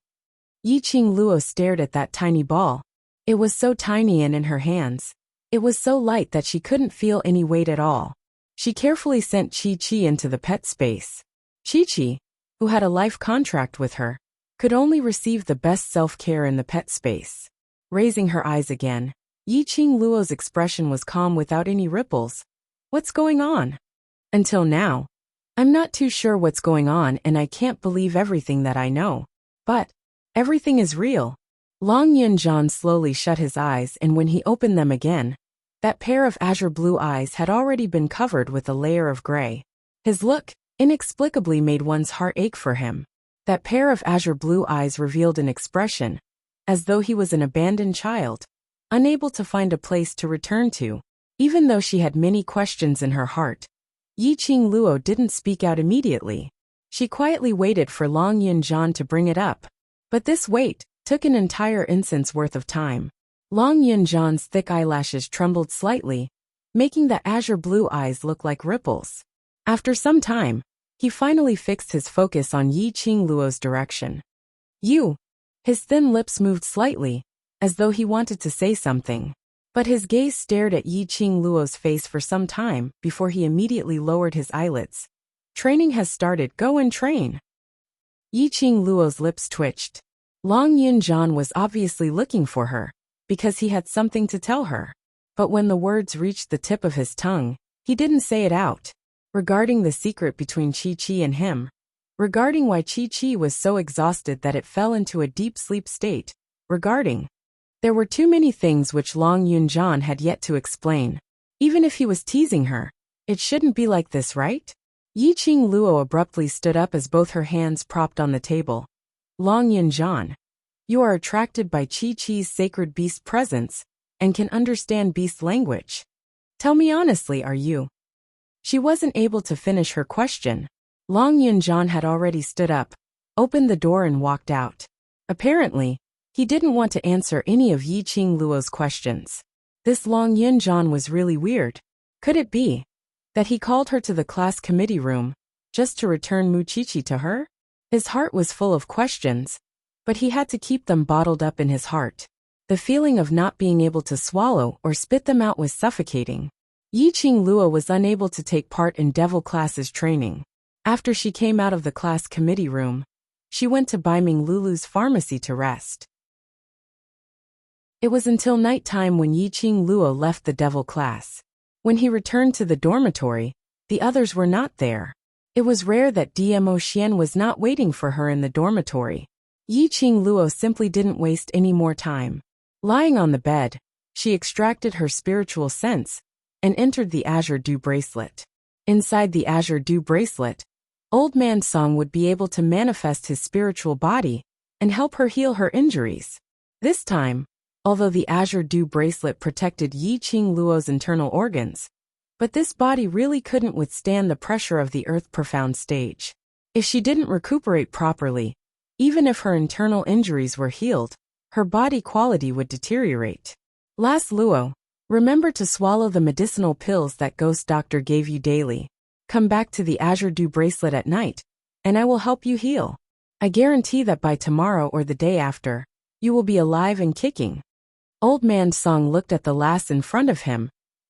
[SPEAKER 1] Yiqing Luo stared at that tiny ball. It was so tiny, and in her hands, it was so light that she couldn't feel any weight at all. She carefully sent Chi-Chi into the pet space. Chi-Chi, who had a life contract with her, could only receive the best self-care in the pet space. Raising her eyes again, Yiqing Luo's expression was calm without any ripples. What's going on? Until now, I'm not too sure what's going on, and I can't believe everything that I know. But everything is real. Long Yunjan slowly shut his eyes, and when he opened them again, that pair of azure blue eyes had already been covered with a layer of gray. His look inexplicably made one's heart ache for him. That pair of azure blue eyes revealed an expression, as though he was an abandoned child, unable to find a place to return to. Even though she had many questions in her heart, Yiqing Luo didn't speak out immediately. She quietly waited for Long Yunjan to bring it up. But this wait took an entire instant's worth of time. Long Yunjan's thick eyelashes trembled slightly, making the azure blue eyes look like ripples. After some time, he finally fixed his focus on Yiqing Luo's direction. You. His thin lips moved slightly, as though he wanted to say something. But his gaze stared at Yiqing Luo's face for some time before he immediately lowered his eyelids. Training has started, go and train. Yiqing Luo's lips twitched. Long Yunjan was obviously looking for her, because he had something to tell her. But when the words reached the tip of his tongue, he didn't say it out. Regarding the secret between Chi-Chi and him. Regarding why Chi-Chi was so exhausted that it fell into a deep sleep state. Regarding. There were too many things which Long Yunjan had yet to explain. Even if he was teasing her, it shouldn't be like this, right? Yiqing Luo abruptly stood up as both her hands propped on the table. Long Yunjan. You are attracted by Chi-Chi's sacred beast presence, and can understand beast language. Tell me honestly, are you? She wasn't able to finish her question. Long Yunjan had already stood up, opened the door and walked out. Apparently, he didn't want to answer any of Yiqing Luo's questions. This Long Yunjan was really weird. Could it be that he called her to the class committee room, just to return Chi-Chi to her? His heart was full of questions, but he had to keep them bottled up in his heart. The feeling of not being able to swallow or spit them out was suffocating. Yiqing Luo was unable to take part in Devil Class's training. After she came out of the class committee room, she went to Baiming Lulu's pharmacy to rest. It was until nighttime when Yiqing Luo left the Devil Class. When he returned to the dormitory, the others were not there. It was rare that Dmo Xian was not waiting for her in the dormitory. Yiqing Luo simply didn't waste any more time. Lying on the bed, she extracted her spiritual sense and entered the Azure Dew bracelet. Inside the Azure Dew bracelet, Old Man Song would be able to manifest his spiritual body and help her heal her injuries. This time, although the Azure Dew bracelet protected Yiqing Luo's internal organs, but this body really couldn't withstand the pressure of the Earth Profound stage. If she didn't recuperate properly, even if her internal injuries were healed, her body quality would deteriorate. Last Luo, remember to swallow the medicinal pills that Ghost Doctor gave you daily. Come back to the Azure Dew bracelet at night, and I will help you heal. I guarantee that by tomorrow or the day after, you will be alive and kicking. Old Man Song looked at the lass in front of him,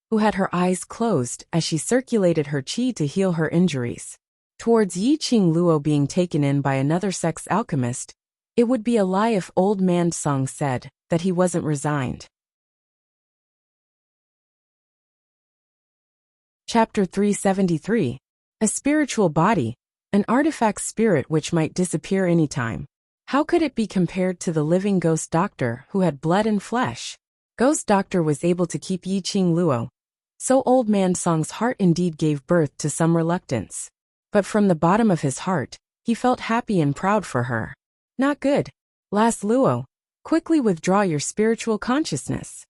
[SPEAKER 1] who had her eyes closed as she circulated her qi to heal her injuries. Towards Yiqing Luo being taken in by another sex alchemist, it would be a lie if Old Man Song said that he wasn't resigned. Chapter 373. A spiritual body, an artifact spirit which might disappear anytime. How could it be compared to the living Ghost Doctor who had blood and flesh? Ghost Doctor was able to keep Yiqing Luo, So Old Man Song's heart indeed gave birth to some reluctance. But from the bottom of his heart, he felt happy and proud for her. Not good. Last Luo, quickly withdraw your spiritual consciousness.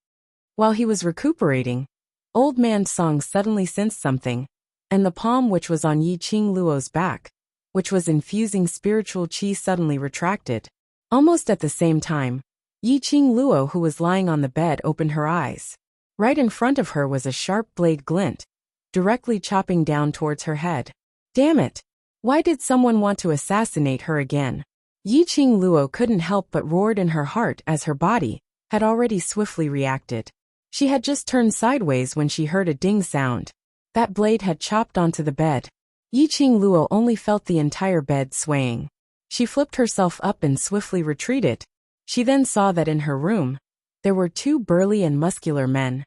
[SPEAKER 1] While he was recuperating, Old Man Song suddenly sensed something, and the palm which was on Yi Qing Luo's back, which was infusing spiritual qi, suddenly retracted. Almost at the same time, Yi Qing Luo, who was lying on the bed, opened her eyes. Right in front of her was a sharp blade glint, directly chopping down towards her head. Damn it! Why did someone want to assassinate her again? Yi Qing Luo couldn't help but roared in her heart as her body had already swiftly reacted. She had just turned sideways when she heard a ding sound. That blade had chopped onto the bed. Yi Qing Luo only felt the entire bed swaying. She flipped herself up and swiftly retreated. She then saw that in her room, there were two burly and muscular men.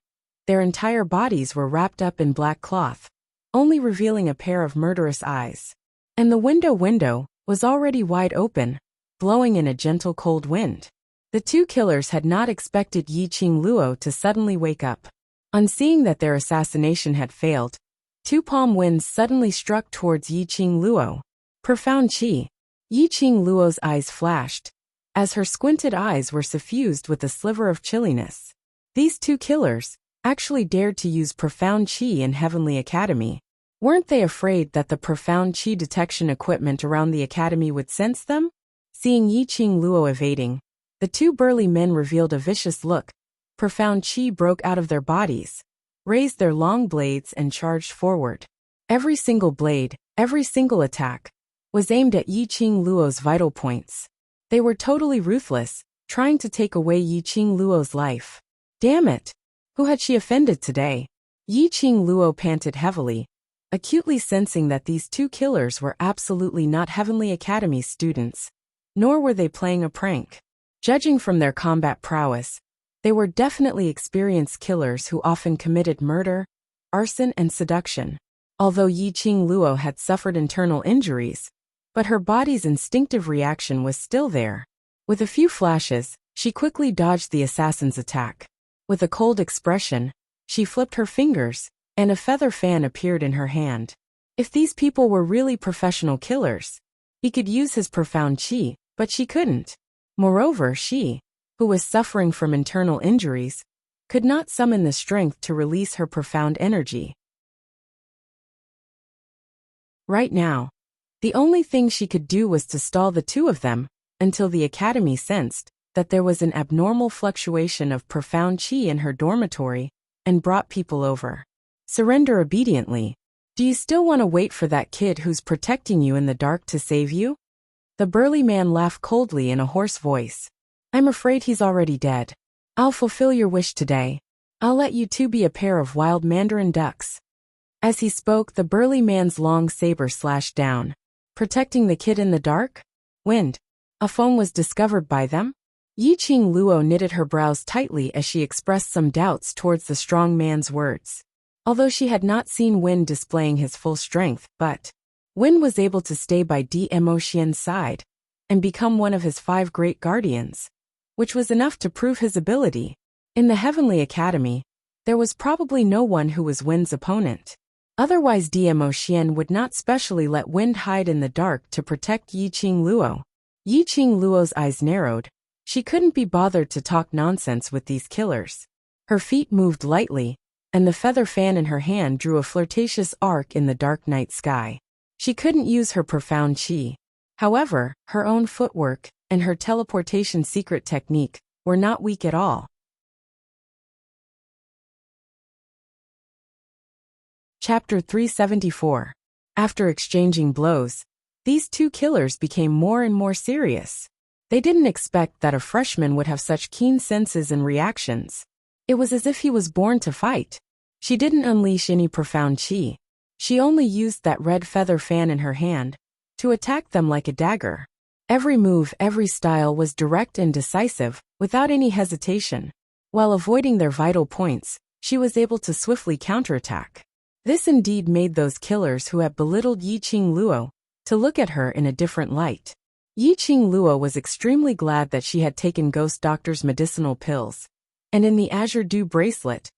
[SPEAKER 1] Their entire bodies were wrapped up in black cloth, only revealing a pair of murderous eyes. And the window was already wide open, blowing in a gentle cold wind. The two killers had not expected Yi Qing Luo to suddenly wake up. On seeing that their assassination had failed, two palm winds suddenly struck towards Yi Qing Luo. Profound qi. Yi Qing Luo's eyes flashed, as her squinted eyes were suffused with a sliver of chilliness. These two killers actually dared to use profound qi in Heavenly Academy. Weren't they afraid that the profound qi detection equipment around the academy would sense them? Seeing Yi Qing Luo evading, the two burly men revealed a vicious look. Profound qi broke out of their bodies, raised their long blades and charged forward. Every single blade, every single attack, was aimed at Yi Qing Luo's vital points. They were totally ruthless, trying to take away Yi Qing Luo's life. Damn it! Who had she offended today? Yi Qing Luo panted heavily, acutely sensing that these two killers were absolutely not Heavenly Academy students, nor were they playing a prank. Judging from their combat prowess, they were definitely experienced killers who often committed murder, arson, and seduction. Although Yi Qing Luo had suffered internal injuries, but her body's instinctive reaction was still there. With a few flashes, she quickly dodged the assassin's attack. With a cold expression, she flipped her fingers, and a feather fan appeared in her hand. If these people were really professional killers, he could use his profound qi, but she couldn't. Moreover, she, who was suffering from internal injuries, could not summon the strength to release her profound energy. Right now, the only thing she could do was to stall the two of them, until the academy sensed that there was an abnormal fluctuation of profound qi in her dormitory, and brought people over. Surrender obediently. Do you still want to wait for that kid who's protecting you in the dark to save you? The burly man laughed coldly in a hoarse voice. I'm afraid he's already dead. I'll fulfill your wish today. I'll let you two be a pair of wild mandarin ducks. As he spoke, the burly man's long saber slashed down. Protecting the kid in the dark? Wind. A phone was discovered by them? Yi Qing Luo knitted her brows tightly as she expressed some doubts towards the strong man's words. Although she had not seen Wind displaying his full strength, but Wind was able to stay by Dmo Xian's side and become one of his 5 great guardians, which was enough to prove his ability. In the Heavenly Academy, there was probably no one who was Wind's opponent. Otherwise Dmo Xian would not specially let Wind hide in the dark to protect Yi Qing Luo. Yi Qing Luo's eyes narrowed. She couldn't be bothered to talk nonsense with these killers. Her feet moved lightly, and the feather fan in her hand drew a flirtatious arc in the dark night sky. She couldn't use her profound qi. However, her own footwork and her teleportation secret technique were not weak at all. Chapter 374. After exchanging blows, these two killers became more and more serious. They didn't expect that a freshman would have such keen senses and reactions. It was as if he was born to fight. She didn't unleash any profound qi. She only used that red feather fan in her hand to attack them like a dagger. Every move, every style was direct and decisive, without any hesitation. While avoiding their vital points, she was able to swiftly counterattack. This indeed made those killers who had belittled Yi Qing Luo to look at her in a different light. Yi Qing Luo was extremely glad that she had taken Ghost Doctor's medicinal pills, and in the Azure Dew bracelet,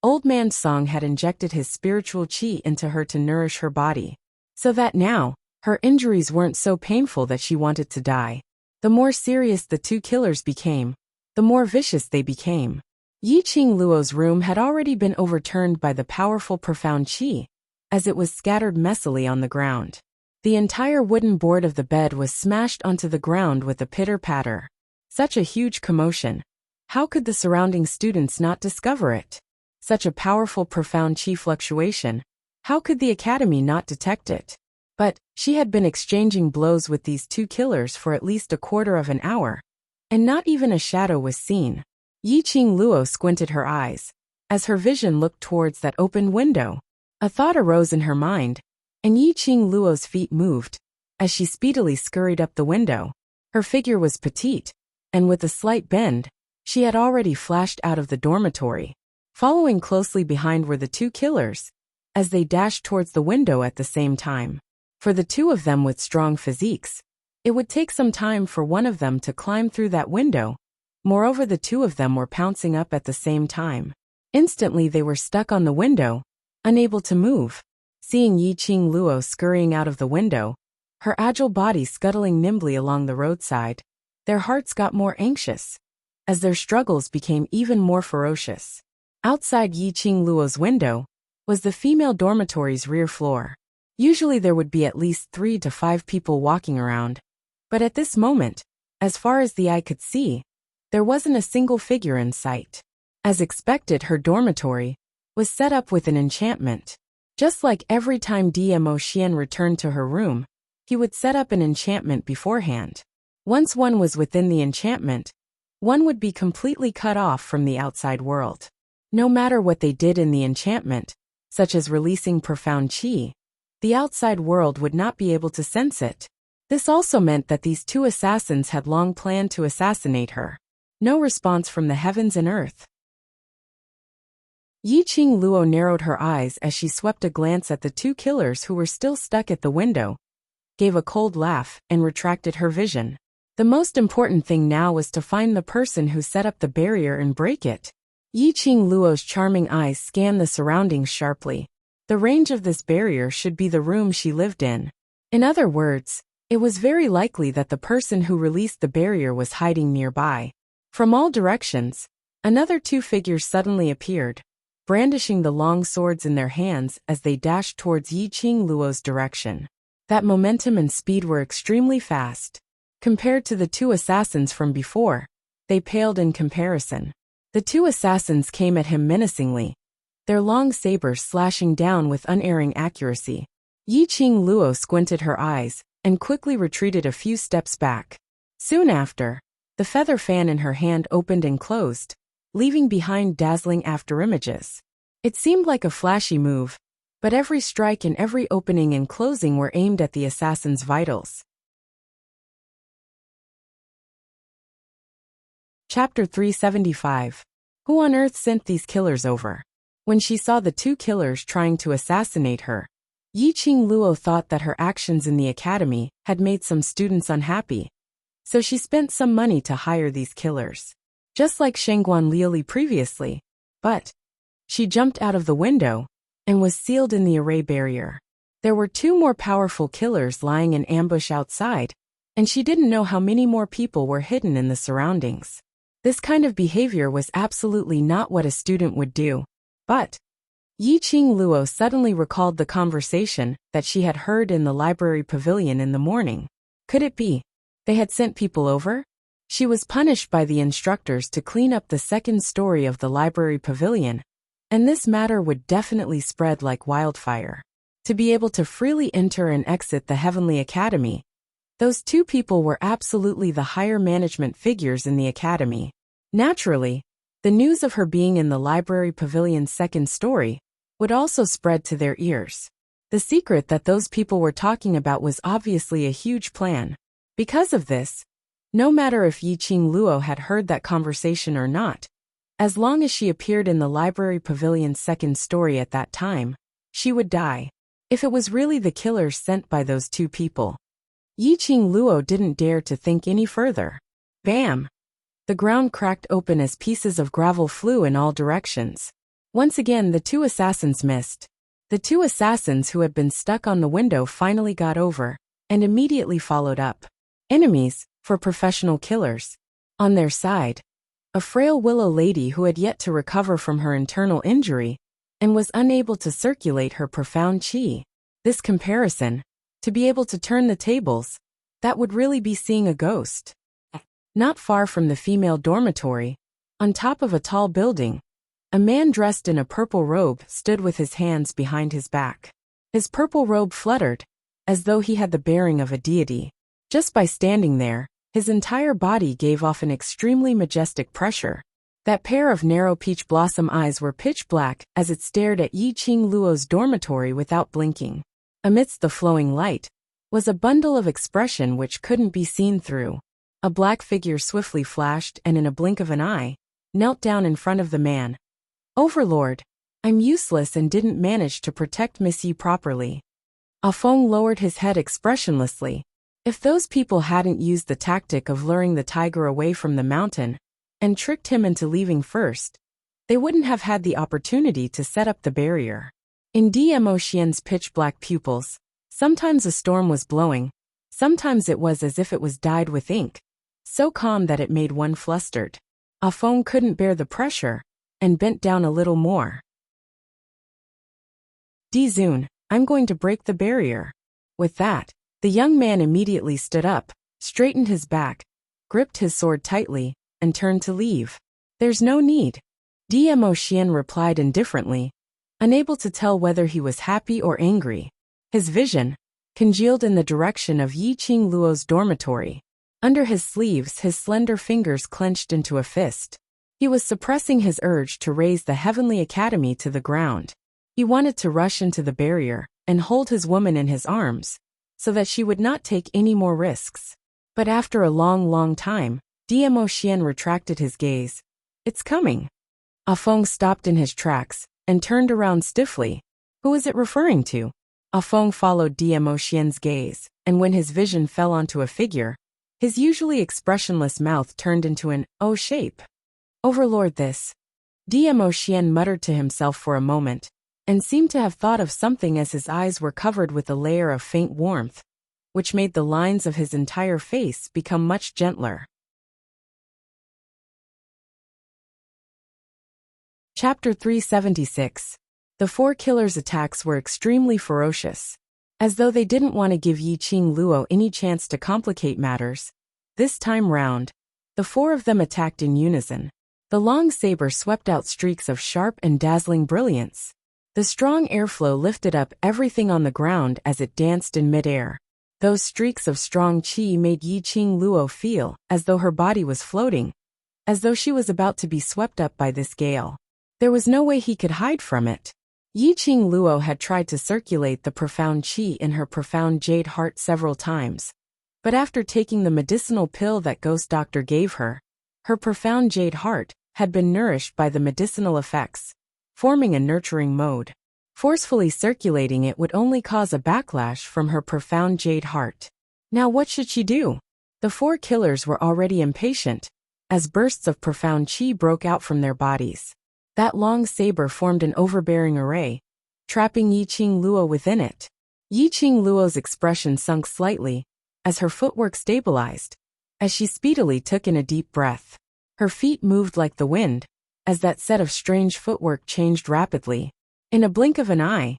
[SPEAKER 1] Old Man Song had injected his spiritual qi into her to nourish her body, so that now, her injuries weren't so painful that she wanted to die. The more serious the two killers became, the more vicious they became. Yi Qing Luo's room had already been overturned by the powerful profound qi, as it was scattered messily on the ground. The entire wooden board of the bed was smashed onto the ground with a pitter-patter. Such a huge commotion. How could the surrounding students not discover it? Such a powerful profound qi fluctuation. How could the academy not detect it? But she had been exchanging blows with these two killers for at least a quarter of an hour, and not even a shadow was seen. Yi Qing Luo squinted her eyes, as her vision looked towards that open window. A thought arose in her mind, and Yi Qing Luo's feet moved, as she speedily scurried up the window. Her figure was petite, and with a slight bend, she had already flashed out of the dormitory. Following closely behind were the two killers, as they dashed towards the window at the same time. For the two of them with strong physiques, it would take some time for one of them to climb through that window. Moreover, the two of them were pouncing up at the same time. Instantly they were stuck on the window, unable to move. Seeing Yi Qing Luo scurrying out of the window, her agile body scuttling nimbly along the roadside, their hearts got more anxious, as their struggles became even more ferocious. Outside Yi Qing Luo's window was the female dormitory's rear floor. Usually there would be at least 3 to 5 people walking around, but at this moment, as far as the eye could see, there wasn't a single figure in sight. As expected, her dormitory was set up with an enchantment. Just like every time Dmo Xian returned to her room, he would set up an enchantment beforehand. Once one was within the enchantment, one would be completely cut off from the outside world. No matter what they did in the enchantment, such as releasing profound qi, the outside world would not be able to sense it. This also meant that these two assassins had long planned to assassinate her. No response from the heavens and earth. Yi Qing Luo narrowed her eyes as she swept a glance at the two killers who were still stuck at the window, gave a cold laugh, and retracted her vision. The most important thing now was to find the person who set up the barrier and break it. Yi Qing Luo's charming eyes scanned the surroundings sharply. The range of this barrier should be the room she lived in. In other words, it was very likely that the person who released the barrier was hiding nearby. From all directions, another two figures suddenly appeared, brandishing the long swords in their hands as they dashed towards Yi Qing Luo's direction. That momentum and speed were extremely fast. Compared to the two assassins from before, they paled in comparison. The two assassins came at him menacingly, their long sabers slashing down with unerring accuracy. Yi Qing Luo squinted her eyes and quickly retreated a few steps back. Soon after, the feather fan in her hand opened and closed, leaving behind dazzling afterimages. It seemed like a flashy move, but every strike and every opening and closing were aimed at the assassin's vitals. Chapter 375. Who on earth sent these killers over? When she saw the two killers trying to assassinate her, Yi Qing Luo thought that her actions in the academy had made some students unhappy, so she spent some money to hire these killers. Just like Shengguan Liuli previously, but she jumped out of the window and was sealed in the array barrier. There were two more powerful killers lying in ambush outside, and she didn't know how many more people were hidden in the surroundings. This kind of behavior was absolutely not what a student would do. But Yi Qing Luo suddenly recalled the conversation that she had heard in the library pavilion in the morning. Could it be they had sent people over? She was punished by the instructors to clean up the second story of the library pavilion, and this matter would definitely spread like wildfire. To be able to freely enter and exit the Heavenly Academy, those two people were absolutely the higher management figures in the academy. Naturally, the news of her being in the library pavilion's second story would also spread to their ears. The secret that those people were talking about was obviously a huge plan. Because of this, no matter if Yi Qing Luo had heard that conversation or not, as long as she appeared in the library pavilion's second story at that time, she would die. If it was really the killers sent by those two people. Yi Qing Luo didn't dare to think any further. Bam! The ground cracked open as pieces of gravel flew in all directions. Once again, the two assassins missed. The two assassins who had been stuck on the window finally got over, and immediately followed up. Enemies, for professional killers. On their side, a frail willow lady who had yet to recover from her internal injury, and was unable to circulate her profound chi. This comparison, to be able to turn the tables, that would really be seeing a ghost. Not far from the female dormitory, on top of a tall building, a man dressed in a purple robe stood with his hands behind his back. His purple robe fluttered, as though he had the bearing of a deity. Just by standing there, his entire body gave off an extremely majestic pressure. That pair of narrow peach blossom eyes were pitch black as it stared at Yi Qing Luo's dormitory without blinking. Amidst the flowing light was a bundle of expression which couldn't be seen through. A black figure swiftly flashed and in a blink of an eye, knelt down in front of the man. Overlord, I'm useless and didn't manage to protect Miss Yi properly. Ah Feng lowered his head expressionlessly. If those people hadn't used the tactic of luring the tiger away from the mountain, and tricked him into leaving first, they wouldn't have had the opportunity to set up the barrier. In Dmo Xian's pitch-black pupils, sometimes a storm was blowing, sometimes it was as if it was dyed with ink, so calm that it made one flustered. Ah Feng couldn't bear the pressure, and bent down a little more. Dizun, I'm going to break the barrier. With that, the young man immediately stood up, straightened his back, gripped his sword tightly, and turned to leave. There's no need. Dmo Xian replied indifferently, unable to tell whether he was happy or angry. His vision congealed in the direction of Yi Qing Luo's dormitory. Under his sleeves, his slender fingers clenched into a fist. He was suppressing his urge to raise the Heavenly Academy to the ground. He wanted to rush into the barrier and hold his woman in his arms, so that she would not take any more risks. But after a long time, Dmo Xian retracted his gaze. It's coming. Ah Feng stopped in his tracks and turned around stiffly. Who is it referring to? Ah Feng followed Dmo Xian's gaze, and when his vision fell onto a figure, his usually expressionless mouth turned into an O shape. Overlord this. Dmo Xian muttered to himself for a moment, and seemed to have thought of something as his eyes were covered with a layer of faint warmth, which made the lines of his entire face become much gentler. Chapter 376. The four killers' attacks were extremely ferocious. As though they didn't want to give Yi Qing Luo any chance to complicate matters, this time round, the four of them attacked in unison. The long saber swept out streaks of sharp and dazzling brilliance. The strong airflow lifted up everything on the ground as it danced in midair. Those streaks of strong qi made Yi Qing Luo feel as though her body was floating, as though she was about to be swept up by this gale. There was no way he could hide from it. Yi Qing Luo had tried to circulate the profound qi in her profound jade heart several times, but after taking the medicinal pill that Ghost Doctor gave her, her profound jade heart had been nourished by the medicinal effects, forming a nurturing mode. Forcefully circulating it would only cause a backlash from her profound jade heart. Now what should she do? The four killers were already impatient, as bursts of profound qi broke out from their bodies. That long saber formed an overbearing array, trapping Yi Qing Luo within it. Yi Qing Luo's expression sunk slightly, as her footwork stabilized, as she speedily took in a deep breath. Her feet moved like the wind, as that set of strange footwork changed rapidly. In a blink of an eye,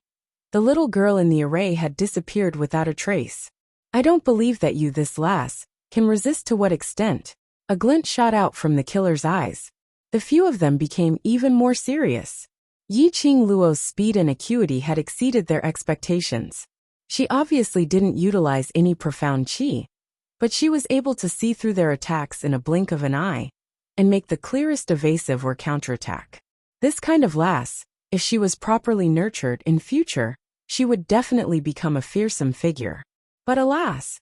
[SPEAKER 1] the little girl in the array had disappeared without a trace. I don't believe that you, this lass, can resist. To what extent? A glint shot out from the killer's eyes. The few of them became even more serious. Yi Qing Luo's speed and acuity had exceeded their expectations. She obviously didn't utilize any profound qi, but she was able to see through their attacks in a blink of an eye, and make the clearest evasive or counterattack. This kind of lass, if she was properly nurtured in future, she would definitely become a fearsome figure. But alas!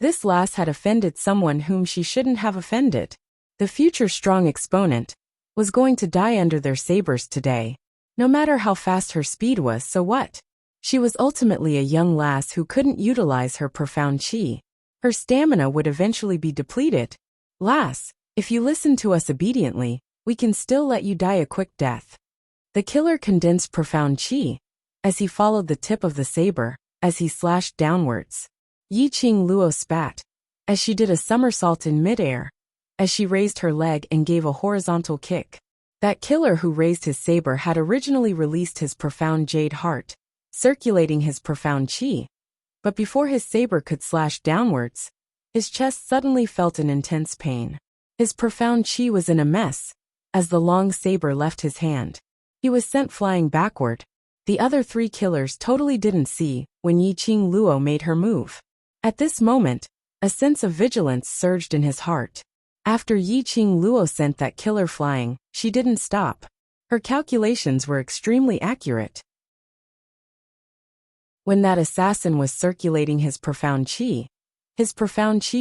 [SPEAKER 1] This lass had offended someone whom she shouldn't have offended. The future strong exponent was going to die under their sabers today. No matter how fast her speed was, so what? She was ultimately a young lass who couldn't utilize her profound qi. Her stamina would eventually be depleted. Lass, if you listen to us obediently, we can still let you die a quick death. The killer condensed profound chi as he followed the tip of the saber as he slashed downwards. Yiqing Luo spat as she did a somersault in midair, as she raised her leg and gave a horizontal kick. That killer who raised his saber had originally released his profound jade heart, circulating his profound chi. But before his saber could slash downwards, his chest suddenly felt an intense pain. His profound chi was in a mess as the long saber left his hand. He was sent flying backward. The other 3 killers totally didn't see when Yiqing Luo made her move. At this moment, a sense of vigilance surged in his heart. After Yiqing Luo sent that killer flying, she didn't stop. Her calculations were extremely accurate. When that assassin was circulating his profound chi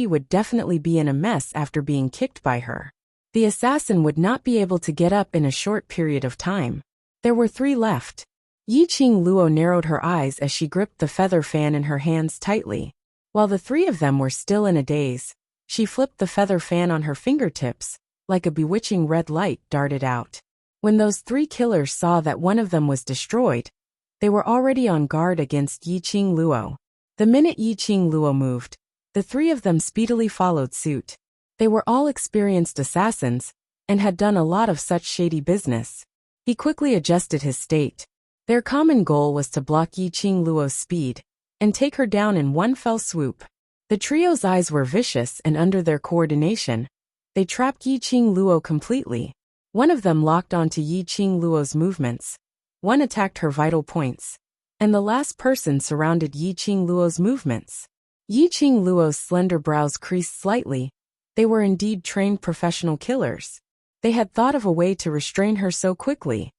[SPEAKER 1] would definitely be in a mess after being kicked by her. The assassin would not be able to get up in a short period of time. There were 3 left. Yiqing Luo narrowed her eyes as she gripped the feather fan in her hands tightly. While the 3 of them were still in a daze, she flipped the feather fan on her fingertips, like a bewitching red light darted out. When those 3 killers saw that one of them was destroyed, they were already on guard against Yiqing Luo. The minute Yiqing Luo moved, the 3 of them speedily followed suit. They were all experienced assassins, and had done a lot of such shady business. He quickly adjusted his state. Their common goal was to block Yiqing Luo's speed, and take her down in one fell swoop. The trio's eyes were vicious and under their coordination, they trapped Yiqing Luo completely. One of them locked onto Yiqing Luo's movements. One attacked her vital points. And the last person surrounded Yiqing Luo's movements. Yiqing Luo's slender brows creased slightly. They were indeed trained professional killers. They had thought of a way to restrain her so quickly.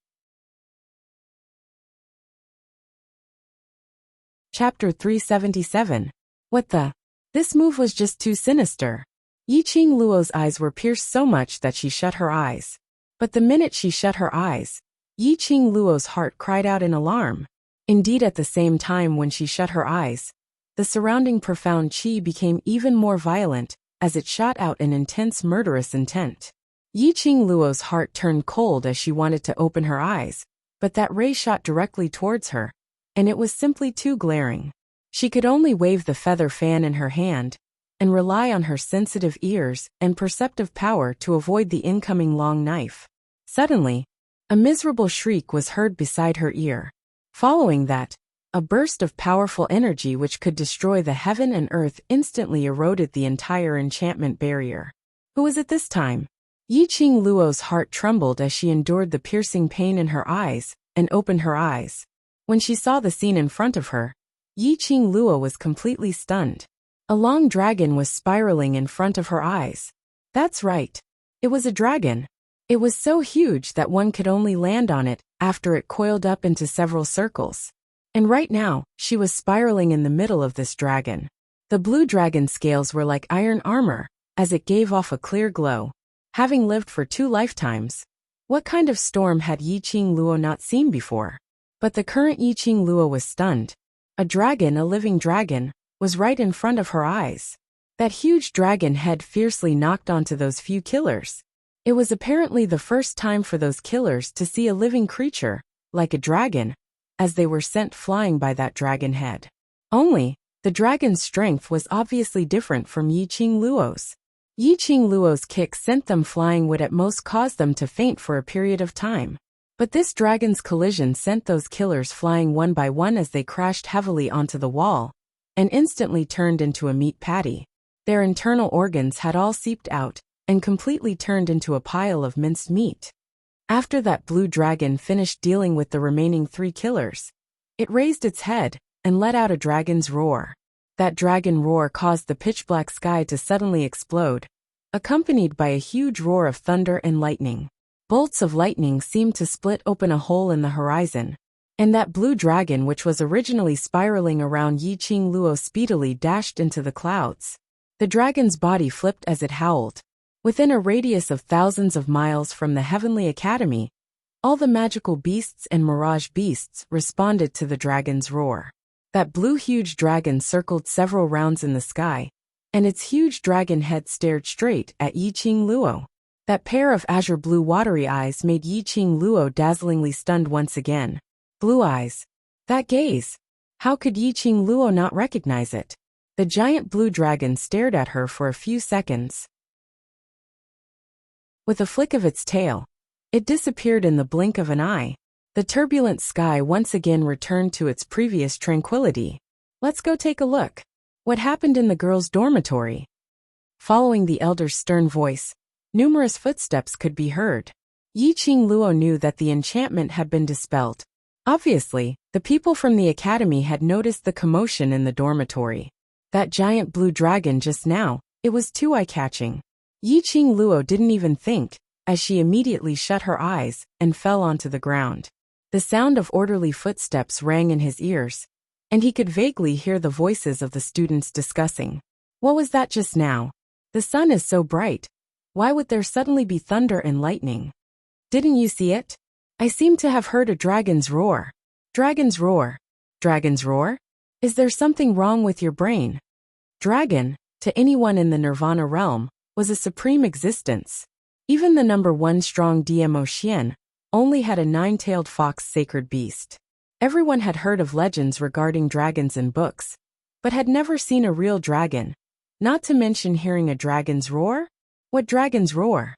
[SPEAKER 1] Chapter 377. What the? This move was just too sinister. Yiqing Luo's eyes were pierced so much that she shut her eyes. But the minute she shut her eyes, Yiqing Luo's heart cried out in alarm. Indeed, at the same time when she shut her eyes, the surrounding profound chi became even more violent as it shot out an intense murderous intent. Yiqing Luo's heart turned cold as she wanted to open her eyes, but that ray shot directly towards her, and it was simply too glaring. She could only wave the feather fan in her hand and rely on her sensitive ears and perceptive power to avoid the incoming long knife. Suddenly, a miserable shriek was heard beside her ear. Following that, a burst of powerful energy which could destroy the heaven and earth instantly eroded the entire enchantment barrier. Who was it this time? Yiqing Luo's heart trembled as she endured the piercing pain in her eyes and opened her eyes. When she saw the scene in front of her, Yiqing Luo was completely stunned. A long dragon was spiraling in front of her eyes. That's right. It was a dragon. It was so huge that one could only land on it after it coiled up into several circles. And right now, she was spiraling in the middle of this dragon. The blue dragon scales were like iron armor, as it gave off a clear glow. Having lived for 2 lifetimes, what kind of storm had Yiqing Luo not seen before? But the current Yiqing Luo was stunned. A dragon, a living dragon, was right in front of her eyes. That huge dragon head fiercely knocked onto those few killers. It was apparently the first time for those killers to see a living creature, like a dragon, as they were sent flying by that dragon head. Only, the dragon's strength was obviously different from Yiqing Luo's. Yiqing Luo's kick sent them flying would at most cause them to faint for a period of time. But this dragon's collision sent those killers flying one by one as they crashed heavily onto the wall, and instantly turned into a meat patty. Their internal organs had all seeped out, and completely turned into a pile of minced meat. After that blue dragon finished dealing with the remaining 3 killers, it raised its head, and let out a dragon's roar. That dragon roar caused the pitch-black sky to suddenly explode, accompanied by a huge roar of thunder and lightning. Bolts of lightning seemed to split open a hole in the horizon, and that blue dragon which was originally spiraling around Yiqing Luo speedily dashed into the clouds. The dragon's body flipped as it howled. Within a radius of thousands of miles from the Heavenly Academy, all the magical beasts and mirage beasts responded to the dragon's roar. That blue huge dragon circled several rounds in the sky, and its huge dragon head stared straight at Yiqing Luo. That pair of azure blue watery eyes made Yiqing Luo dazzlingly stunned once again. Blue eyes. That gaze. How could Yiqing Luo not recognize it? The giant blue dragon stared at her for a few seconds. With a flick of its tail, it disappeared in the blink of an eye. The turbulent sky once again returned to its previous tranquility. Let's go take a look. What happened in the girls' dormitory? Following the elder's stern voice, numerous footsteps could be heard. Yiqing Luo knew that the enchantment had been dispelled. Obviously, the people from the academy had noticed the commotion in the dormitory. That giant blue dragon just now, it was too eye-catching. Yiqing Luo didn't even think, as she immediately shut her eyes and fell onto the ground. The sound of orderly footsteps rang in his ears, and he could vaguely hear the voices of the students discussing. What was that just now? The sun is so bright. Why would there suddenly be thunder and lightning? Didn't you see it? I seem to have heard a dragon's roar. Dragon's roar. Dragon's roar? Is there something wrong with your brain? Dragon, to anyone in the Nirvana realm, was a supreme existence. Even the number 1 strong DMO Xian only had a 9-tailed fox sacred beast. Everyone had heard of legends regarding dragons in books, but had never seen a real dragon, not to mention hearing a dragon's roar. What dragon's roar?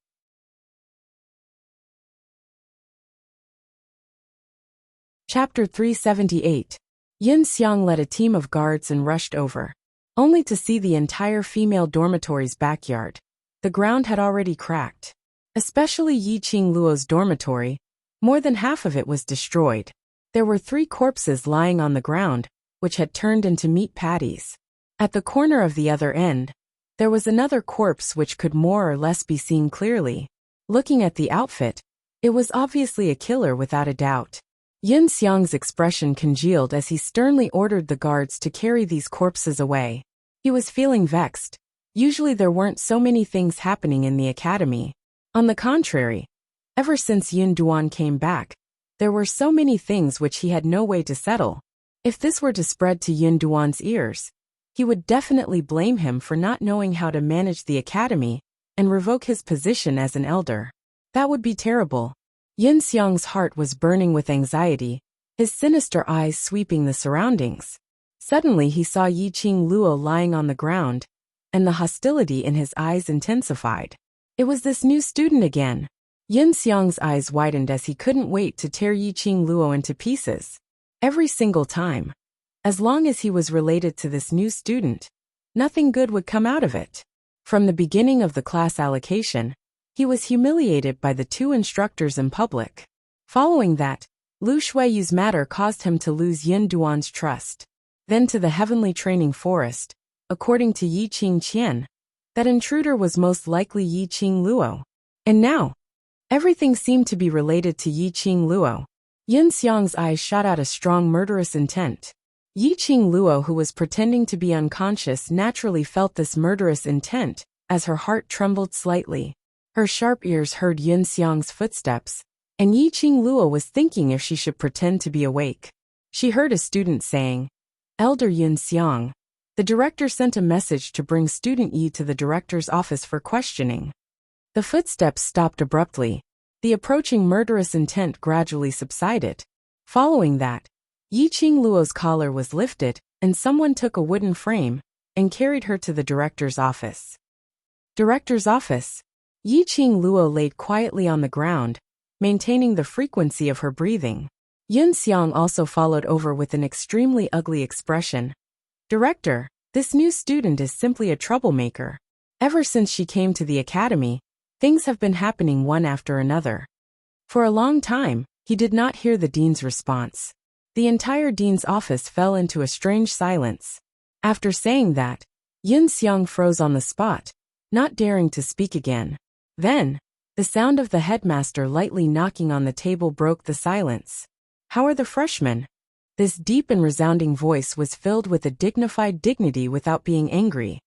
[SPEAKER 1] Chapter 378. Yin Xiang led a team of guards and rushed over, only to see the entire female dormitory's backyard. The ground had already cracked. Especially Yiqing Luo's dormitory, more than half of it was destroyed. There were 3 corpses lying on the ground, which had turned into meat patties. At the corner of the other end, there was another corpse which could more or less be seen clearly. Looking at the outfit, it was obviously a killer without a doubt. Yin Xiang's expression congealed as he sternly ordered the guards to carry these corpses away. He was feeling vexed. Usually there weren't so many things happening in the academy. On the contrary, ever since Yin Duan came back, there were so many things which he had no way to settle. If this were to spread to Yin Duan's ears, he would definitely blame him for not knowing how to manage the academy and revoke his position as an elder. That would be terrible. Yin Xiang's heart was burning with anxiety, his sinister eyes sweeping the surroundings. Suddenly he saw Yiqing Luo lying on the ground, and the hostility in his eyes intensified. It was this new student again. Yin Xiang's eyes widened as he couldn't wait to tear Yiqing Luo into pieces. Every single time. As long as he was related to this new student, nothing good would come out of it. From the beginning of the class allocation, he was humiliated by the 2 instructors in public. Following that, Lu Shuiyu's matter caused him to lose Yin Duan's trust. Then to the heavenly training forest, according to Yiqing Qian, that intruder was most likely Yiqing Luo. And now, everything seemed to be related to Yiqing Luo. Yin Xiang's eyes shot out a strong murderous intent. Yiqing Luo, who was pretending to be unconscious, naturally felt this murderous intent, as her heart trembled slightly. Her sharp ears heard Yin Xiang's footsteps, and Yiqing Luo was thinking if she should pretend to be awake. She heard a student saying, "Elder Yin Xiang, the director sent a message to bring student Yi to the director's office for questioning." The footsteps stopped abruptly. The approaching murderous intent gradually subsided. Following that, Yiqing Luo's collar was lifted, and someone took a wooden frame and carried her to the director's office. Director's office. Yiqing Luo laid quietly on the ground, maintaining the frequency of her breathing. Yin Xiang also followed over with an extremely ugly expression. "Director, this new student is simply a troublemaker. Ever since she came to the academy, things have been happening one after another." For a long time, he did not hear the dean's response. The entire dean's office fell into a strange silence. After saying that, Yin Xiang froze on the spot, not daring to speak again. Then, the sound of the headmaster lightly knocking on the table broke the silence. "How are the freshmen?" This deep and resounding voice was filled with a dignified dignity without being angry.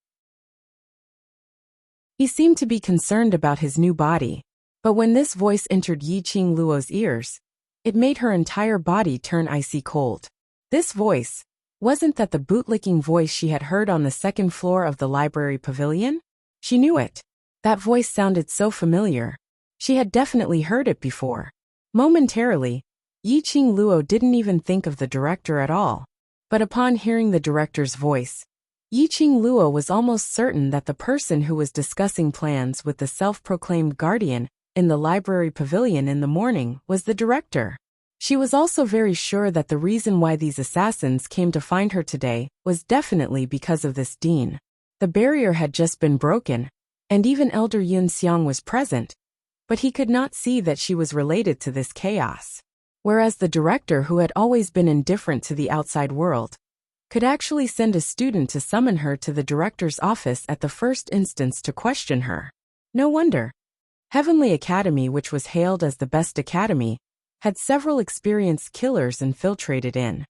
[SPEAKER 1] He seemed to be concerned about his new body, but when this voice entered Yiqing Luo's ears, it made her entire body turn icy cold. This voice, wasn't that the bootlicking voice she had heard on the 2nd floor of the library pavilion? She knew it. That voice sounded so familiar. She had definitely heard it before. Momentarily, Yiqing Luo didn't even think of the director at all. But upon hearing the director's voice, Yiqing Luo was almost certain that the person who was discussing plans with the self-proclaimed guardian in the library pavilion in the morning was the director. She was also very sure that the reason why these assassins came to find her today was definitely because of this dean. The barrier had just been broken, and even Elder Yun Xiang was present, but he could not see that she was related to this chaos. Whereas the director, who had always been indifferent to the outside world, could actually send a student to summon her to the director's office at the first instance to question her. No wonder. Heavenly Academy, which was hailed as the best academy, had several experienced killers infiltrated in.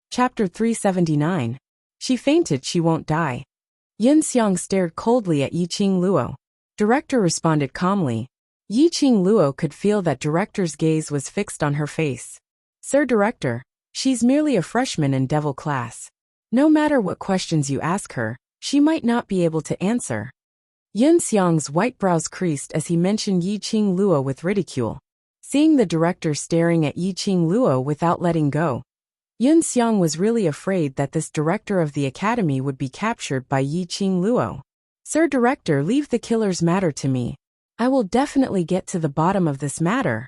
[SPEAKER 1] Chapter 379. She fainted, she won't die. Yun Xiang stared coldly at Yiqing Luo. Director responded calmly. Yiqing Luo could feel that director's gaze was fixed on her face. Sir Director, she's merely a freshman in devil class. No matter what questions you ask her, she might not be able to answer. Yun Xiang's white brows creased as he mentioned Yiqing Luo with ridicule. Seeing the director staring at Yiqing Luo without letting go, Yun Xiang was really afraid that this director of the academy would be captured by Yiqing Luo. Sir Director, leave the killer's matter to me. I will definitely get to the bottom of this matter.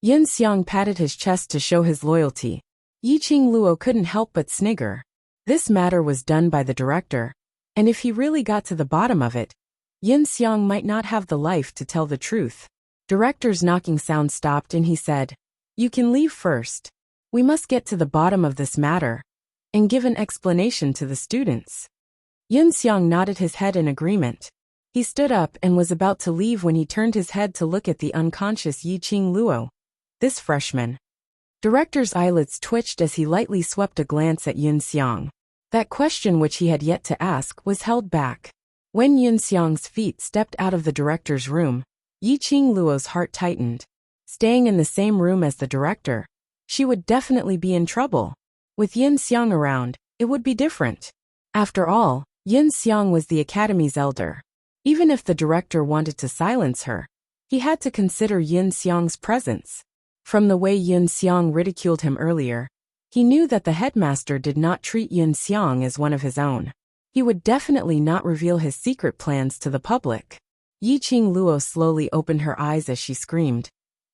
[SPEAKER 1] Yun Xiang patted his chest to show his loyalty. Yiqing Luo couldn't help but snigger. This matter was done by the director, and if he really got to the bottom of it, Yun Xiang might not have the life to tell the truth. Director's knocking sound stopped and he said, "You can leave first. We must get to the bottom of this matter and give an explanation to the students." Yun Xiang nodded his head in agreement. He stood up and was about to leave when he turned his head to look at the unconscious Yiqing Luo. This freshman. Director's eyelids twitched as he lightly swept a glance at Yun Xiang. That question which he had yet to ask was held back. When Yun Xiang's feet stepped out of the director's room, Yiqing Luo's heart tightened. Staying in the same room as the director, she would definitely be in trouble. With Yun Xiang around, it would be different. After all, Yun Xiang was the academy's elder. Even if the director wanted to silence her, he had to consider Yun Xiang's presence. From the way Yun Xiang ridiculed him earlier, he knew that the headmaster did not treat Yun Xiang as one of his own. He would definitely not reveal his secret plans to the public. Yiqing Luo slowly opened her eyes as she screamed,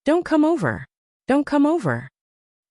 [SPEAKER 1] "Don't come over! Don't come over!"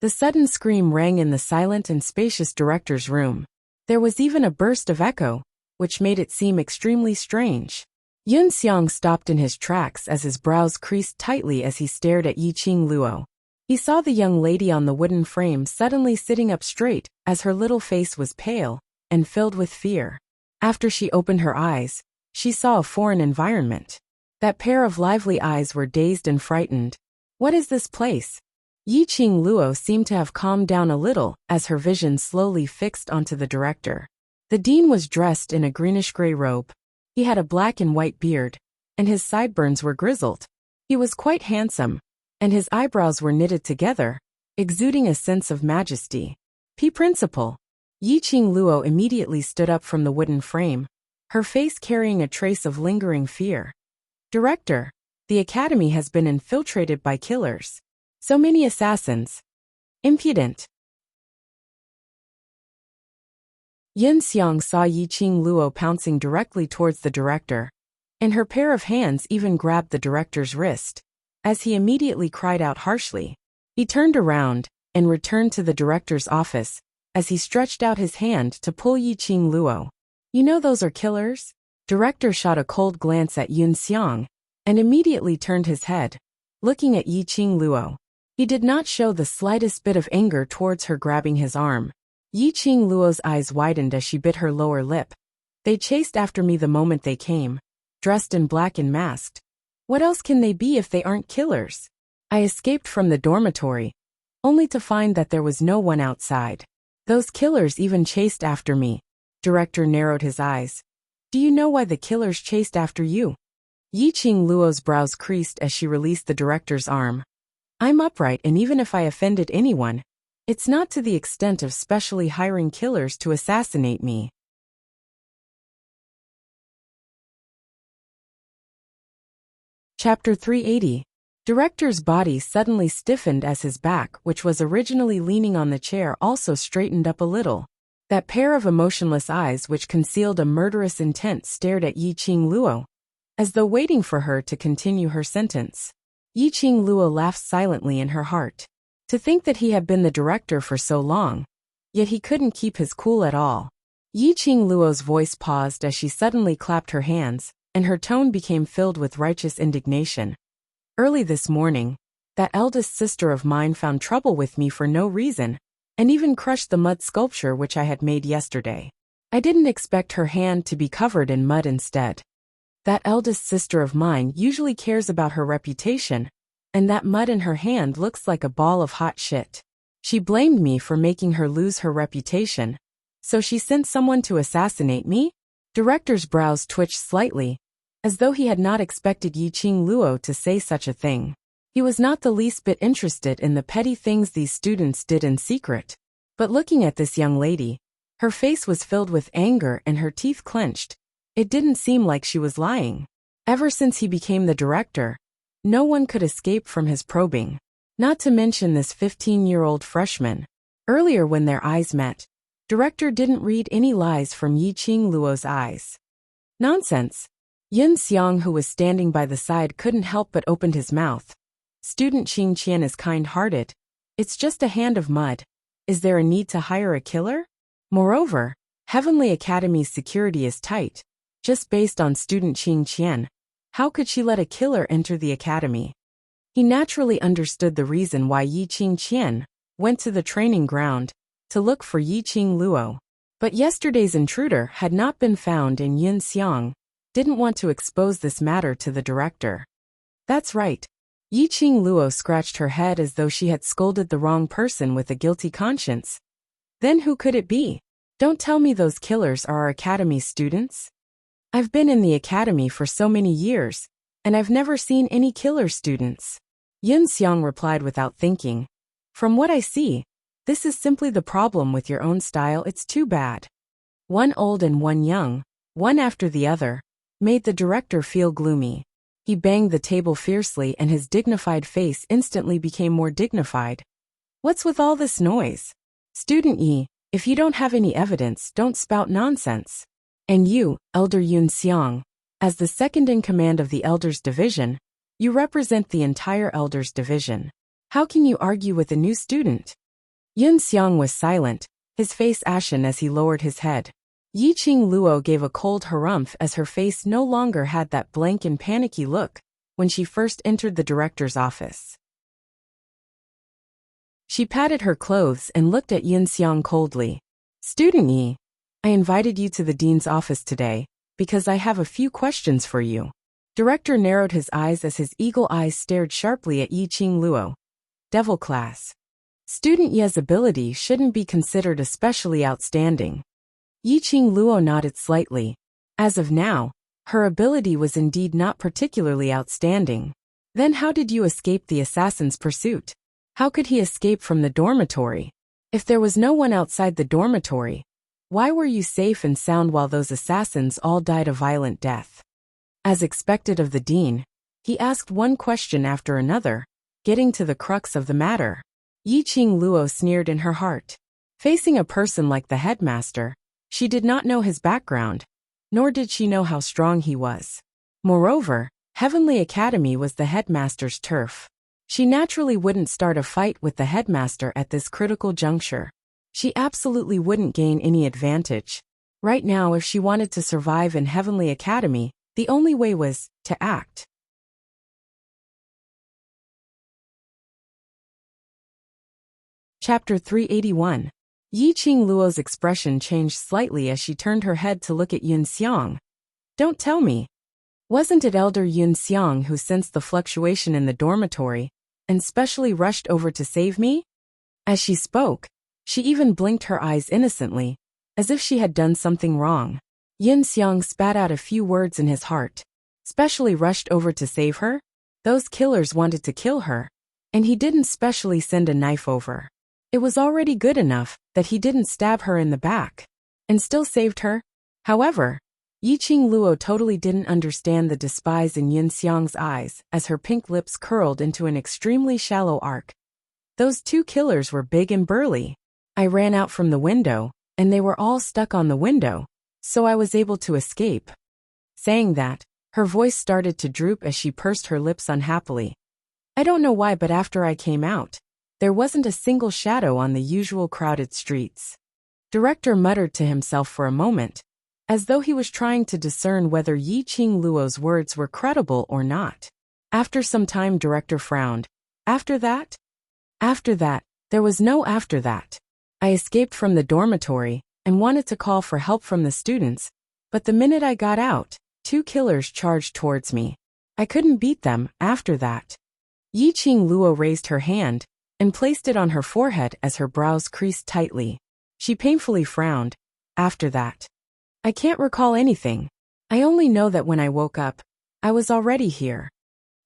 [SPEAKER 1] The sudden scream rang in the silent and spacious director's room. There was even a burst of echo, which made it seem extremely strange. Yun Xiang stopped in his tracks as his brows creased tightly as he stared at Yiqing Luo. He saw the young lady on the wooden frame suddenly sitting up straight as her little face was pale and filled with fear. After she opened her eyes, she saw a foreign environment. That pair of lively eyes were dazed and frightened. What is this place? Yiqing Luo seemed to have calmed down a little as her vision slowly fixed onto the director. The dean was dressed in a greenish-gray robe. He had a black and white beard, and his sideburns were grizzled. He was quite handsome, and his eyebrows were knitted together, exuding a sense of majesty. Principal. Yiqing Luo immediately stood up from the wooden frame, her face carrying a trace of lingering fear. Director, the academy has been infiltrated by killers. So many assassins. Impudent. Yun Xiang saw Yiqing Luo pouncing directly towards the director, and her pair of hands even grabbed the director's wrist, as he immediately cried out harshly. He turned around and returned to the director's office as he stretched out his hand to pull Yiqing Luo. "You know those are killers?" Director shot a cold glance at Yun Xiang and immediately turned his head, looking at Yiqing Luo. He did not show the slightest bit of anger towards her grabbing his arm. Yiqing Luo's eyes widened as she bit her lower lip. "They chased after me the moment they came, dressed in black and masked. What else can they be if they aren't killers? I escaped from the dormitory, only to find that there was no one outside. Those killers even chased after me." Director narrowed his eyes. "Do you know why the killers chased after you?" Yiqing Luo's brows creased as she released the director's arm. "I'm upright, and even if I offended anyone, it's not to the extent of specially hiring killers to assassinate me." Chapter 380. Director's body suddenly stiffened as his back, which was originally leaning on the chair, also straightened up a little. That pair of emotionless eyes which concealed a murderous intent stared at Yi-Ching Luo, as though waiting for her to continue her sentence. Yi-Ching Luo laughed silently in her heart. To think that he had been the director for so long, yet he couldn't keep his cool at all. Yi-Ching Luo's voice paused as she suddenly clapped her hands, and her tone became filled with righteous indignation. Early this morning, that eldest sister of mine found trouble with me for no reason, and even crushed the mud sculpture which I had made yesterday. I didn't expect her hand to be covered in mud instead. That eldest sister of mine usually cares about her reputation, and that mud in her hand looks like a ball of hot shit. She blamed me for making her lose her reputation, so she sent someone to assassinate me? Director's brows twitched slightly, as though he had not expected Yi-Ching Luo to say such a thing. He was not the least bit interested in the petty things these students did in secret. But looking at this young lady, her face was filled with anger and her teeth clenched. It didn't seem like she was lying. Ever since he became the director, no one could escape from his probing. Not to mention this 15-year-old freshman. Earlier when their eyes met, Director didn't read any lies from Yi-Ching Luo's eyes. Nonsense. Yun Xiang, who was standing by the side, couldn't help but opened his mouth. Student Qing Qian is kind-hearted. It's just a hand of mud. Is there a need to hire a killer? Moreover, Heavenly Academy's security is tight. Just based on student Qing Qian, how could she let a killer enter the academy? He naturally understood the reason why Yi-Ching Qian went to the training ground to look for Yi-Ching Luo. But yesterday's intruder had not been found, and Yun Xiang didn't want to expose this matter to the director. That's right. Yi-Ching Luo scratched her head as though she had scolded the wrong person with a guilty conscience. Then who could it be? Don't tell me those killers are our academy students. I've been in the academy for so many years, and I've never seen any killer students. Yun Xiang replied without thinking. From what I see, this is simply the problem with your own style. It's too bad. One old and one young, one after the other, made the director feel gloomy. He banged the table fiercely and his dignified face instantly became more dignified. What's with all this noise? Student Yi, if you don't have any evidence, don't spout nonsense. And you, Elder Yun Xiang, as the second in command of the Elders Division, you represent the entire Elders Division. How can you argue with a new student? Yun Xiang was silent, his face ashen as he lowered his head. Yi-Ching Luo gave a cold harumph as her face no longer had that blank and panicky look when she first entered the director's office. She patted her clothes and looked at Yun Xiang coldly. Student Yi, I invited you to the dean's office today because I have a few questions for you. Director narrowed his eyes as his eagle eyes stared sharply at Yi-Ching Luo. Devil class. Student Ye's ability shouldn't be considered especially outstanding. Yi-Ching Luo nodded slightly. As of now, her ability was indeed not particularly outstanding. Then how did you escape the assassin's pursuit? How could he escape from the dormitory? If there was no one outside the dormitory, why were you safe and sound while those assassins all died a violent death? As expected of the dean, he asked one question after another, getting to the crux of the matter. Yi-Ching Luo sneered in her heart. Facing a person like the headmaster, she did not know his background, nor did she know how strong he was. Moreover, Heavenly Academy was the headmaster's turf. She naturally wouldn't start a fight with the headmaster at this critical juncture. She absolutely wouldn't gain any advantage. Right now, if she wanted to survive in Heavenly Academy, the only way was to act. Chapter 381. Yi-Ching Luo's expression changed slightly as she turned her head to look at Yun Xiang. Don't tell me. Wasn't it Elder Yun Xiang who sensed the fluctuation in the dormitory and specially rushed over to save me? As she spoke, she even blinked her eyes innocently, as if she had done something wrong. Yun Xiang spat out a few words in his heart. Specially rushed over to save her? Those killers wanted to kill her, and he didn't specially send a knife over. It was already good enough that he didn't stab her in the back and still saved her. However, Yiqing Luo totally didn't understand the despise in Yin Xiang's eyes as her pink lips curled into an extremely shallow arc. Those two killers were big and burly. I ran out from the window, and they were all stuck on the window, so I was able to escape. Saying that, her voice started to droop as she pursed her lips unhappily. I don't know why, but after I came out, there wasn't a single shadow on the usual crowded streets. Director muttered to himself for a moment, as though he was trying to discern whether Yiqing Luo's words were credible or not. After some time, Director frowned. After that? After that, there was no after that. I escaped from the dormitory and wanted to call for help from the students, but the minute I got out, two killers charged towards me. I couldn't beat them after that. Yiqing Luo raised her hand and placed it on her forehead as her brows creased tightly. She painfully frowned. After that, I can't recall anything. I only know that when I woke up, I was already here.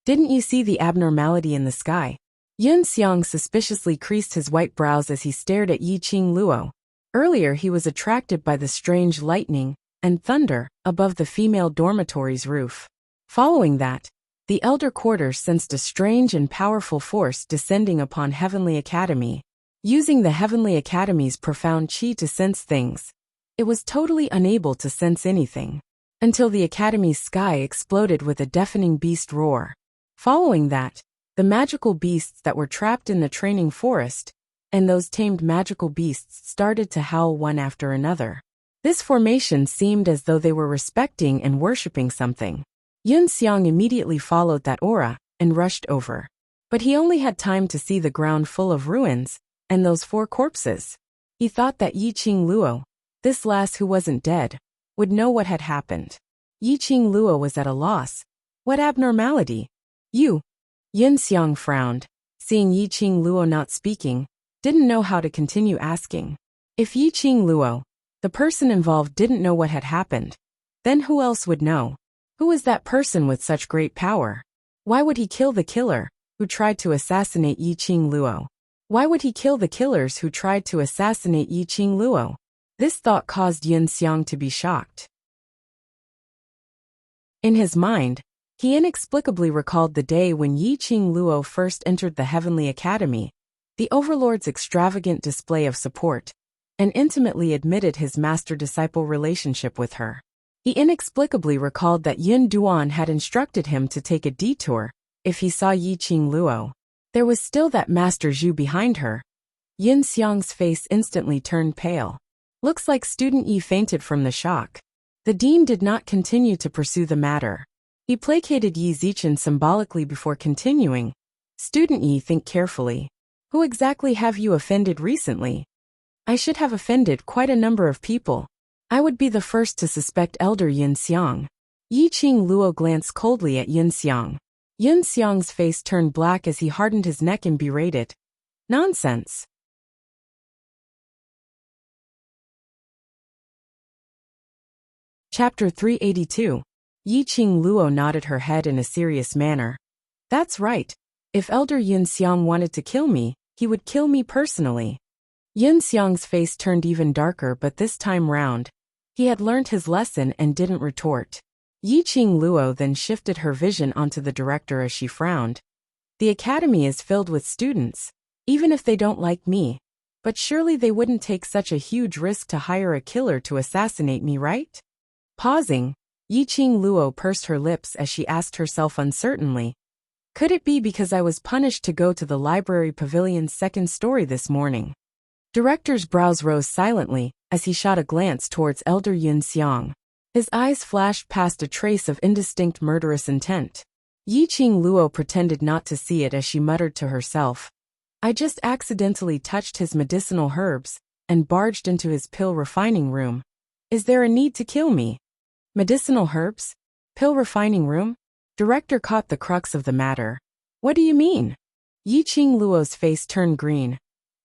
[SPEAKER 1] Didn't you see the abnormality in the sky? Yin Xiang suspiciously creased his white brows as he stared at Yiqing Luo. Earlier he was attracted by the strange lightning and thunder above the female dormitory's roof. Following that, the elder quarters sensed a strange and powerful force descending upon Heavenly Academy. Using the Heavenly Academy's profound chi to sense things, it was totally unable to sense anything, until the Academy's sky exploded with a deafening beast roar. Following that, the magical beasts that were trapped in the training forest, and those tamed magical beasts started to howl one after another. This formation seemed as though they were respecting and worshipping something. Yin Xiang immediately followed that aura and rushed over. But he only had time to see the ground full of ruins, and those four corpses. He thought that Yiqing Luo, this lass who wasn't dead, would know what had happened. Yiqing Luo was at a loss. What abnormality? You. Yin Xiang frowned, seeing Yiqing Luo not speaking, didn't know how to continue asking. If Yiqing Luo, the person involved, didn't know what had happened, then who else would know? Who was that person with such great power? Why would he kill the killer who tried to assassinate Yiqing Luo? Why would he kill the killers who tried to assassinate Yiqing Luo? This thought caused Yin Xiang to be shocked. In his mind, he inexplicably recalled the day when Yiqing Luo first entered the Heavenly Academy, the Overlord's extravagant display of support, and intimately admitted his master-disciple relationship with her. He inexplicably recalled that Yin Duan had instructed him to take a detour if he saw Yiqing Luo. There was still that Master Zhu behind her. Yin Xiang's face instantly turned pale. Looks like Student Yi fainted from the shock. The dean did not continue to pursue the matter. He placated Yi Zichen symbolically before continuing. Student Yi, think carefully. Who exactly have you offended recently? I should have offended quite a number of people. I would be the first to suspect Elder Yin Xiang. Yiqing Luo glanced coldly at Yin Xiang. Yin Xiang's face turned black as he hardened his neck and berated. Nonsense. Chapter 382. Yiqing Luo nodded her head in a serious manner. That's right. If Elder Yin Xiang wanted to kill me, he would kill me personally. Yin Xiang's face turned even darker, but this time round, he had learned his lesson and didn't retort. Yiqing Luo then shifted her vision onto the director as she frowned. The academy is filled with students, even if they don't like me. But surely they wouldn't take such a huge risk to hire a killer to assassinate me, right? Pausing, Yiqing Luo pursed her lips as she asked herself uncertainly. Could it be because I was punished to go to the library pavilion's second story this morning? Director's brows rose silently as he shot a glance towards Elder Yin Xiang. His eyes flashed past a trace of indistinct murderous intent. Yiqing Luo pretended not to see it as she muttered to herself. I just accidentally touched his medicinal herbs and barged into his pill refining room. Is there a need to kill me? Medicinal herbs? Pill refining room? Director caught the crux of the matter. What do you mean? Yiqing Luo's face turned green.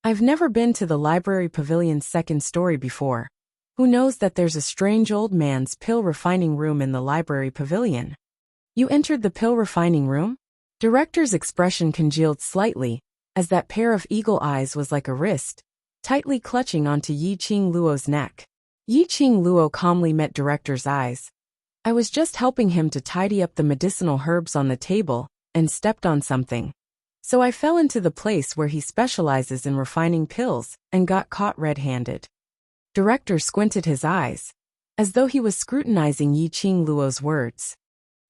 [SPEAKER 1] I've never been to the library pavilion's second story before. Who knows that there's a strange old man's pill refining room in the library pavilion? You entered the pill refining room? Director's expression congealed slightly, as that pair of eagle eyes was like a wrist, tightly clutching onto Yiqing Luo's neck. Yiqing Luo calmly met Director's eyes. I was just helping him to tidy up the medicinal herbs on the table and stepped on something. So I fell into the place where he specializes in refining pills and got caught red-handed. Director squinted his eyes, as though he was scrutinizing Yiqing Luo's words.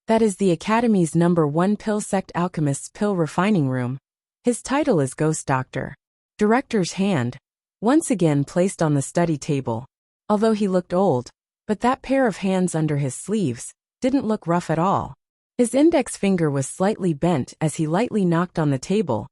[SPEAKER 1] That is the Academy's #1 pill sect alchemist's pill refining room. His title is Ghost Doctor. Director's hand, once again placed on the study table. Although he looked old, but that pair of hands under his sleeves didn't look rough at all. His index finger was slightly bent as he lightly knocked on the table,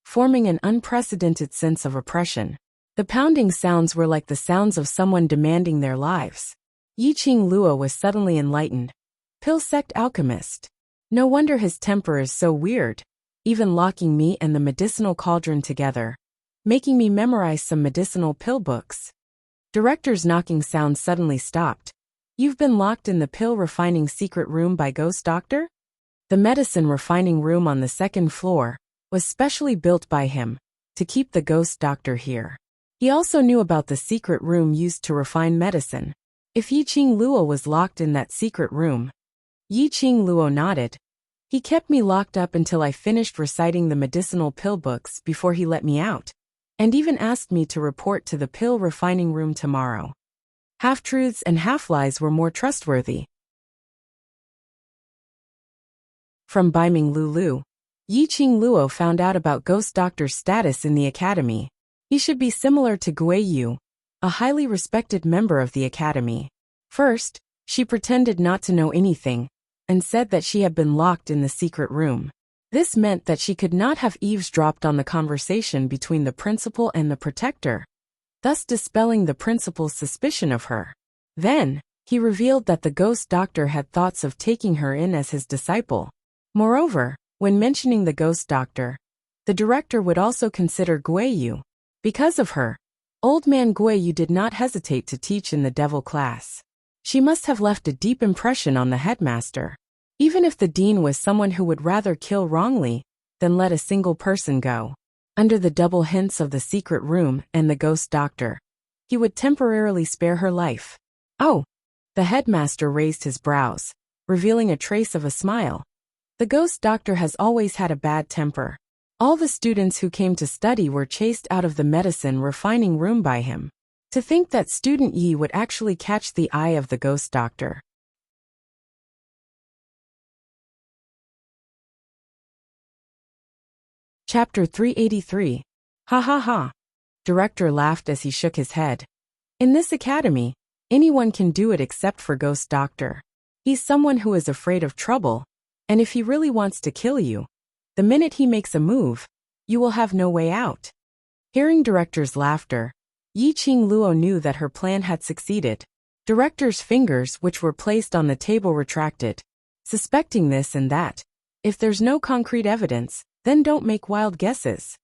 [SPEAKER 1] forming an unprecedented sense of oppression. The pounding sounds were like the sounds of someone demanding their lives. Yiqing Luo was suddenly enlightened. Pill sect alchemist. No wonder his temper is so weird, even locking me and the medicinal cauldron together, making me memorize some medicinal pill books. Director's knocking sound suddenly stopped. You've been locked in the pill refining secret room by Ghost Doctor? The medicine refining room on the second floor was specially built by him to keep the Ghost Doctor here. He also knew about the secret room used to refine medicine. If Yiqing Luo was locked in that secret room. Yiqing Luo nodded. He kept me locked up until I finished reciting the medicinal pill books before he let me out, and even asked me to report to the pill refining room tomorrow. Half-truths and half-lies were more trustworthy. From Baiming Lulu, Yiqing Luo found out about Ghost Doctor's status in the Academy. He should be similar to Gui Yu, a highly respected member of the Academy. First, she pretended not to know anything, and said that she had been locked in the secret room. This meant that she could not have eavesdropped on the conversation between the principal and the protector, thus dispelling the principal's suspicion of her. Then, he revealed that the Ghost Doctor had thoughts of taking her in as his disciple. Moreover, when mentioning the Ghost Doctor, the director would also consider Gui Yu. Because of her, Old Man Gui Yu did not hesitate to teach in the devil class. She must have left a deep impression on the headmaster. Even if the dean was someone who would rather kill wrongly than let a single person go. Under the double hints of the secret room and the Ghost Doctor, he would temporarily spare her life. Oh! The headmaster raised his brows, revealing a trace of a smile. The Ghost Doctor has always had a bad temper. All the students who came to study were chased out of the medicine refining room by him. To think that student Yi would actually catch the eye of the Ghost Doctor. Chapter 383. Ha ha ha. Director laughed as he shook his head. In this academy, anyone can do it except for Ghost Doctor. He's someone who is afraid of trouble, and if he really wants to kill you, the minute he makes a move, you will have no way out. Hearing Director's laughter, Yiqing Luo knew that her plan had succeeded. Director's fingers, which were placed on the table, retracted, suspecting this and that. If there's no concrete evidence, then don't make wild guesses.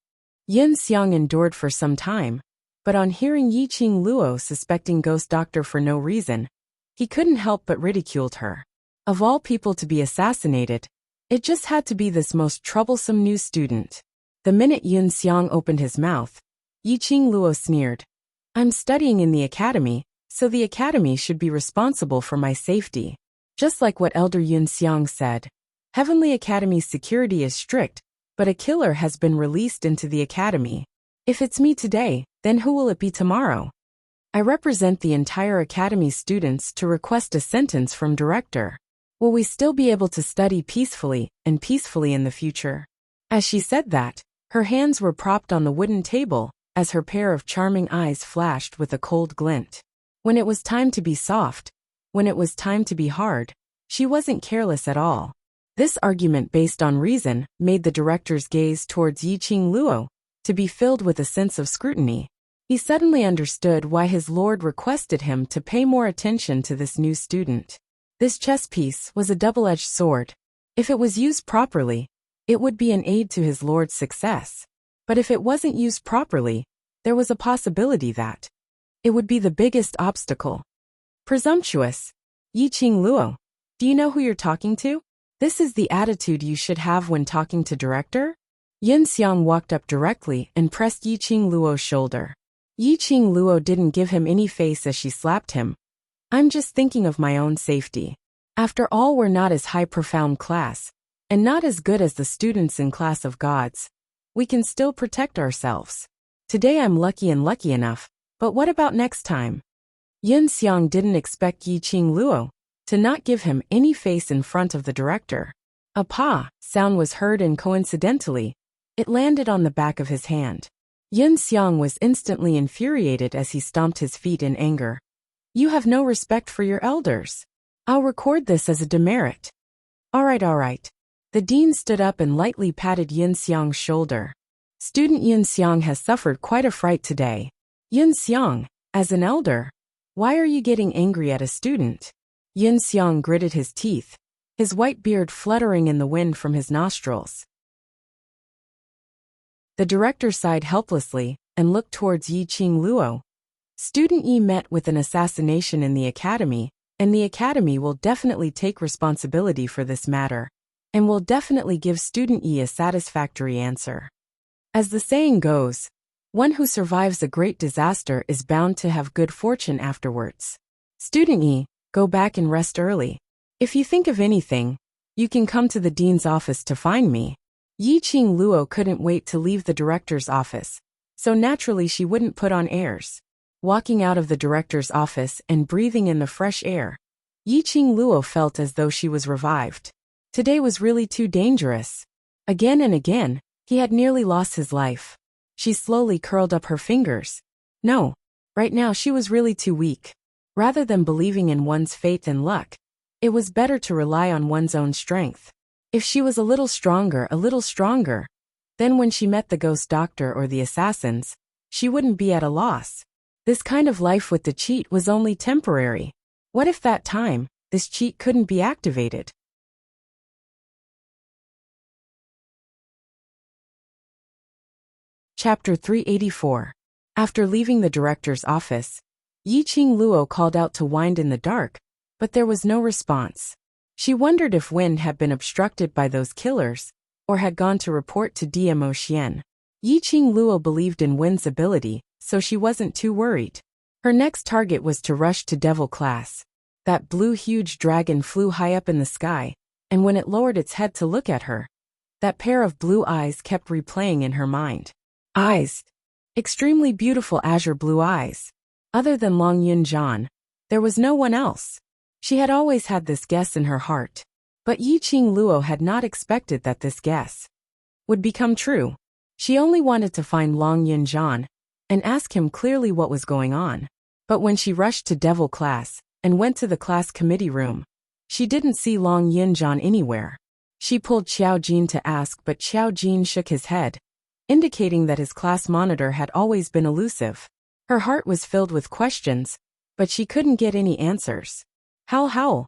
[SPEAKER 1] Yin Xiang endured for some time, but on hearing Yiqing Luo suspecting Ghost Doctor for no reason, he couldn't help but ridiculed her. Of all people to be assassinated, it just had to be this most troublesome new student. The minute Yin Xiang opened his mouth, Yiqing Luo sneered. I'm studying in the academy, so the academy should be responsible for my safety. Just like what Elder Yin Xiang said, Heavenly Academy's security is strict, but a killer has been released into the academy. If it's me today, then who will it be tomorrow? I represent the entire academy's students to request a sentence from director. Will we still be able to study peacefully and peacefully in the future? As she said that, her hands were propped on the wooden table, as her pair of charming eyes flashed with a cold glint. When it was time to be soft, when it was time to be hard, she wasn't careless at all. This argument based on reason made the director's gaze towards Yiqing Luo to be filled with a sense of scrutiny. He suddenly understood why his lord requested him to pay more attention to this new student. This chess piece was a double-edged sword. If it was used properly, it would be an aid to his lord's success. But if it wasn't used properly, there was a possibility that it would be the biggest obstacle. Presumptuous. Yiqing Luo, do you know who you're talking to? This is the attitude you should have when talking to director? Yin Xiang walked up directly and pressed Yiqing Luo's shoulder. Yiqing Luo didn't give him any face as she slapped him. I'm just thinking of my own safety. After all, we're not as high profound class, and not as good as the students in class of gods. We can still protect ourselves. Today I'm lucky enough, but what about next time? Yun Xiang didn't expect Yi Qing Luo to not give him any face in front of the director. A pa sound was heard, and coincidentally, it landed on the back of his hand. Yun Xiang was instantly infuriated as he stomped his feet in anger. You have no respect for your elders. I'll record this as a demerit. All right. The dean stood up and lightly patted Yun Xiang's shoulder. Student Yun Xiang has suffered quite a fright today. Yun Xiang, as an elder, why are you getting angry at a student? Yun Xiang gritted his teeth, his white beard fluttering in the wind from his nostrils. The director sighed helplessly and looked towards Yi Qing Luo. Student Yi met with an assassination in the academy, and the academy will definitely take responsibility for this matter, and will definitely give student Yi a satisfactory answer. As the saying goes, one who survives a great disaster is bound to have good fortune afterwards. Student Yi, go back and rest early. If you think of anything, you can come to the dean's office to find me. Yi Qing Luo couldn't wait to leave the director's office, so naturally she wouldn't put on airs. Walking out of the director's office and breathing in the fresh air, Yi Qing Luo felt as though she was revived. Today was really too dangerous. Again and again, he had nearly lost his life. She slowly curled up her fingers. No, right now she was really too weak. Rather than believing in one's fate and luck, it was better to rely on one's own strength. If she was a little stronger, then when she met the ghost doctor or the assassins, she wouldn't be at a loss. This kind of life with the cheat was only temporary. What if that time, this cheat couldn't be activated? Chapter 384. After leaving the director's office, Yi Qing Luo called out to Wind in the dark, but there was no response. She wondered if Wind had been obstructed by those killers, or had gone to report to DMO Xian. Yi Qing Luo believed in Wind's ability, so she wasn't too worried. Her next target was to rush to Devil Class. That blue huge dragon flew high up in the sky, and when it lowered its head to look at her, that pair of blue eyes kept replaying in her mind. Eyes. Extremely beautiful azure blue eyes. Other than Long Yunjian, there was no one else. She had always had this guess in her heart, but Yi Qing Luo had not expected that this guess would become true. She only wanted to find Long Yunjian and ask him clearly what was going on. But when she rushed to Devil Class and went to the class committee room, she didn't see Long Yunjian anywhere. She pulled Xiao Jin to ask, but Xiao Jin shook his head, indicating that his class monitor had always been elusive. Her heart was filled with questions, but she couldn't get any answers. Howl, howl.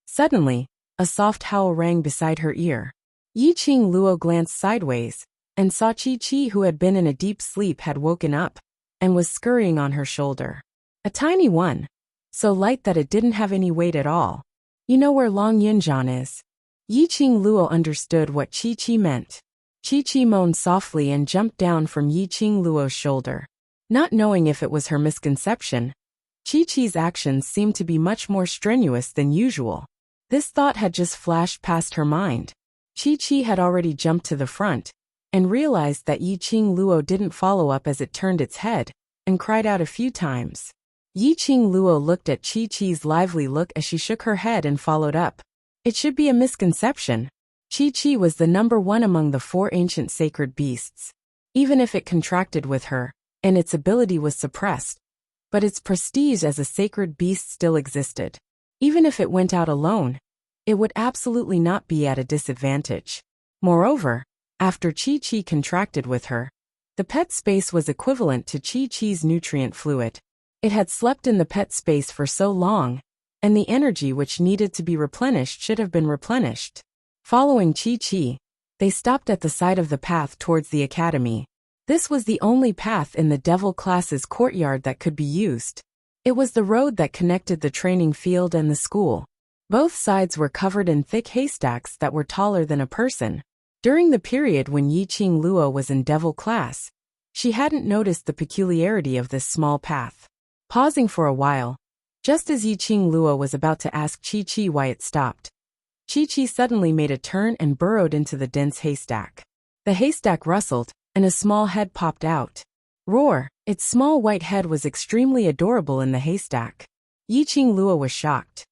[SPEAKER 1] Suddenly, a soft howl rang beside her ear. Yi Qing Luo glanced sideways and saw Chi, who had been in a deep sleep, had woken up and was scurrying on her shoulder. A tiny one, so light that it didn't have any weight at all. You know where Long Yunjian is? Yi Qing Luo understood what Chi meant. Chi moaned softly and jumped down from Yi Qing Luo's shoulder. Not knowing if it was her misconception, Chi-Chi's actions seemed to be much more strenuous than usual. This thought had just flashed past her mind. Chi-Chi had already jumped to the front and realized that Yi Qing Luo didn't follow up as it turned its head and cried out a few times. Yi Qing Luo looked at Chi-Chi's lively look as she shook her head and followed up. It should be a misconception. Chi-Chi was the number one among the 4 ancient sacred beasts. Even if it contracted with her, and its ability was suppressed, but its prestige as a sacred beast still existed. Even if it went out alone, it would absolutely not be at a disadvantage. Moreover, after Chi-Chi contracted with her, the pet space was equivalent to Chi-Chi's nutrient fluid. It had slept in the pet space for so long, and the energy which needed to be replenished should have been replenished. Following Chi-Chi, they stopped at the side of the path towards the academy. This was the only path in the Devil Class's courtyard that could be used. It was the road that connected the training field and the school. Both sides were covered in thick haystacks that were taller than a person. During the period when Yi Qing Luo was in Devil Class, she hadn't noticed the peculiarity of this small path. Pausing for a while, Just as Yiqing Luo was about to ask Chi-Chi why it stopped, Chi-Chi suddenly made a turn and burrowed into the dense haystack. The haystack rustled, and a small head popped out. Roar! Its small white head was extremely adorable in the haystack. Yiqing Luo was shocked.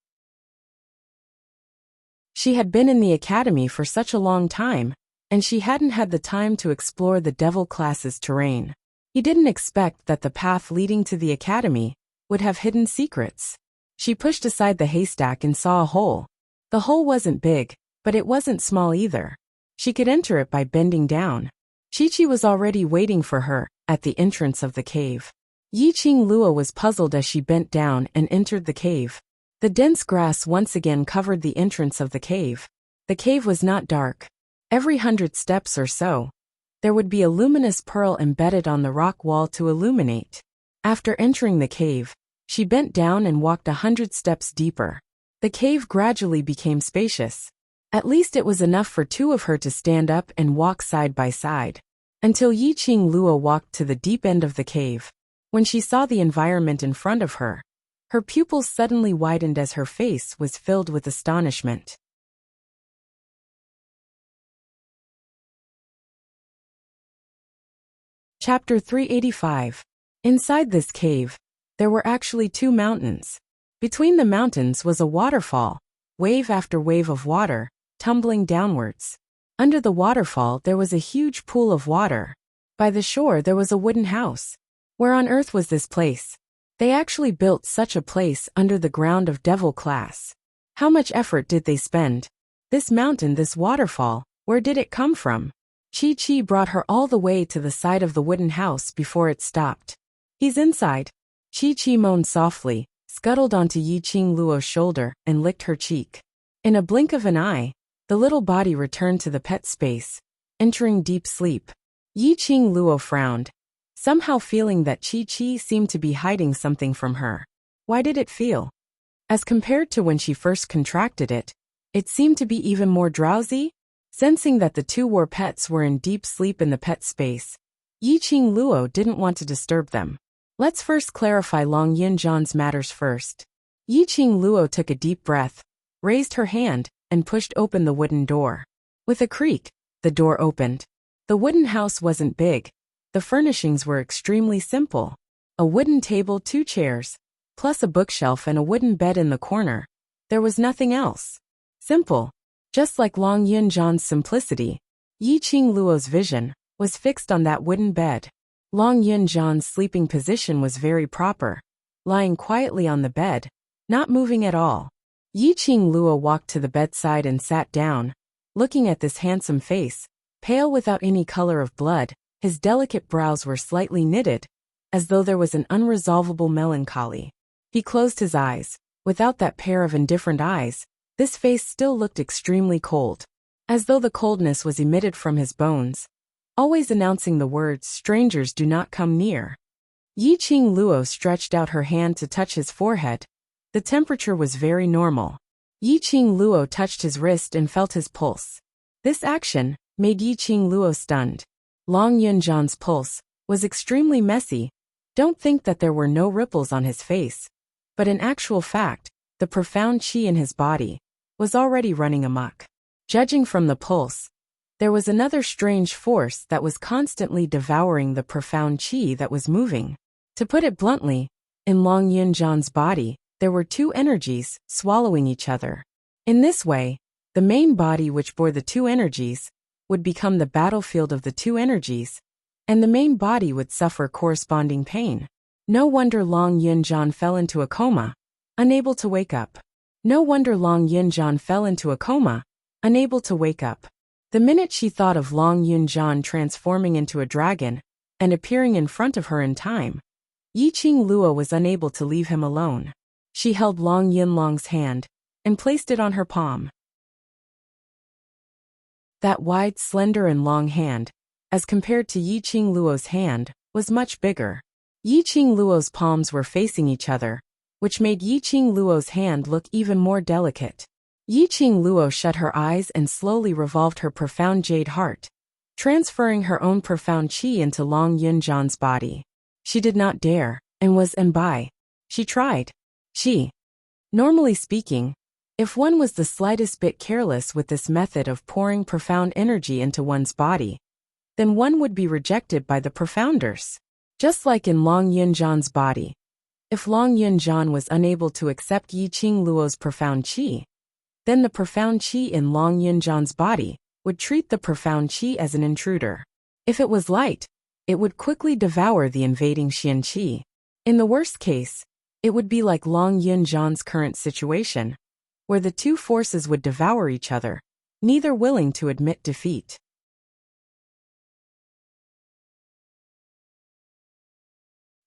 [SPEAKER 1] She had been in the academy for such a long time, and she hadn't had the time to explore the devil class's terrain. He didn't expect that the path leading to the academy would have hidden secrets. She pushed aside the haystack and saw a hole. The hole wasn't big, but it wasn't small either. She could enter it by bending down. Chi-Chi was already waiting for her at the entrance of the cave. Yiqing Luo was puzzled as she bent down and entered the cave. The dense grass once again covered the entrance of the cave. The cave was not dark. Every 100 steps or so, there would be a luminous pearl embedded on the rock wall to illuminate. After entering the cave, she bent down and walked 100 steps deeper. The cave gradually became spacious. At least it was enough for two of her to stand up and walk side by side. Until Yiqing Luo walked to the deep end of the cave. When she saw the environment in front of her, her pupils suddenly widened as her face was filled with astonishment. Chapter 385. Inside this cave, there were actually two mountains. Between the mountains was a waterfall, wave after wave of water, tumbling downwards. Under the waterfall there was a huge pool of water. By the shore there was a wooden house. Where on earth was this place? They actually built such a place under the ground of devil class. How much effort did they spend? This mountain, this waterfall, where did it come from? Chi-Chi brought her all the way to the side of the wooden house before it stopped. He's inside. Chi-Chi moaned softly, scuttled onto Yiqing Luo's shoulder, and licked her cheek. In a blink of an eye, the little body returned to the pet space, entering deep sleep. Yiqing Luo frowned, somehow feeling that Chi-Chi seemed to be hiding something from her. Why did it feel? As compared to when she first contracted it, it seemed to be even more drowsy. Sensing that the two war pets were in deep sleep in the pet space, Yiqing Luo didn't want to disturb them. Let's first clarify Long Yunjan's matters first. Yiqing Luo took a deep breath, raised her hand, and pushed open the wooden door. With a creak, the door opened. The wooden house wasn't big. The furnishings were extremely simple. A wooden table, 2 chairs, plus a bookshelf and a wooden bed in the corner. There was nothing else. Simple. Just like Long Yunjan's simplicity, Yiqing Luo's vision was fixed on that wooden bed. Long Yunjan's sleeping position was very proper, lying quietly on the bed, not moving at all. Yiqing Luo walked to the bedside and sat down, looking at this handsome face, pale without any color of blood. His delicate brows were slightly knitted, as though there was an unresolvable melancholy. He closed his eyes. Without that pair of indifferent eyes, this face still looked extremely cold, as though the coldness was emitted from his bones, always announcing the words, "Strangers do not come near." Yiqing Luo stretched out her hand to touch his forehead. The temperature was very normal. Yiqing Luo touched his wrist and felt his pulse. This action made Yiqing Luo stunned. Long Yunjan's pulse was extremely messy. Don't think that there were no ripples on his face, but in actual fact, the profound qi in his body was already running amok. Judging from the pulse, there was another strange force that was constantly devouring the profound qi that was moving. To put it bluntly, in Long Yunjan's body, there were two energies swallowing each other. In this way, the main body which bore the two energies would become the battlefield of the two energies, and the main body would suffer corresponding pain. No wonder Long Yunjan fell into a coma, unable to wake up. No wonder Long Yunjan fell into a coma, unable to wake up. The minute she thought of Long Yunjan transforming into a dragon and appearing in front of her in time, Yiqing Luo was unable to leave him alone. She held Long Yunlong's hand and placed it on her palm. That wide, slender and long hand, as compared to Yiqing Luo's hand, was much bigger. Yiqing Luo's palms were facing each other, which made Yiqing Luo's hand look even more delicate. Yiqing Luo shut her eyes and slowly revolved her profound jade heart, transferring her own profound qi into Long Yunjan's body. She did not dare, and was embark. She tried. Qi. Normally speaking, if one was the slightest bit careless with this method of pouring profound energy into one's body, then one would be rejected by the profounders. Just like in Long Yunjan's body. If Long Yunjan was unable to accept Yi Qing Luo's profound qi, then the profound qi in Long Yunjan's body would treat the profound qi as an intruder. If it was light, it would quickly devour the invading Xian qi. In the worst case, it would be like Long Yunjan's current situation, where the two forces would devour each other, neither willing to admit defeat.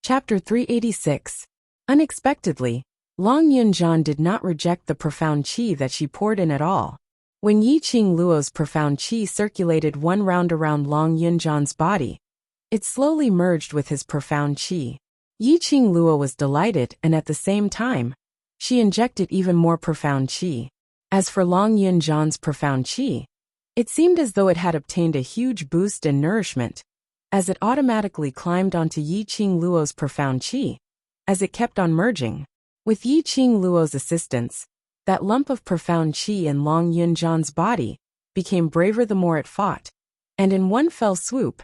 [SPEAKER 1] Chapter 386. Unexpectedly, Long Yunjan did not reject the profound qi that she poured in at all. When Yi Qing Luo's profound qi circulated one round around Long Yunjan's body, it slowly merged with his profound qi. Yi Qing Luo was delighted, and at the same time, she injected even more profound qi. As for Long Yunjan's profound qi, it seemed as though it had obtained a huge boost in nourishment, as it automatically climbed onto Yi Qing Luo's profound qi, as it kept on merging. With Yi Qing Luo's assistance, that lump of profound qi in Long Yunjan's body became braver the more it fought, and in one fell swoop,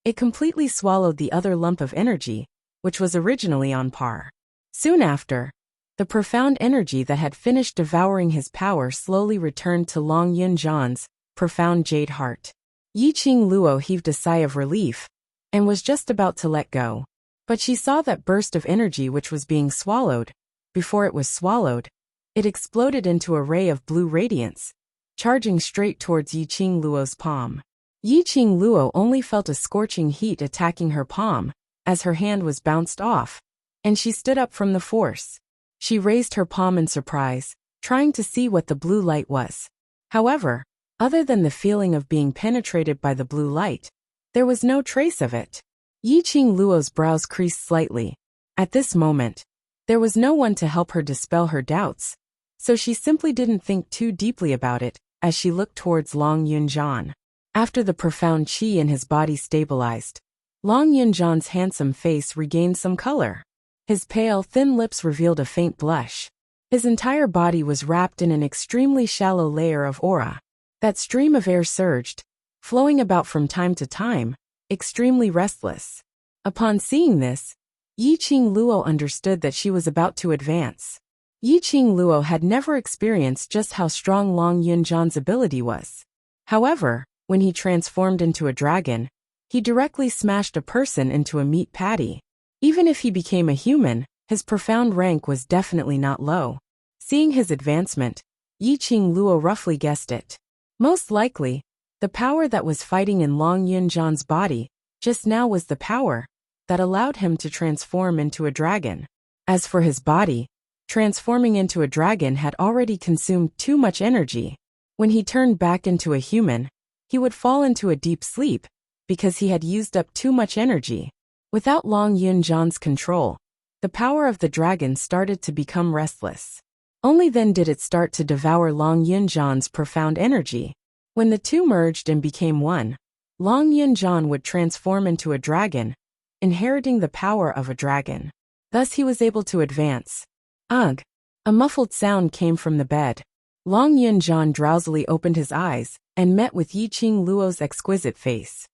[SPEAKER 1] it completely swallowed the other lump of energy, which was originally on par. Soon after, the profound energy that had finished devouring his power slowly returned to Long Yunjan's profound jade heart. Yi Qing Luo heaved a sigh of relief and was just about to let go. But she saw that burst of energy which was being swallowed. Before it was swallowed, it exploded into a ray of blue radiance, charging straight towards Yi Qing Luo's palm. Yi Qing Luo only felt a scorching heat attacking her palm, as her hand was bounced off, and she stood up from the force. She raised her palm in surprise, trying to see what the blue light was. However, other than the feeling of being penetrated by the blue light, there was no trace of it. Yi Qing Luo's brows creased slightly. At this moment, there was no one to help her dispel her doubts, so she simply didn't think too deeply about it as she looked towards Long Yunjan. After the profound qi in his body stabilized, Long Yunjan's handsome face regained some color. His pale, thin lips revealed a faint blush. His entire body was wrapped in an extremely shallow layer of aura. That stream of air surged, flowing about from time to time, extremely restless. Upon seeing this, Yi Qing Luo understood that she was about to advance. Yi Qing Luo had never experienced just how strong Long Yunjan's ability was. However, when he transformed into a dragon, he directly smashed a person into a meat patty. Even if he became a human, his profound rank was definitely not low. Seeing his advancement, Yi Qing Luo roughly guessed it. Most likely, the power that was fighting in Long Yunjan's body just now was the power that allowed him to transform into a dragon. As for his body, transforming into a dragon had already consumed too much energy. When he turned back into a human, he would fall into a deep sleep because he had used up too much energy. Without Long Yunjan's control, the power of the dragon started to become restless. Only then did it start to devour Long Yunjan's profound energy. When the two merged and became one, Long Yunjan would transform into a dragon, inheriting the power of a dragon. Thus he was able to advance. Ugh! A muffled sound came from the bed. Long Yunjan drowsily opened his eyes and met with Yi Qing Luo's exquisite face.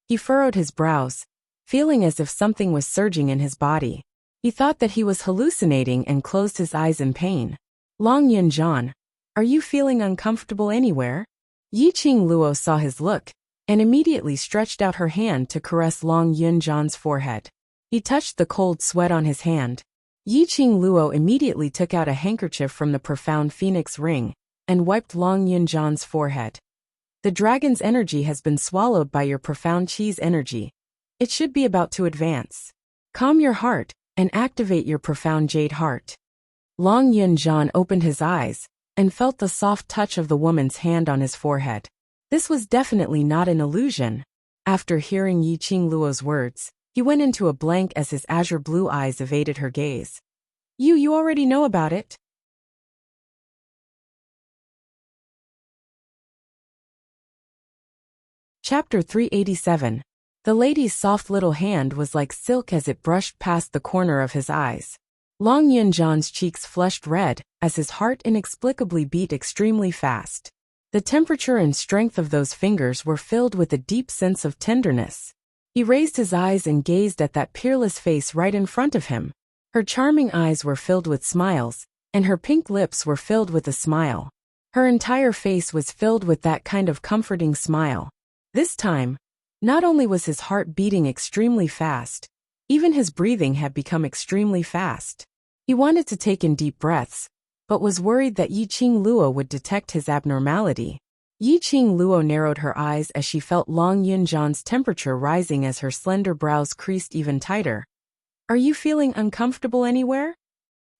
[SPEAKER 1] He furrowed his brows, feeling as if something was surging in his body. He thought that he was hallucinating and closed his eyes in pain. Long Yunjan, are you feeling uncomfortable anywhere? Yi Qing Luo saw his look and immediately stretched out her hand to caress Long Yunjan's forehead. He touched the cold sweat on his hand. Yi Qing Luo immediately took out a handkerchief from the profound phoenix ring and wiped Long Yunjan's forehead. The dragon's energy has been swallowed by your profound qi's energy. It should be about to advance. Calm your heart and activate your profound jade heart. Long Yunjan opened his eyes and felt the soft touch of the woman's hand on his forehead. This was definitely not an illusion. After hearing Yi Qing Luo's words, he went into a blank as his azure blue eyes evaded her gaze. You already know about it. Chapter 387. The lady's soft little hand was like silk as it brushed past the corner of his eyes. Long Yunjan's cheeks flushed red as his heart inexplicably beat extremely fast. The temperature and strength of those fingers were filled with a deep sense of tenderness. He raised his eyes and gazed at that peerless face right in front of him. Her charming eyes were filled with smiles, and her pink lips were filled with a smile. Her entire face was filled with that kind of comforting smile. This time, not only was his heart beating extremely fast, even his breathing had become extremely fast. He wanted to take in deep breaths, but was worried that Yiqing Luo would detect his abnormality. Yiqing Luo narrowed her eyes as she felt Long Yunjan's temperature rising as her slender brows creased even tighter. "Are you feeling uncomfortable anywhere?"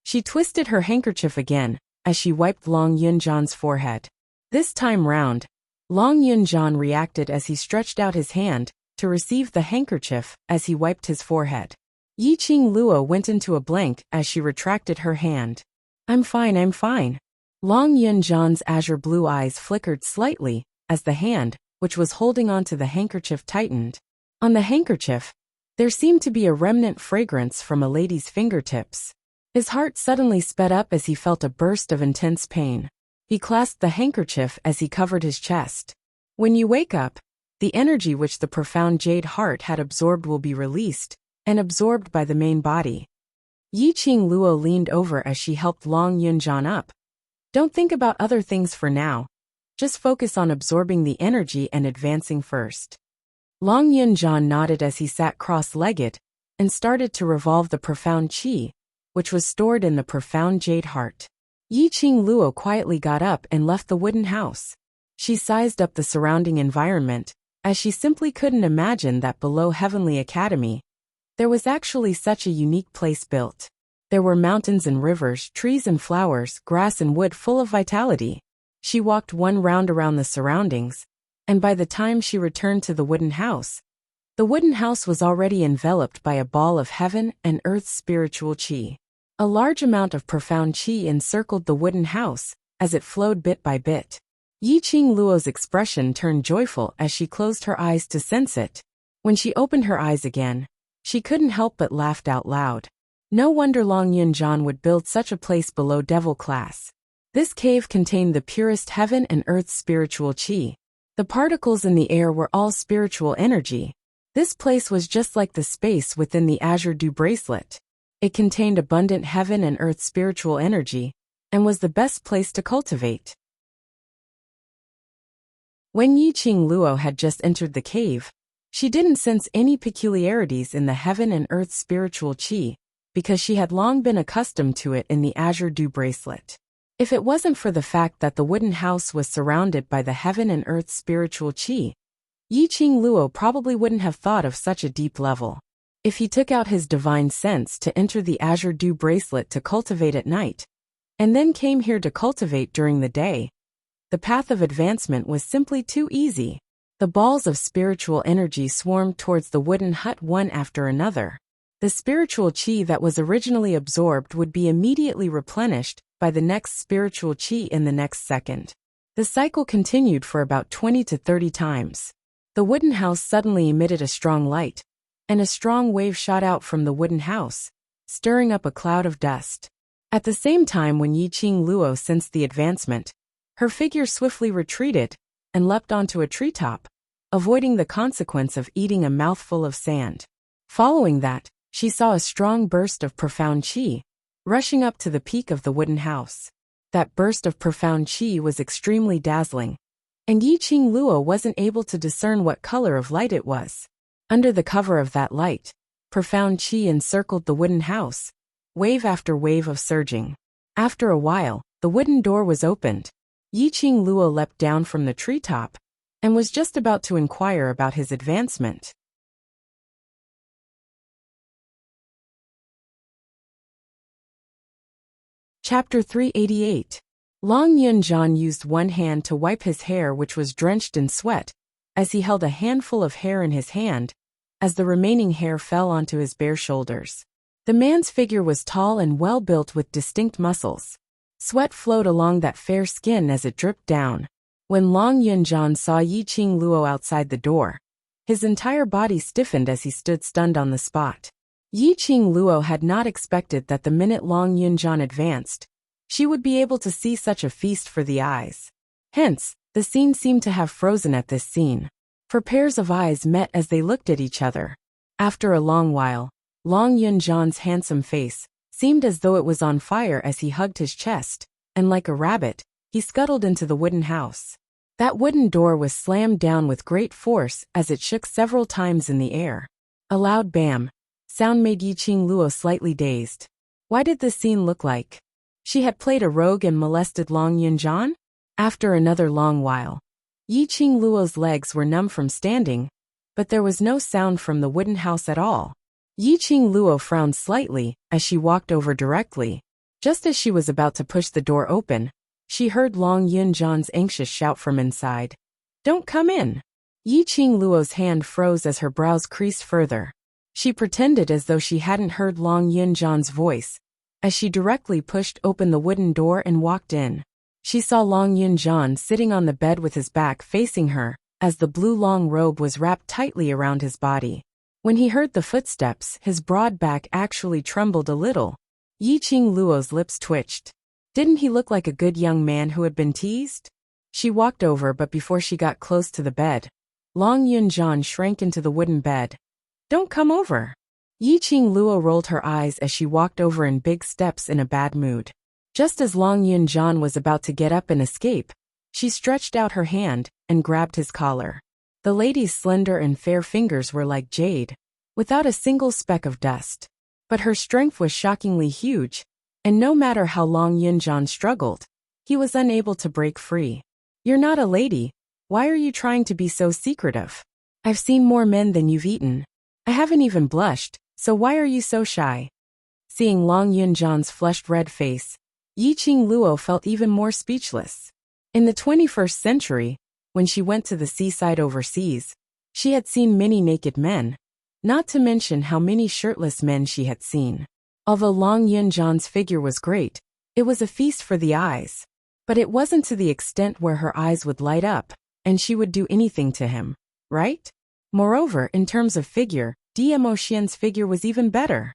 [SPEAKER 1] She twisted her handkerchief again as she wiped Long Yunjan's forehead. This time round, Long Yunjan reacted as he stretched out his hand to receive the handkerchief as he wiped his forehead. Yiqing Luo went into a blank as she retracted her hand. I'm fine. Long Yunjan's azure blue eyes flickered slightly as the hand, which was holding onto the handkerchief, tightened. On the handkerchief, there seemed to be a remnant fragrance from a lady's fingertips. His heart suddenly sped up as he felt a burst of intense pain. He clasped the handkerchief as he covered his chest. When you wake up, the energy which the profound jade heart had absorbed will be released and absorbed by the main body. Yiqing Luo leaned over as she helped Long Yunjan up. Don't think about other things for now. Just focus on absorbing the energy and advancing first. Long Yunjan nodded as he sat cross-legged and started to revolve the profound qi, which was stored in the profound jade heart. Yiqing Luo quietly got up and left the wooden house. She sized up the surrounding environment, as she simply couldn't imagine that below Heavenly Academy, there was actually such a unique place built. There were mountains and rivers, trees and flowers, grass and wood full of vitality. She walked one round around the surroundings, and by the time she returned to the wooden house was already enveloped by a ball of heaven and earth's spiritual qi. A large amount of profound qi encircled the wooden house as it flowed bit by bit. Yiqing Luo's expression turned joyful as she closed her eyes to sense it. When she opened her eyes again, she couldn't help but laugh out loud. No wonder Long Yunjan would build such a place below devil class. This cave contained the purest heaven and earth's spiritual qi. The particles in the air were all spiritual energy. This place was just like the space within the azure dew bracelet. It contained abundant heaven and earth spiritual energy, and was the best place to cultivate. When Yiqing Luo had just entered the cave, she didn't sense any peculiarities in the heaven and earth spiritual qi, because she had long been accustomed to it in the azure dew bracelet. If it wasn't for the fact that the wooden house was surrounded by the heaven and earth spiritual qi, Yiqing Luo probably wouldn't have thought of such a deep level. If he took out his divine sense to enter the azure dew bracelet to cultivate at night, and then came here to cultivate during the day, the path of advancement was simply too easy. The balls of spiritual energy swarmed towards the wooden hut one after another. The spiritual qi that was originally absorbed would be immediately replenished by the next spiritual qi in the next second. The cycle continued for about 20 to 30 times. The wooden house suddenly emitted a strong light, and a strong wave shot out from the wooden house, stirring up a cloud of dust. At the same time, when Yiqing Luo sensed the advancement, her figure swiftly retreated and leapt onto a treetop, avoiding the consequence of eating a mouthful of sand. Following that, she saw a strong burst of profound qi, rushing up to the peak of the wooden house. That burst of profound qi was extremely dazzling, and Yiqing Luo wasn't able to discern what color of light it was. Under the cover of that light, profound qi encircled the wooden house, wave after wave of surging. After a while, the wooden door was opened. Yiqing Luo leapt down from the treetop, and was just about to inquire about his advancement. Chapter 388. Long Yunjan used one hand to wipe his hair, which was drenched in sweat, as he held a handful of hair in his hand, as the remaining hair fell onto his bare shoulders. The man's figure was tall and well built with distinct muscles. Sweat flowed along that fair skin as it dripped down. When Long Yunjan saw Yiqing Luo outside the door, His entire body stiffened as he stood stunned on the spot. Yi Qing Luo had not expected that the minute Long Yunjian advanced, she would be able to see such a feast for the eyes. Hence, the scene seemed to have frozen at this scene. For pairs of eyes met as they looked at each other. After a long while, Long Yunjian's handsome face seemed as though it was on fire as he hugged his chest, and like a rabbit, he scuttled into the wooden house. That wooden door was slammed down with great force as it shook several times in the air. A loud bam sound made Yi Qing Luo slightly dazed. Why did this scene look like she had played a rogue and molested Long Yunjian? After another long while, Yi Qing Luo's legs were numb from standing, but there was no sound from the wooden house at all. Yi Qing Luo frowned slightly as she walked over directly. Just as she was about to push the door open, she heard Long Yunjian's anxious shout from inside. "Don't come in!" Yi Qing Luo's hand froze as her brows creased further. She pretended as though she hadn't heard Long Yunjian's voice, as she directly pushed open the wooden door and walked in. She saw Long Yunjian sitting on the bed with his back facing her, as the blue long robe was wrapped tightly around his body. When he heard the footsteps, his broad back actually trembled a little. Yi Qing Luo's lips twitched. Didn't he look like a good young man who had been teased? She walked over, but before she got close to the bed, Long Yunjian shrank into the wooden bed. "Don't come over." Yi Qing Luo rolled her eyes as she walked over in big steps in a bad mood. Just as Long Yunjian was about to get up and escape, she stretched out her hand and grabbed his collar. The lady's slender and fair fingers were like jade, without a single speck of dust. But her strength was shockingly huge, and no matter how Long Yunjian struggled, he was unable to break free. "You're not a lady. Why are you trying to be so secretive? I've seen more men than you've eaten. I haven't even blushed, so why are you so shy?" Seeing Long Yunjian's flushed red face, Yi Qing Luo felt even more speechless. In the 21st century, when she went to the seaside overseas, she had seen many naked men, not to mention how many shirtless men she had seen. Although Long Yunjian's figure was great, it was a feast for the eyes. But it wasn't to the extent where her eyes would light up, and she would do anything to him, right? Moreover, in terms of figure, Dmo Xian's figure was even better.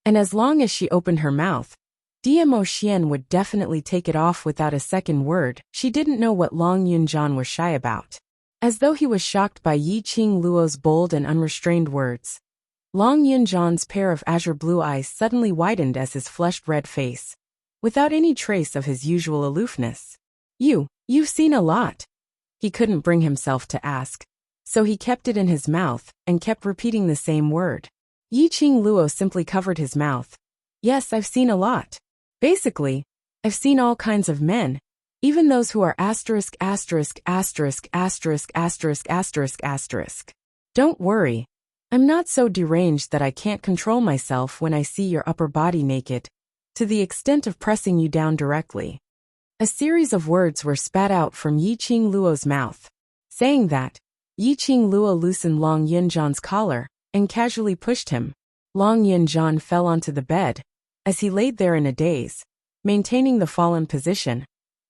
[SPEAKER 1] And as long as she opened her mouth, Dmo Xian would definitely take it off without a second word. She didn't know what Long Yunjian was shy about. As though he was shocked by Yi Qing Luo's bold and unrestrained words, Long Yunjian's pair of azure blue eyes suddenly widened as his flushed red face, without any trace of his usual aloofness. You've seen a lot." He couldn't bring himself to ask, so he kept it in his mouth and kept repeating the same word. Yi Qing Luo simply covered his mouth. "Yes, I've seen a lot. Basically, I've seen all kinds of men, even those who are asterisk asterisk asterisk asterisk asterisk asterisk asterisk. Don't worry, I'm not so deranged that I can't control myself when I see your upper body naked, to the extent of pressing you down directly." A series of words were spat out from Yi Qing Luo's mouth. Saying that, Yi Qing Luo loosened Long Yunjian's collar and casually pushed him. Long Yunjian fell onto the bed, as he laid there in a daze, maintaining the fallen position,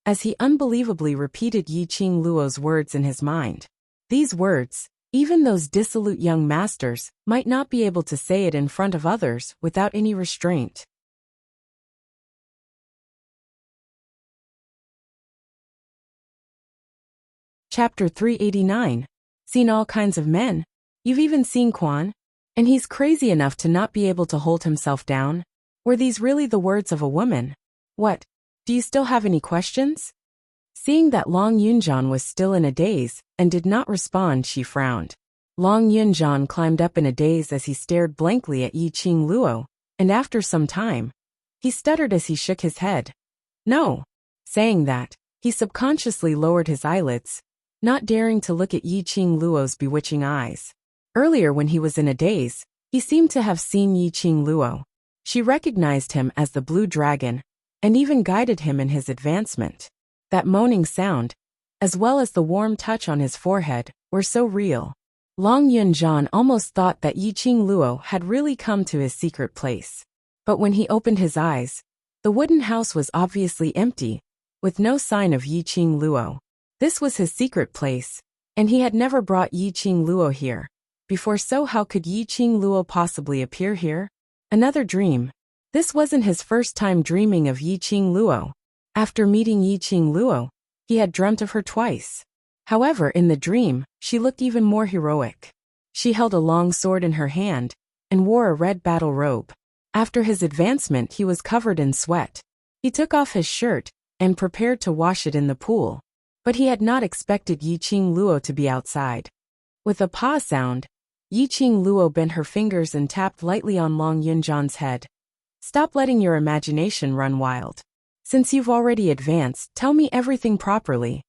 [SPEAKER 1] as he unbelievably repeated Yi Qing Luo's words in his mind. These words, even those dissolute young masters might not be able to say it in front of others without any restraint. Chapter 389. Seen all kinds of men? You've even seen Quan? And he's crazy enough to not be able to hold himself down? Were these really the words of a woman? What? Do you still have any questions? Seeing that Long Yunjian was still in a daze and did not respond, she frowned. Long Yunjian climbed up in a daze as he stared blankly at Yi Qing Luo, and after some time, he stuttered as he shook his head. "No." Saying that, he subconsciously lowered his eyelids, not daring to look at Yi Qing Luo's bewitching eyes. Earlier when he was in a daze, he seemed to have seen Yi Qing Luo. She recognized him as the Blue Dragon, and even guided him in his advancement. That moaning sound, as well as the warm touch on his forehead, were so real. Long Yunjian almost thought that Yi Qing Luo had really come to his secret place. But when he opened his eyes, the wooden house was obviously empty, with no sign of Yi Qing Luo. This was his secret place, And he had never brought Yi Qing Luo here before, so how could Yi Qing Luo possibly appear here? Another dream. This wasn't his first time dreaming of Yi Qing Luo. After meeting Yi Qing Luo, he had dreamt of her twice. However, in the dream, she looked even more heroic. She held a long sword in her hand and wore a red battle robe. After his advancement, he was covered in sweat. He took off his shirt and prepared to wash it in the pool. But he had not expected Yi Qing Luo to be outside. With a paw sound, Yi Qing Luo bent her fingers and tapped lightly on Long Yunjan's head. Stop letting your imagination run wild. Since you've already advanced, tell me everything properly.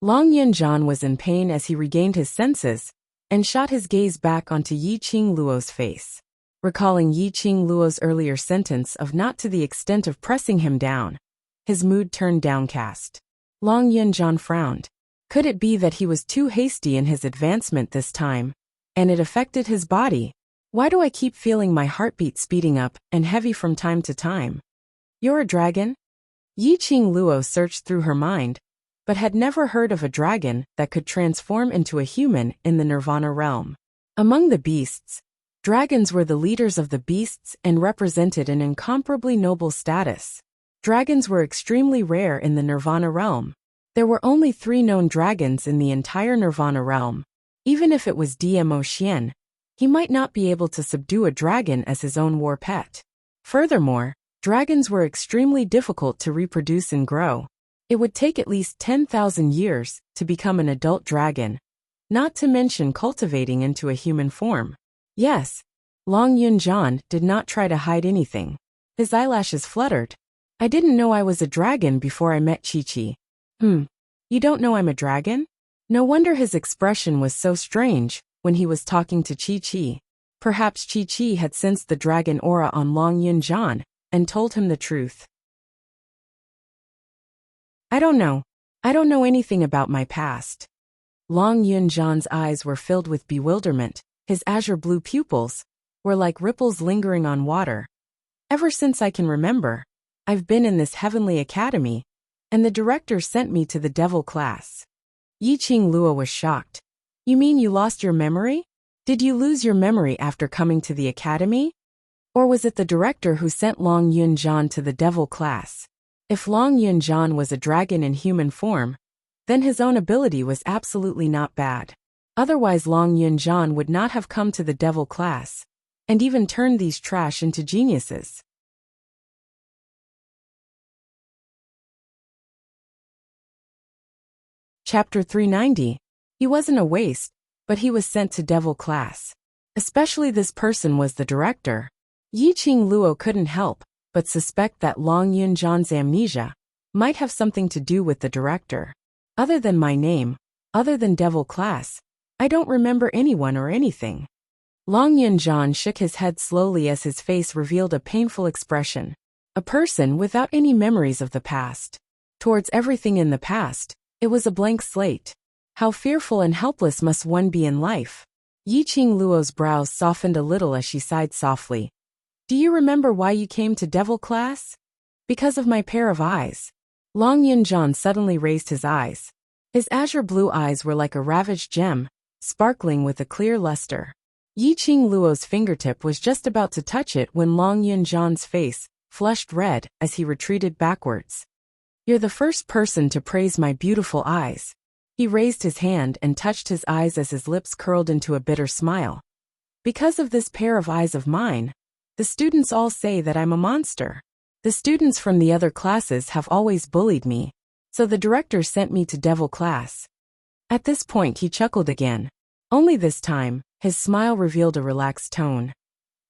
[SPEAKER 1] Long Yunjan was in pain as he regained his senses and shot his gaze back onto Yi Qing Luo's face. Recalling Yi Qing Luo's earlier sentence of not to the extent of pressing him down, his mood turned downcast. Long Yunjan frowned. Could it be that he was too hasty in his advancement this time, and it affected his body? Why do I keep feeling my heartbeat speeding up and heavy from time to time? You're a dragon? Yi Qing Luo searched through her mind, but had never heard of a dragon that could transform into a human in the Nirvana realm. Among the beasts, dragons were the leaders of the beasts and represented an incomparably noble status. Dragons were extremely rare in the Nirvana realm. There were only 3 known dragons in the entire Nirvana realm. Even if it was Dmo Xian, he might not be able to subdue a dragon as his own war pet. Furthermore, dragons were extremely difficult to reproduce and grow. It would take at least 10,000 years to become an adult dragon, not to mention cultivating into a human form. Yes, Long Yunjan did not try to hide anything. His eyelashes fluttered. I didn't know I was a dragon before I met Chi-Chi. You don't know I'm a dragon? No wonder his expression was so strange when he was talking to Chi-Chi. Perhaps Chi-Chi had sensed the dragon aura on Long Yunjan and told him the truth. I don't know. I don't know anything about my past. Long Yunjan's eyes were filled with bewilderment. His azure blue pupils were like ripples lingering on water. Ever since I can remember, I've been in this heavenly academy, and the director sent me to the devil class. Yi Qing Luo was shocked. You mean you lost your memory? Did you lose your memory after coming to the academy? Or was it the director who sent Long Yunjan to the devil class? If Long Yunjan was a dragon in human form, then his own ability was absolutely not bad. Otherwise Long Yunjan would not have come to the devil class, and even turned these trash into geniuses. Chapter 390. He wasn't a waste, but he was sent to devil class. Especially this person was the director. Yi Qing Luo couldn't help but suspect that Long Yunjan's amnesia might have something to do with the director. Other than my name, other than devil class, I don't remember anyone or anything. Long Yunjan shook his head slowly as his face revealed a painful expression. A person without any memories of the past. Towards everything in the past, it was a blank slate. How fearful and helpless must one be in life? Yi Qing Luo's brows softened a little as she sighed softly. Do you remember why you came to devil class? Because of my pair of eyes. Long Yunjan suddenly raised his eyes. His azure blue eyes were like a ravaged gem, sparkling with a clear luster. Yi Qing Luo's fingertip was just about to touch it when Long Yunjan's face flushed red as he retreated backwards. You're the first person to praise my beautiful eyes. He raised his hand and touched his eyes as his lips curled into a bitter smile. Because of this pair of eyes of mine, the students all say that I'm a monster. The students from the other classes have always bullied me, so the director sent me to devil class. At this point he chuckled again. Only this time, his smile revealed a relaxed tone.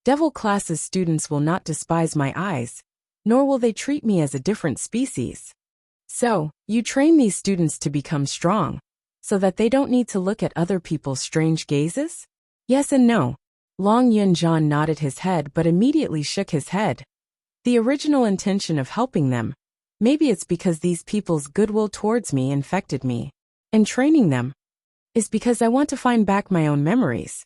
[SPEAKER 1] Devil class's students will not despise my eyes, nor will they treat me as a different species. So, you train these students to become strong, so that they don't need to look at other people's strange gazes? Yes and no. Long Yunjan nodded his head but immediately shook his head. The original intention of helping them, maybe it's because these people's goodwill towards me infected me, and training them is because I want to find back my own memories.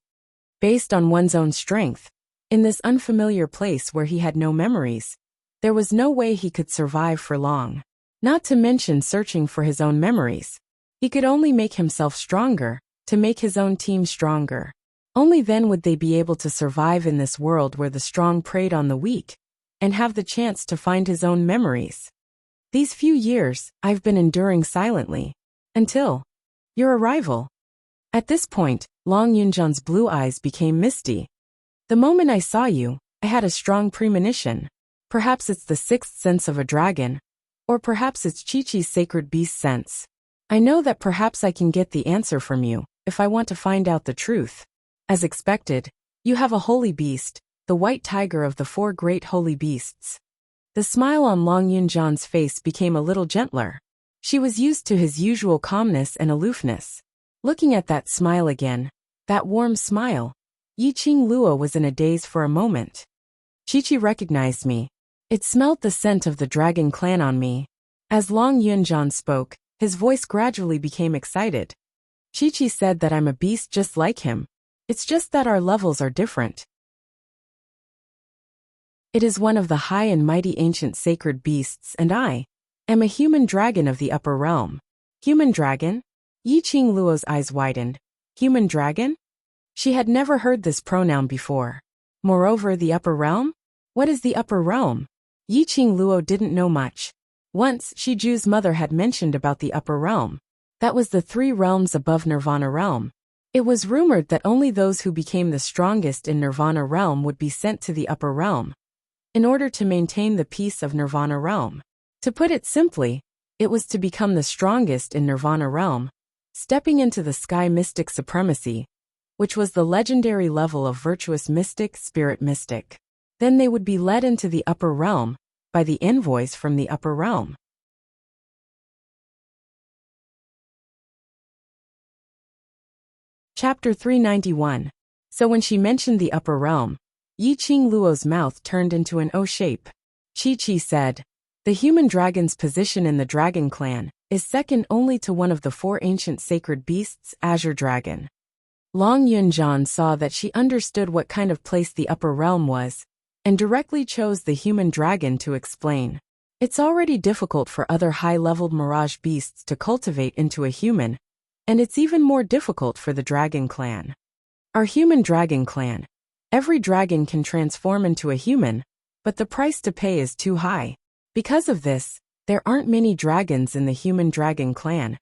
[SPEAKER 1] Based on one's own strength, in this unfamiliar place where he had no memories, there was no way he could survive for long. Not to mention searching for his own memories. He could only make himself stronger to make his own team stronger. Only then would they be able to survive in this world where the strong preyed on the weak, and have the chance to find his own memories. These few years, I've been enduring silently. Until your arrival. At this point, Long Yunjan's blue eyes became misty. The moment I saw you, I had a strong premonition. Perhaps it's the sixth sense of a dragon, or perhaps it's Chi-Chi's sacred beast sense. I know that perhaps I can get the answer from you, if I want to find out the truth. As expected, you have a holy beast, the white tiger of the four great holy beasts. The smile on Long Yunjan's face became a little gentler. She was used to his usual calmness and aloofness. Looking at that smile again, that warm smile, Yiqing Luo was in a daze for a moment. Chi-Chi recognized me. It smelled the scent of the dragon clan on me. As Long Yunjan spoke, his voice gradually became excited. Chi-Chi said that I'm a beast just like him. It's just that our levels are different. It is one of the high and mighty ancient sacred beasts, and I am a human dragon of the upper realm. Human dragon? Yiqing Luo's eyes widened. Human dragon? She had never heard this pronoun before. Moreover, the upper realm? What is the upper realm? Yiqing Luo didn't know much. Once, Shiju's mother had mentioned about the upper realm. That was the 3 realms above Nirvana realm. It was rumored that only those who became the strongest in Nirvana realm would be sent to the upper realm, in order to maintain the peace of Nirvana realm. To put it simply, it was to become the strongest in Nirvana realm, stepping into the sky mystic supremacy, which was the legendary level of virtuous mystic, spirit mystic. Then they would be led into the upper realm by the envoys from the upper realm. Chapter 391. So when she mentioned the upper realm, Yiqing Luo's mouth turned into an O shape. Chi-Chi said, the human dragon's position in the dragon clan is second only to one of the 4 ancient sacred beasts, Azure Dragon. Long Yunjan saw that she understood what kind of place the upper realm was, and directly chose the human dragon to explain. It's already difficult for other high-leveled mirage beasts to cultivate into a human, and it's even more difficult for the dragon clan. Our human dragon clan. Every dragon can transform into a human, but the price to pay is too high. Because of this, there aren't many dragons in the human dragon clan.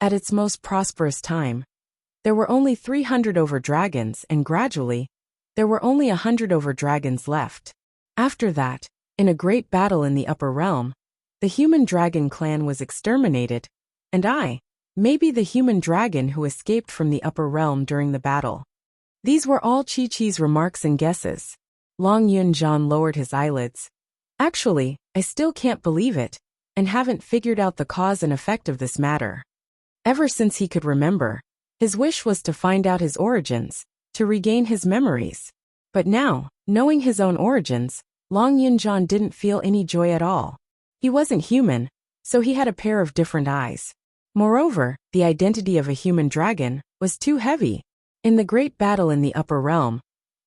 [SPEAKER 1] At its most prosperous time, there were only 300 over dragons, and gradually, there were only 100 over dragons left. After that, in a great battle in the upper realm, the human dragon clan was exterminated, and I may be the human dragon who escaped from the upper realm during the battle. These were all Chi-Chi's remarks and guesses. Long Yunjan lowered his eyelids. Actually, I still can't believe it, and haven't figured out the cause and effect of this matter. Ever since he could remember, his wish was to find out his origins, to regain his memories. But now, knowing his own origins, Long Yunjan didn't feel any joy at all. He wasn't human, so he had a pair of different eyes. Moreover, the identity of a human dragon was too heavy. In the great battle in the upper realm,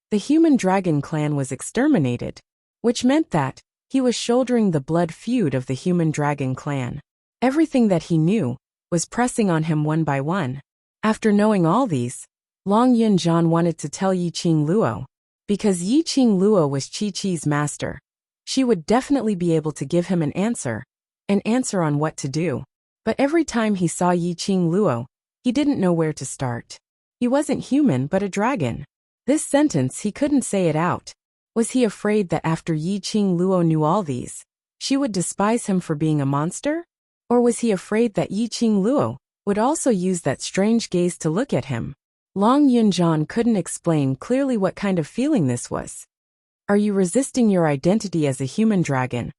[SPEAKER 1] the human dragon clan was exterminated, which meant that he was shouldering the blood feud of the human dragon clan. Everything that he knew was pressing on him one by one. After knowing all these, Long Yunjan wanted to tell Yiqing Luo. Because Yiqing Luo was Chi-Chi's master, she would definitely be able to give him an answer on what to do. But every time he saw Yiqing Luo, he didn't know where to start. He wasn't human but a dragon. This sentence he couldn't say it out. Was he afraid that after Yiqing Luo knew all these, she would despise him for being a monster? Or was he afraid that Yiqing Luo would also use that strange gaze to look at him? Long Yunjan couldn't explain clearly what kind of feeling this was. Are you resisting your identity as a human dragon?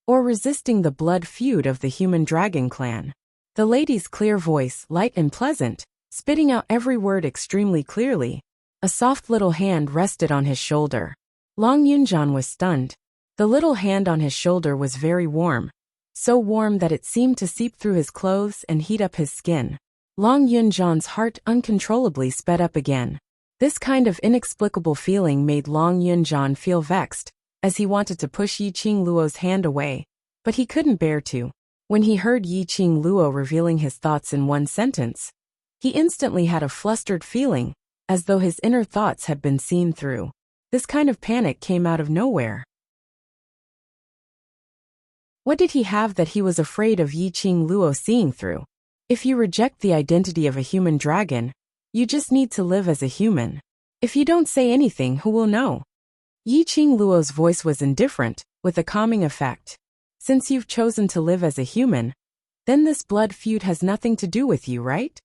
[SPEAKER 1] Or resisting the blood feud of the human dragon clan? The lady's clear voice, light and pleasant, spitting out every word extremely clearly. A soft little hand rested on his shoulder. Long Yunjan was stunned. The little hand on his shoulder was very warm, so warm that it seemed to seep through his clothes and heat up his skin. Long Yunjan's heart uncontrollably sped up again. This kind of inexplicable feeling made Long Yunjan feel vexed, as he wanted to push Yiqing Luo's hand away, but he couldn't bear to. When he heard Yiqing Luo revealing his thoughts in one sentence, He instantly had a flustered feeling, as though his inner thoughts had been seen through. This kind of panic came out of nowhere. What did he have that he was afraid of Yiqing Luo seeing through? If you reject the identity of a human dragon, you just need to live as a human. If you don't say anything, who will know? Yiqing Luo's voice was indifferent, with a calming effect. Since you've chosen to live as a human, then this blood feud has nothing to do with you, right?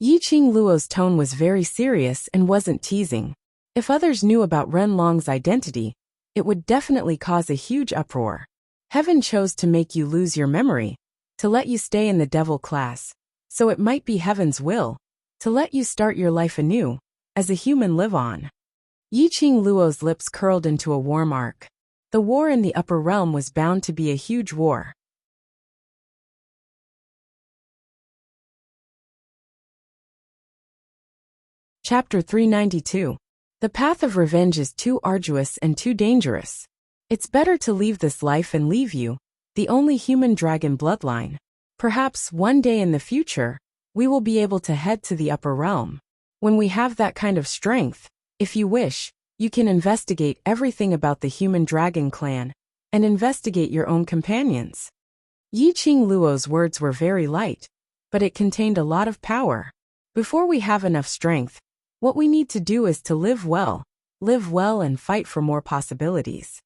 [SPEAKER 1] Yiqing Luo's tone was very serious and wasn't teasing. If others knew about Ren Long's identity, it would definitely cause a huge uproar. Heaven chose to make you lose your memory, to let you stay in the devil class, so it might be heaven's will, to let you start your life anew, as a human live on. Yiqing Luo's lips curled into a warm arc. The war in the upper realm was bound to be a huge war. Chapter 392. The path of revenge is too arduous and too dangerous. It's better to leave this life and leave you, the only human dragon bloodline. Perhaps one day in the future, we will be able to head to the upper realm. When we have that kind of strength, if you wish, you can investigate everything about the human dragon clan, and investigate your own companions. Yiqing Luo's words were very light, but it contained a lot of power. Before we have enough strength, what we need to do is to live well and fight for more possibilities.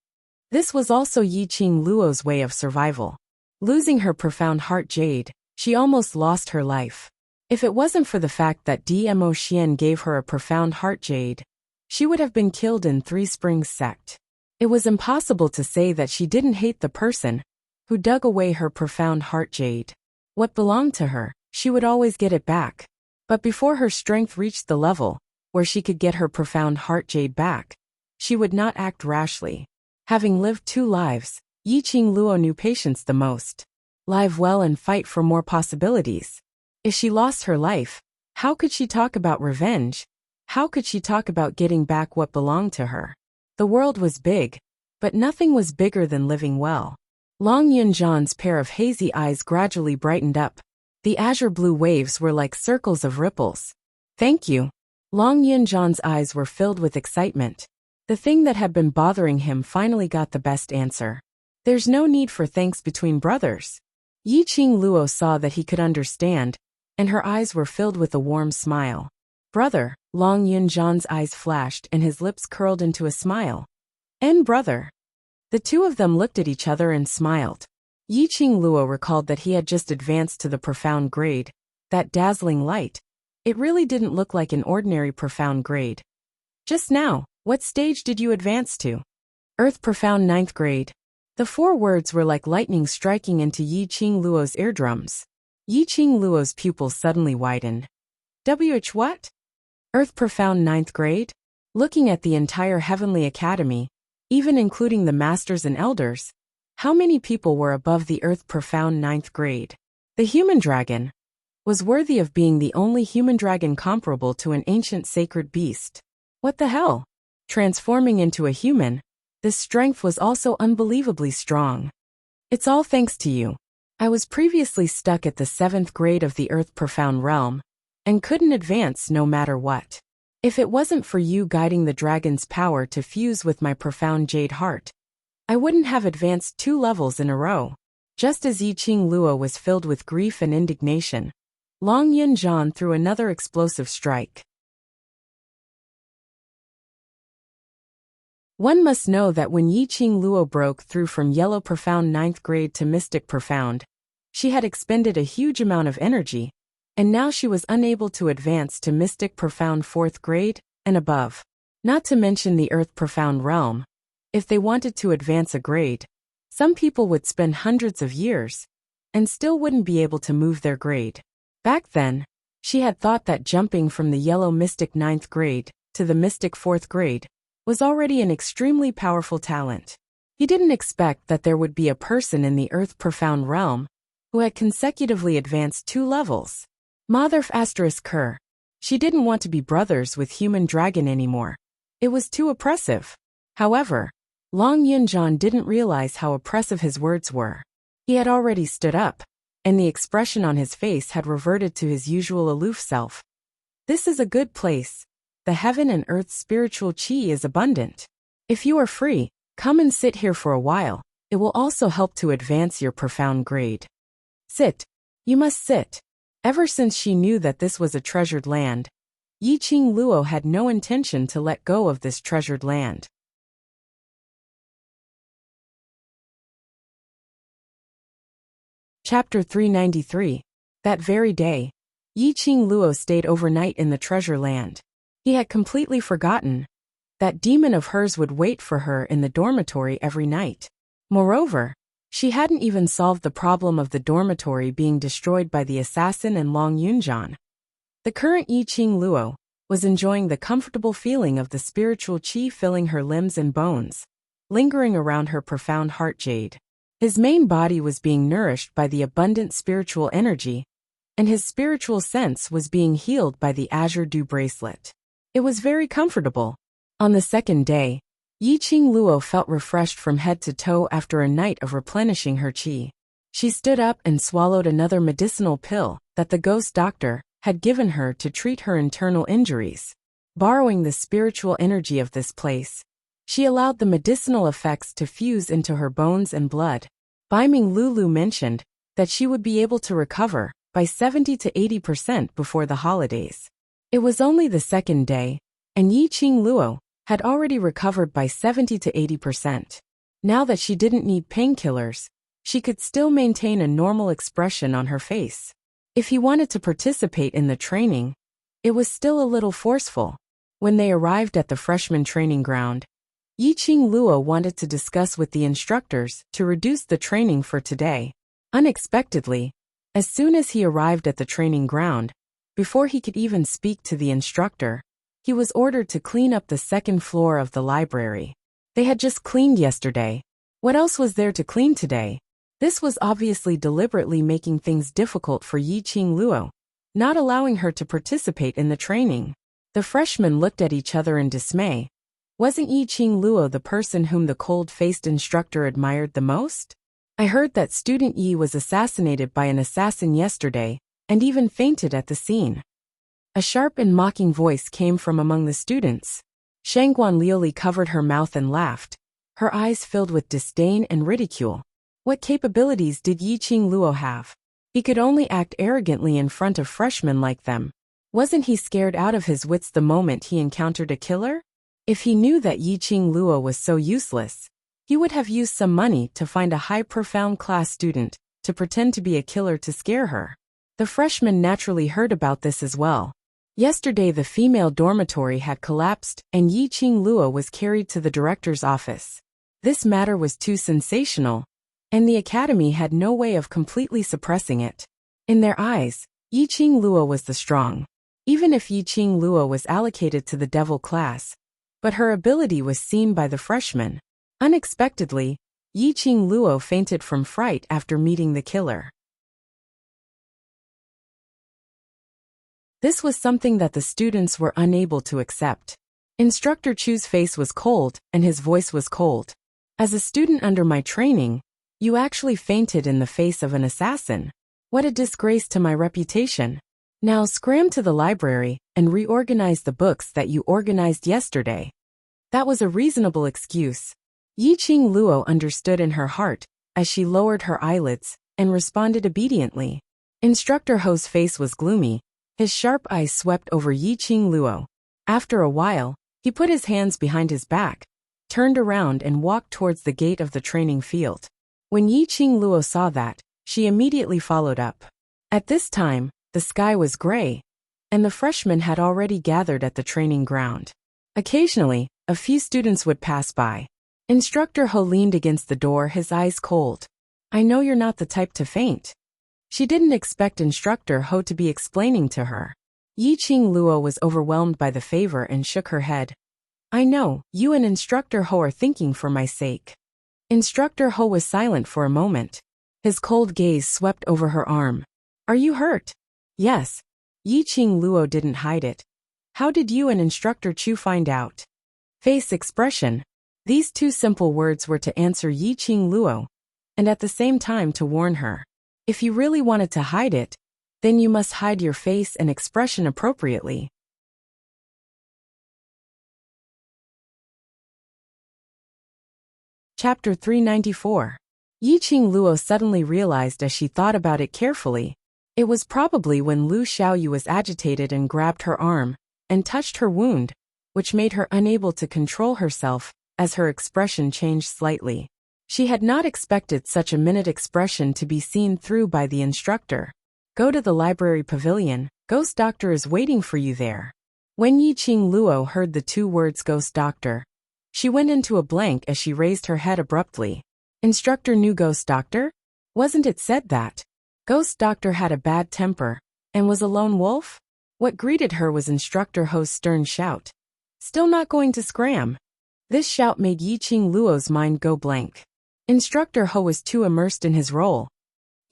[SPEAKER 1] This was also Yiqing Luo's way of survival. Losing her profound heart jade, she almost lost her life. If it wasn't for the fact that Dmo Xian gave her a profound heart jade, she would have been killed in Three Springs sect. It was impossible to say that she didn't hate the person who dug away her profound heart jade. What belonged to her, she would always get it back. But before her strength reached the level where she could get her profound heart jade back, she would not act rashly. Having lived 2 lives, Yiqing Luo knew patience the most. Live well and fight for more possibilities. If she lost her life, how could she talk about revenge? How could she talk about getting back what belonged to her? The world was big, but nothing was bigger than living well. Long Yunjan's pair of hazy eyes gradually brightened up. The azure blue waves were like circles of ripples. Thank you. Long Yunjan's eyes were filled with excitement. The thing that had been bothering him finally got the best answer. There's no need for thanks between brothers. Yiqing Luo saw that he could understand, and her eyes were filled with a warm smile. Brother, Long Yunjan's eyes flashed and his lips curled into a smile. And brother. The two of them looked at each other and smiled. Yiqing Luo recalled that he had just advanced to the profound grade, that dazzling light. It really didn't look like an ordinary profound grade. Just now, what stage did you advance to? Earth Profound 9th grade. The 4 words were like lightning striking into Yiqing Luo's eardrums. Yiqing Luo's pupils suddenly widened. What? Earth Profound 9th grade? Looking at the entire Heavenly Academy, even including the Masters and Elders, how many people were above the Earth Profound 9th grade? The human dragon was worthy of being the only human dragon comparable to an ancient sacred beast. What the hell? Transforming into a human, this strength was also unbelievably strong. It's all thanks to you. I was previously stuck at the 7th grade of the Earth Profound realm, and couldn't advance no matter what. If it wasn't for you guiding the dragon's power to fuse with my profound jade heart, I wouldn't have advanced 2 levels in a row. Just as Yiqing Luo was filled with grief and indignation, Long Yunjan threw another explosive strike. One must know that when Yiqing Luo broke through from Yellow Profound 9th grade to Mystic Profound, she had expended a huge amount of energy, and now she was unable to advance to Mystic Profound 4th grade and above. Not to mention the Earth Profound realm. If they wanted to advance a grade, some people would spend hundreds of years, and still wouldn't be able to move their grade. Back then, she had thought that jumping from the Yellow Mystic 9th grade to the Mystic 4th grade was already an extremely powerful talent. He didn't expect that there would be a person in the Earth Profound realm who had consecutively advanced 2 levels. Motherf asterisk her. She didn't want to be brothers with human dragon anymore. It was too oppressive. However, Long Yunjan didn't realize how oppressive his words were. He had already stood up, and the expression on his face had reverted to his usual aloof self. This is a good place. The heaven and earth's spiritual chi is abundant. If you are free, come and sit here for a while. It will also help to advance your profound grade. Sit. You must sit. Ever since she knew that this was a treasured land, Yiqing Luo had no intention to let go of this treasured land. Chapter 393. That very day, Yiqing Luo stayed overnight in the treasure land. He had completely forgotten that demon of hers would wait for her in the dormitory every night. Moreover, she hadn't even solved the problem of the dormitory being destroyed by the assassin and Long Yunjian. The current Yiqing Luo was enjoying the comfortable feeling of the spiritual qi filling her limbs and bones, lingering around her profound heart jade. His main body was being nourished by the abundant spiritual energy, and his spiritual sense was being healed by the azure dew bracelet. It was very comfortable. On the second day, Yiqing Luo felt refreshed from head to toe after a night of replenishing her qi. She stood up and swallowed another medicinal pill that the ghost doctor had given her to treat her internal injuries. Borrowing the spiritual energy of this place, she allowed the medicinal effects to fuse into her bones and blood. Baiming Lulu mentioned that she would be able to recover by 70 to 80% before the holidays. It was only the second day, and Yiqing Luo had already recovered by 70 to 80%. Now that she didn't need painkillers, she could still maintain a normal expression on her face. If he wanted to participate in the training, it was still a little forceful. When they arrived at the freshman training ground, Yiqing Luo wanted to discuss with the instructors to reduce the training for today. Unexpectedly, as soon as he arrived at the training ground, before he could even speak to the instructor, he was ordered to clean up the second floor of the library. They had just cleaned yesterday. What else was there to clean today? This was obviously deliberately making things difficult for Yiqing Luo, not allowing her to participate in the training. The freshmen looked at each other in dismay. Wasn't Yiqing Luo the person whom the cold-faced instructor admired the most? I heard that student Yi was assassinated by an assassin yesterday, and even fainted at the scene. A sharp and mocking voice came from among the students. Shangguan Liuli covered her mouth and laughed, her eyes filled with disdain and ridicule. What capabilities did Yiqing Luo have? He could only act arrogantly in front of freshmen like them. Wasn't he scared out of his wits the moment he encountered a killer? If he knew that Yiqing Luo was so useless, he would have used some money to find a high-profound class student to pretend to be a killer to scare her. The freshmen naturally heard about this as well. Yesterday the female dormitory had collapsed and Yiqing Luo was carried to the director's office. This matter was too sensational, and the academy had no way of completely suppressing it. In their eyes, Yiqing Luo was the strong. Even if Yiqing Luo was allocated to the devil class, but her ability was seen by the freshmen. Unexpectedly, Yiqing Luo fainted from fright after meeting the killer. This was something that the students were unable to accept. Instructor Chu's face was cold, and his voice was cold. As a student under my training, you actually fainted in the face of an assassin. What a disgrace to my reputation. Now scram to the library and reorganize the books that you organized yesterday. That was a reasonable excuse. Yiqing Luo understood in her heart as she lowered her eyelids and responded obediently. Instructor Ho's face was gloomy. His sharp eyes swept over Yiqing Luo. After a while, he put his hands behind his back, turned around and walked towards the gate of the training field. When Yiqing Luo saw that, she immediately followed up. At this time, the sky was gray, and the freshmen had already gathered at the training ground. Occasionally, a few students would pass by. Instructor Ho leaned against the door, his eyes cold. I know you're not the type to faint. She didn't expect Instructor Ho to be explaining to her. Yiqing Luo was overwhelmed by the favor and shook her head. I know, you and Instructor Ho are thinking for my sake. Instructor Ho was silent for a moment. His cold gaze swept over her arm. Are you hurt? Yes. Yiqing Luo didn't hide it. How did you and Instructor Chu find out? Face expression. These two simple words were to answer Yiqing Luo, and at the same time to warn her. If you really wanted to hide it, Then you must hide your face and expression appropriately. Chapter 394. Yiqing Luo suddenly realized as she thought about it carefully. It was probably when Lu Xiaoyu was agitated and grabbed her arm and touched her wound, which made her unable to control herself, as her expression changed slightly. She had not expected such a minute expression to be seen through by the instructor. Go to the library pavilion, Ghost Doctor is waiting for you there. When Yiqing Luo heard the two words Ghost Doctor, she went into a blank as she raised her head abruptly. Instructor knew Ghost Doctor? Wasn't it said that Ghost Doctor had a bad temper and was a lone wolf? What greeted her was Instructor Ho's stern shout. Still not going to scram? This shout made Yiqing Luo's mind go blank. Instructor Ho was too immersed in his role.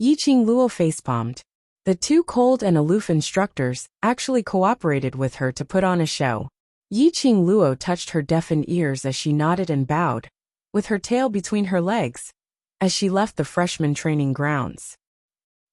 [SPEAKER 1] Yiqing Luo facepalmed. The two cold and aloof instructors actually cooperated with her to put on a show. Yiqing Luo touched her deafened ears as she nodded and bowed, with her tail between her legs, as she left the freshman training grounds.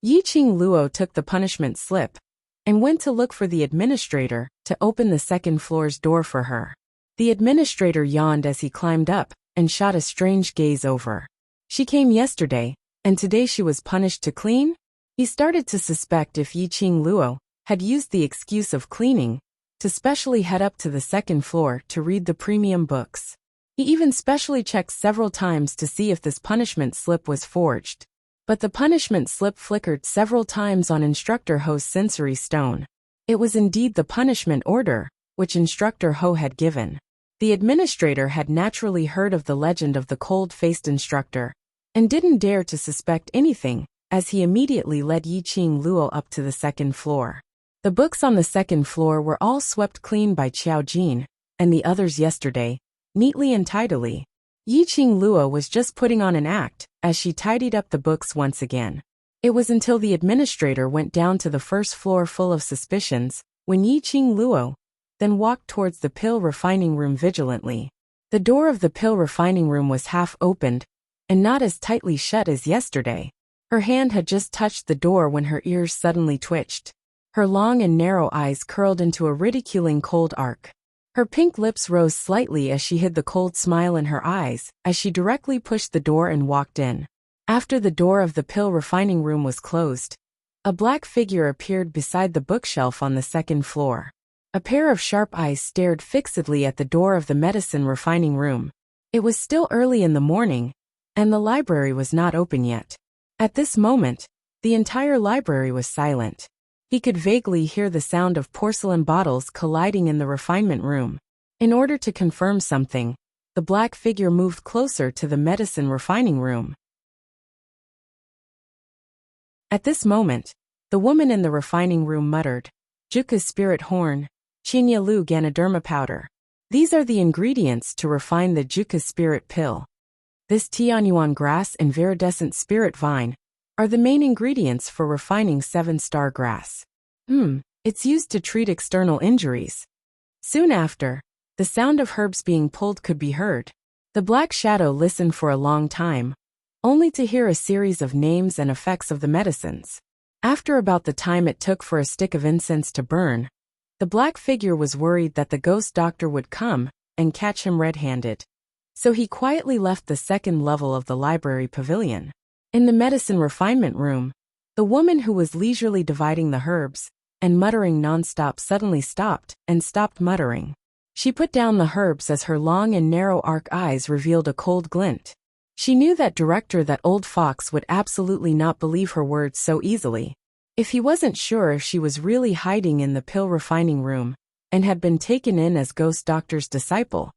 [SPEAKER 1] Yiqing Luo took the punishment slip and went to look for the administrator to open the second floor's door for her. The administrator yawned as he climbed up and shot a strange gaze over. She came yesterday, and today she was punished to clean? He started to suspect if Yiqing Luo had used the excuse of cleaning to specially head up to the second floor to read the premium books. He even specially checked several times to see if this punishment slip was forged. But the punishment slip flickered several times on Instructor Ho's sensory stone. It was indeed the punishment order, which Instructor Ho had given. The administrator had naturally heard of the legend of the cold-faced instructor, and didn't dare to suspect anything, as he immediately led Yiqing Luo up to the second floor. The books on the second floor were all swept clean by Qiao Jin, and the others yesterday, neatly and tidily. Yiqing Luo was just putting on an act, as she tidied up the books once again. It was until the administrator went down to the first floor full of suspicions, when Yiqing Luo then walked towards the pill refining room vigilantly. The door of the pill refining room was half opened, and not as tightly shut as yesterday. Her hand had just touched the door when her ears suddenly twitched. Her long and narrow eyes curled into a ridiculing cold arc. Her pink lips rose slightly as she hid the cold smile in her eyes, as she directly pushed the door and walked in. After the door of the pill refining room was closed, a black figure appeared beside the bookshelf on the second floor. A pair of sharp eyes stared fixedly at the door of the medicine refining room. It was still early in the morning, and the library was not open yet. At this moment, the entire library was silent. He could vaguely hear the sound of porcelain bottles colliding in the refinement room. In order to confirm something, the black figure moved closer to the medicine refining room. At this moment, the woman in the refining room muttered, "Juka's spirit horn, Qinyalu Ganoderma powder. These are the ingredients to refine the Juka spirit pill. This Tianyuan grass and viridescent spirit vine are the main ingredients for refining 7-star grass. It's used to treat external injuries." Soon after, the sound of herbs being pulled could be heard. The black shadow listened for a long time, only to hear a series of names and effects of the medicines. After about the time it took for a stick of incense to burn, the black figure was worried that the ghost doctor would come and catch him red-handed. So he quietly left the second level of the library pavilion. In the medicine refinement room, the woman who was leisurely dividing the herbs and muttering nonstop suddenly stopped and stopped muttering. She put down the herbs as her long and narrow arc eyes revealed a cold glint. She knew that that old fox would absolutely not believe her words so easily. If he wasn't sure if she was really hiding in the pill refining room and had been taken in as Ghost Doctor's disciple,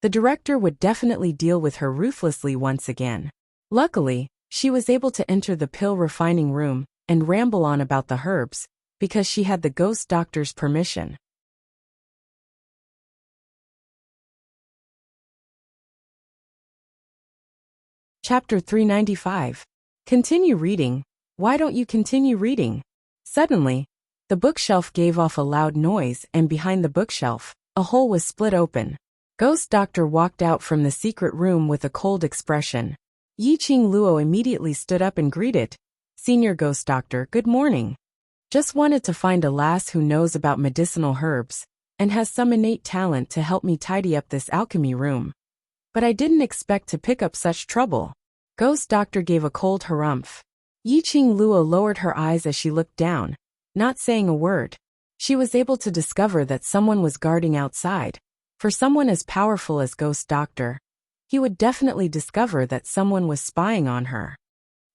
[SPEAKER 1] the director would definitely deal with her ruthlessly once again. Luckily, she was able to enter the pill refining room and ramble on about the herbs, because she had the Ghost Doctor's permission. Chapter 395. Continue reading. Why don't you continue reading? Suddenly, the bookshelf gave off a loud noise, and behind the bookshelf, a hole was split open. Ghost Doctor walked out from the secret room with a cold expression. Yiqing Luo immediately stood up and greeted, "Senior Ghost Doctor, good morning." Just wanted to find a lass who knows about medicinal herbs and has some innate talent to help me tidy up this alchemy room. But I didn't expect to pick up such trouble. Ghost Doctor gave a cold harumph. Yiqing Luo lowered her eyes as she looked down, not saying a word. She was able to discover that someone was guarding outside. For someone as powerful as Ghost Doctor, he would definitely discover that someone was spying on her.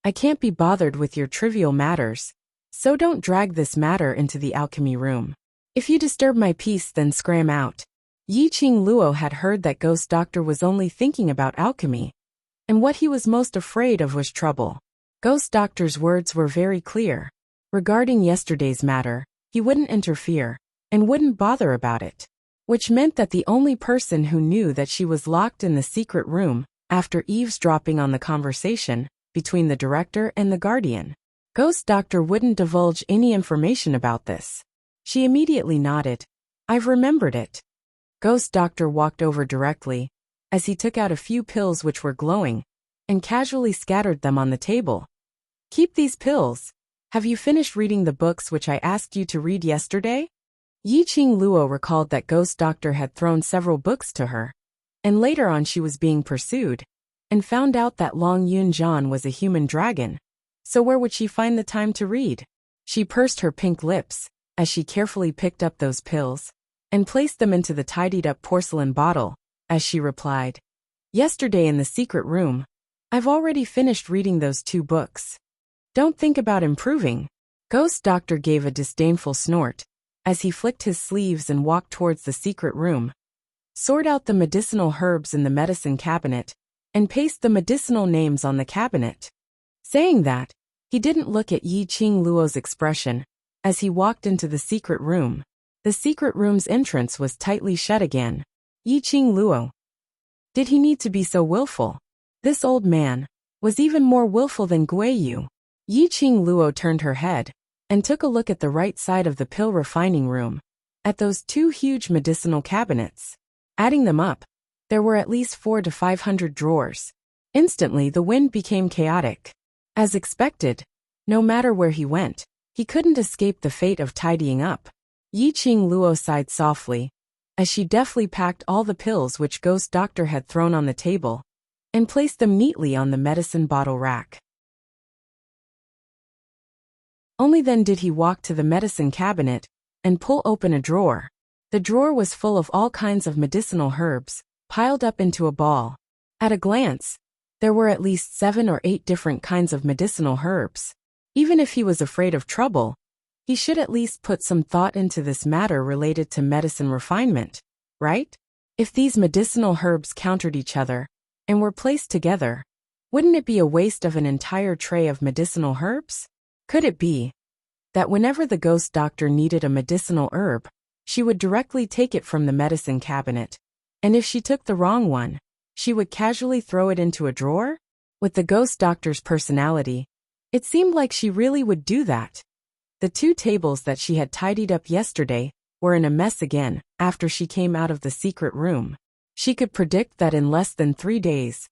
[SPEAKER 1] I can't be bothered with your trivial matters, so don't drag this matter into the alchemy room. If you disturb my peace, then scram out. Yiqing Luo had heard that Ghost Doctor was only thinking about alchemy, and what he was most afraid of was trouble. Ghost Doctor's words were very clear. Regarding yesterday's matter, he wouldn't interfere, and wouldn't bother about it. Which meant that the only person who knew that she was locked in the secret room, after eavesdropping on the conversation between the director and the guardian, Ghost Doctor wouldn't divulge any information about this. She immediately nodded. I've remembered it. Ghost Doctor walked over directly, as he took out a few pills which were glowing, and casually scattered them on the table. Keep these pills. Have you finished reading the books which I asked you to read yesterday? Yiqing Luo recalled that Ghost Doctor had thrown several books to her, and later on she was being pursued, and found out that Long Yun Zhan was a human dragon. So where would she find the time to read? She pursed her pink lips, as she carefully picked up those pills, and placed them into the tidied-up porcelain bottle, as she replied, Yesterday in the secret room, I've already finished reading those 2 books. Don't think about improving. Ghost Doctor gave a disdainful snort, as he flicked his sleeves and walked towards the secret room. Sort out the medicinal herbs in the medicine cabinet, and paste the medicinal names on the cabinet. Saying that, he didn't look at Yiqing Luo's expression, as he walked into the secret room. The secret room's entrance was tightly shut again. Yiqing Luo. Did he need to be so willful? This old man was even more willful than Guiyu. Yiqing Luo turned her head, and took a look at the right side of the pill refining room, at those 2 huge medicinal cabinets. Adding them up, there were at least 400 to 500 drawers. Instantly the wind became chaotic. As expected, no matter where he went, he couldn't escape the fate of tidying up. Yiqing Luo sighed softly, as she deftly packed all the pills which Ghost Doctor had thrown on the table, and placed them neatly on the medicine bottle rack. Only then did he walk to the medicine cabinet, and pull open a drawer. The drawer was full of all kinds of medicinal herbs, piled up into a ball. At a glance, there were at least 7 or 8 different kinds of medicinal herbs. Even if he was afraid of trouble, he should at least put some thought into this matter related to medicine refinement, right? If these medicinal herbs countered each other, and were placed together, wouldn't it be a waste of an entire tray of medicinal herbs? Could it be that whenever the Ghost Doctor needed a medicinal herb, she would directly take it from the medicine cabinet, and if she took the wrong one, she would casually throw it into a drawer? With the Ghost Doctor's personality, it seemed like she really would do that. The 2 tables that she had tidied up yesterday were in a mess again after she came out of the secret room. She could predict that in less than 3 days,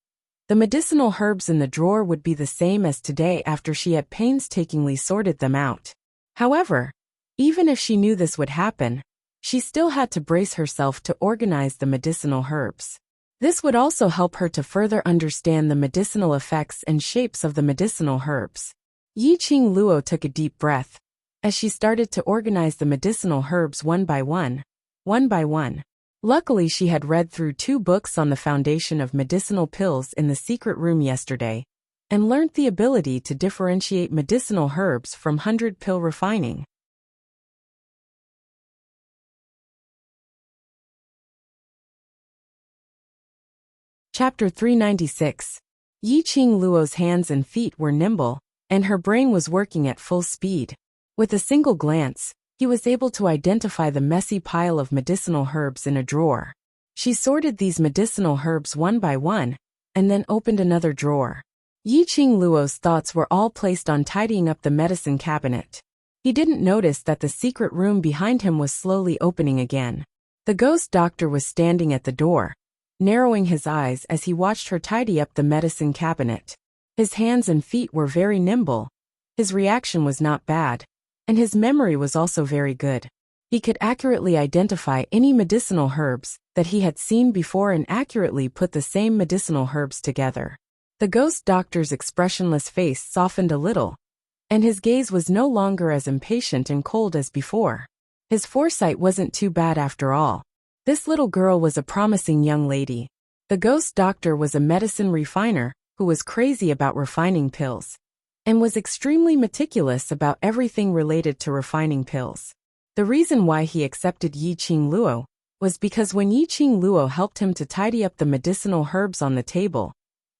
[SPEAKER 1] the medicinal herbs in the drawer would be the same as today after she had painstakingly sorted them out. However, even if she knew this would happen, she still had to brace herself to organize the medicinal herbs. This would also help her to further understand the medicinal effects and shapes of the medicinal herbs. Yiqing Luo took a deep breath, as she started to organize the medicinal herbs one by one. Luckily she had read through 2 books on the foundation of medicinal pills in the secret room yesterday, and learned the ability to differentiate medicinal herbs from 100 pill refining. Chapter 396. Yiqing Luo's hands and feet were nimble, and her brain was working at full speed. With a single glance, he was able to identify the messy pile of medicinal herbs in a drawer. She sorted these medicinal herbs one by one, and then opened another drawer. Yiqing Luo's thoughts were all placed on tidying up the medicine cabinet. He didn't notice that the secret room behind him was slowly opening again. The Ghost Doctor was standing at the door, narrowing his eyes as he watched her tidy up the medicine cabinet. His hands and feet were very nimble. His reaction was not bad, and his memory was also very good. He could accurately identify any medicinal herbs that he had seen before and accurately put the same medicinal herbs together. The ghost doctor's expressionless face softened a little, and his gaze was no longer as impatient and cold as before. His foresight wasn't too bad after all. This little girl was a promising young lady. The ghost doctor was a medicine refiner who was crazy about refining pills and was extremely meticulous about everything related to refining pills. The reason why he accepted Yi-Ching Luo was because when Yi-Ching Luo helped him to tidy up the medicinal herbs on the table,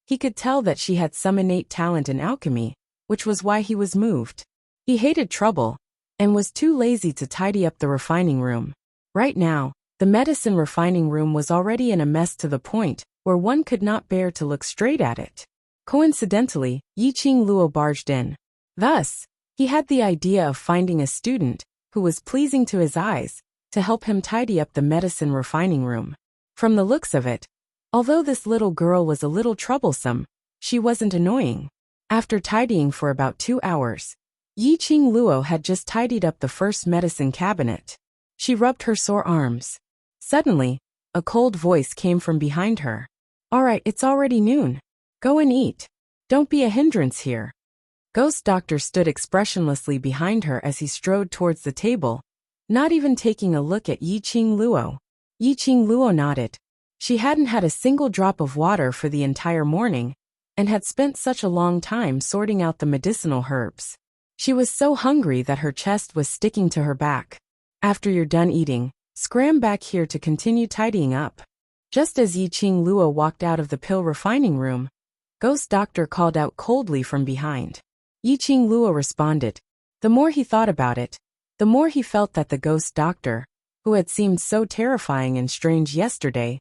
[SPEAKER 1] he could tell that she had some innate talent in alchemy, which was why he was moved. He hated trouble and was too lazy to tidy up the refining room. Right now, the medicine refining room was already in a mess to the point where one could not bear to look straight at it. Coincidentally, Yi-Ching Luo barged in. Thus, he had the idea of finding a student who was pleasing to his eyes to help him tidy up the medicine refining room. From the looks of it, although this little girl was a little troublesome, she wasn't annoying. After tidying for about 2 hours, Yi-Ching Luo had just tidied up the first medicine cabinet. She rubbed her sore arms. Suddenly, a cold voice came from behind her. "All right, it's already noon. Go and eat. Don't be a hindrance here." Ghost Doctor stood expressionlessly behind her as he strode towards the table, not even taking a look at Yi-Ching Luo. Yi-Ching Luo nodded. She hadn't had a single drop of water for the entire morning and had spent such a long time sorting out the medicinal herbs. She was so hungry that her chest was sticking to her back. "After you're done eating, scram back here to continue tidying up." Just as Yi-Ching Luo walked out of the pill refining room, Ghost Doctor called out coldly from behind. Yi-Ching Luo responded. The more he thought about it, the more he felt that the Ghost Doctor, who had seemed so terrifying and strange yesterday,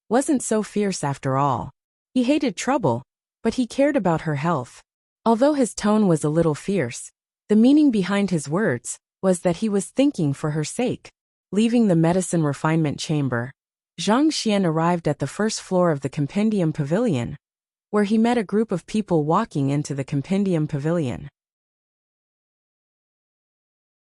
[SPEAKER 1] wasn't so fierce after all. He hated trouble, but he cared about her health. Although his tone was a little fierce, the meaning behind his words was that he was thinking for her sake. Leaving the medicine refinement chamber, Zhang Xian arrived at the first floor of the Compendium Pavilion, where he met a group of people walking into the Compendium Pavilion.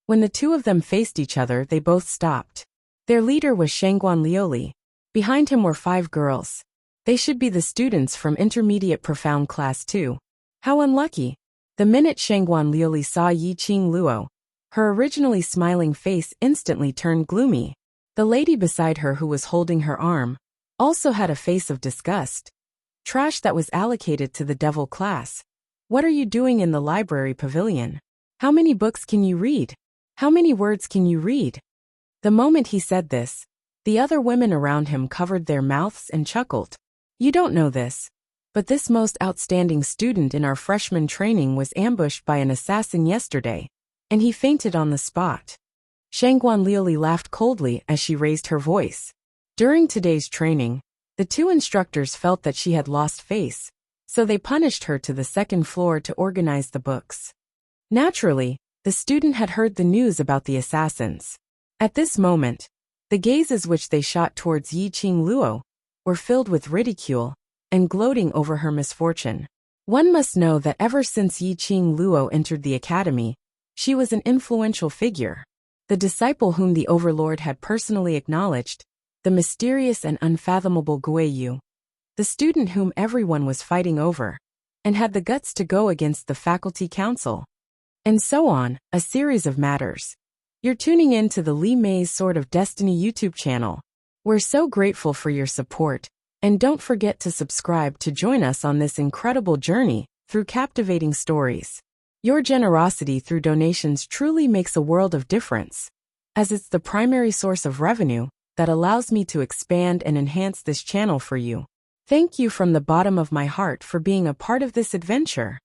[SPEAKER 1] When the two of them faced each other, they both stopped. Their leader was Shangguan Liuli. Behind him were 5 girls. They should be the students from Intermediate Profound Class 2. How unlucky. The minute Shangguan Liuli saw Yi-Ching Luo, her originally smiling face instantly turned gloomy. The lady beside her, who was holding her arm, also had a face of disgust. Trash that was allocated to the devil class. What are you doing in the library pavilion? How many books can you read? How many words can you read? The moment he said this, the other women around him covered their mouths and chuckled. You don't know this, but this most outstanding student in our freshman training was ambushed by an assassin yesterday, and he fainted on the spot. Shangguan Liuli laughed coldly as she raised her voice. During today's training, the 2 instructors felt that she had lost face, so they punished her to the 2nd floor to organize the books. Naturally, the student had heard the news about the assassins. At this moment, the gazes which they shot towards Yi-Ching Luo were filled with ridicule and gloating over her misfortune. One must know that ever since Yi-Ching Luo entered the academy, she was an influential figure. The disciple whom the overlord had personally acknowledged, the mysterious and unfathomable Guiyu, the student whom everyone was fighting over, and had the guts to go against the faculty council. And so on, a series of matters. You're tuning in to the Li Mei's Sword of Destiny YouTube channel. We're so grateful for your support, and don't forget to subscribe to join us on this incredible journey through captivating stories. Your generosity through donations truly makes a world of difference, as it's the primary source of revenue that allows me to expand and enhance this channel for you. Thank you from the bottom of my heart for being a part of this adventure.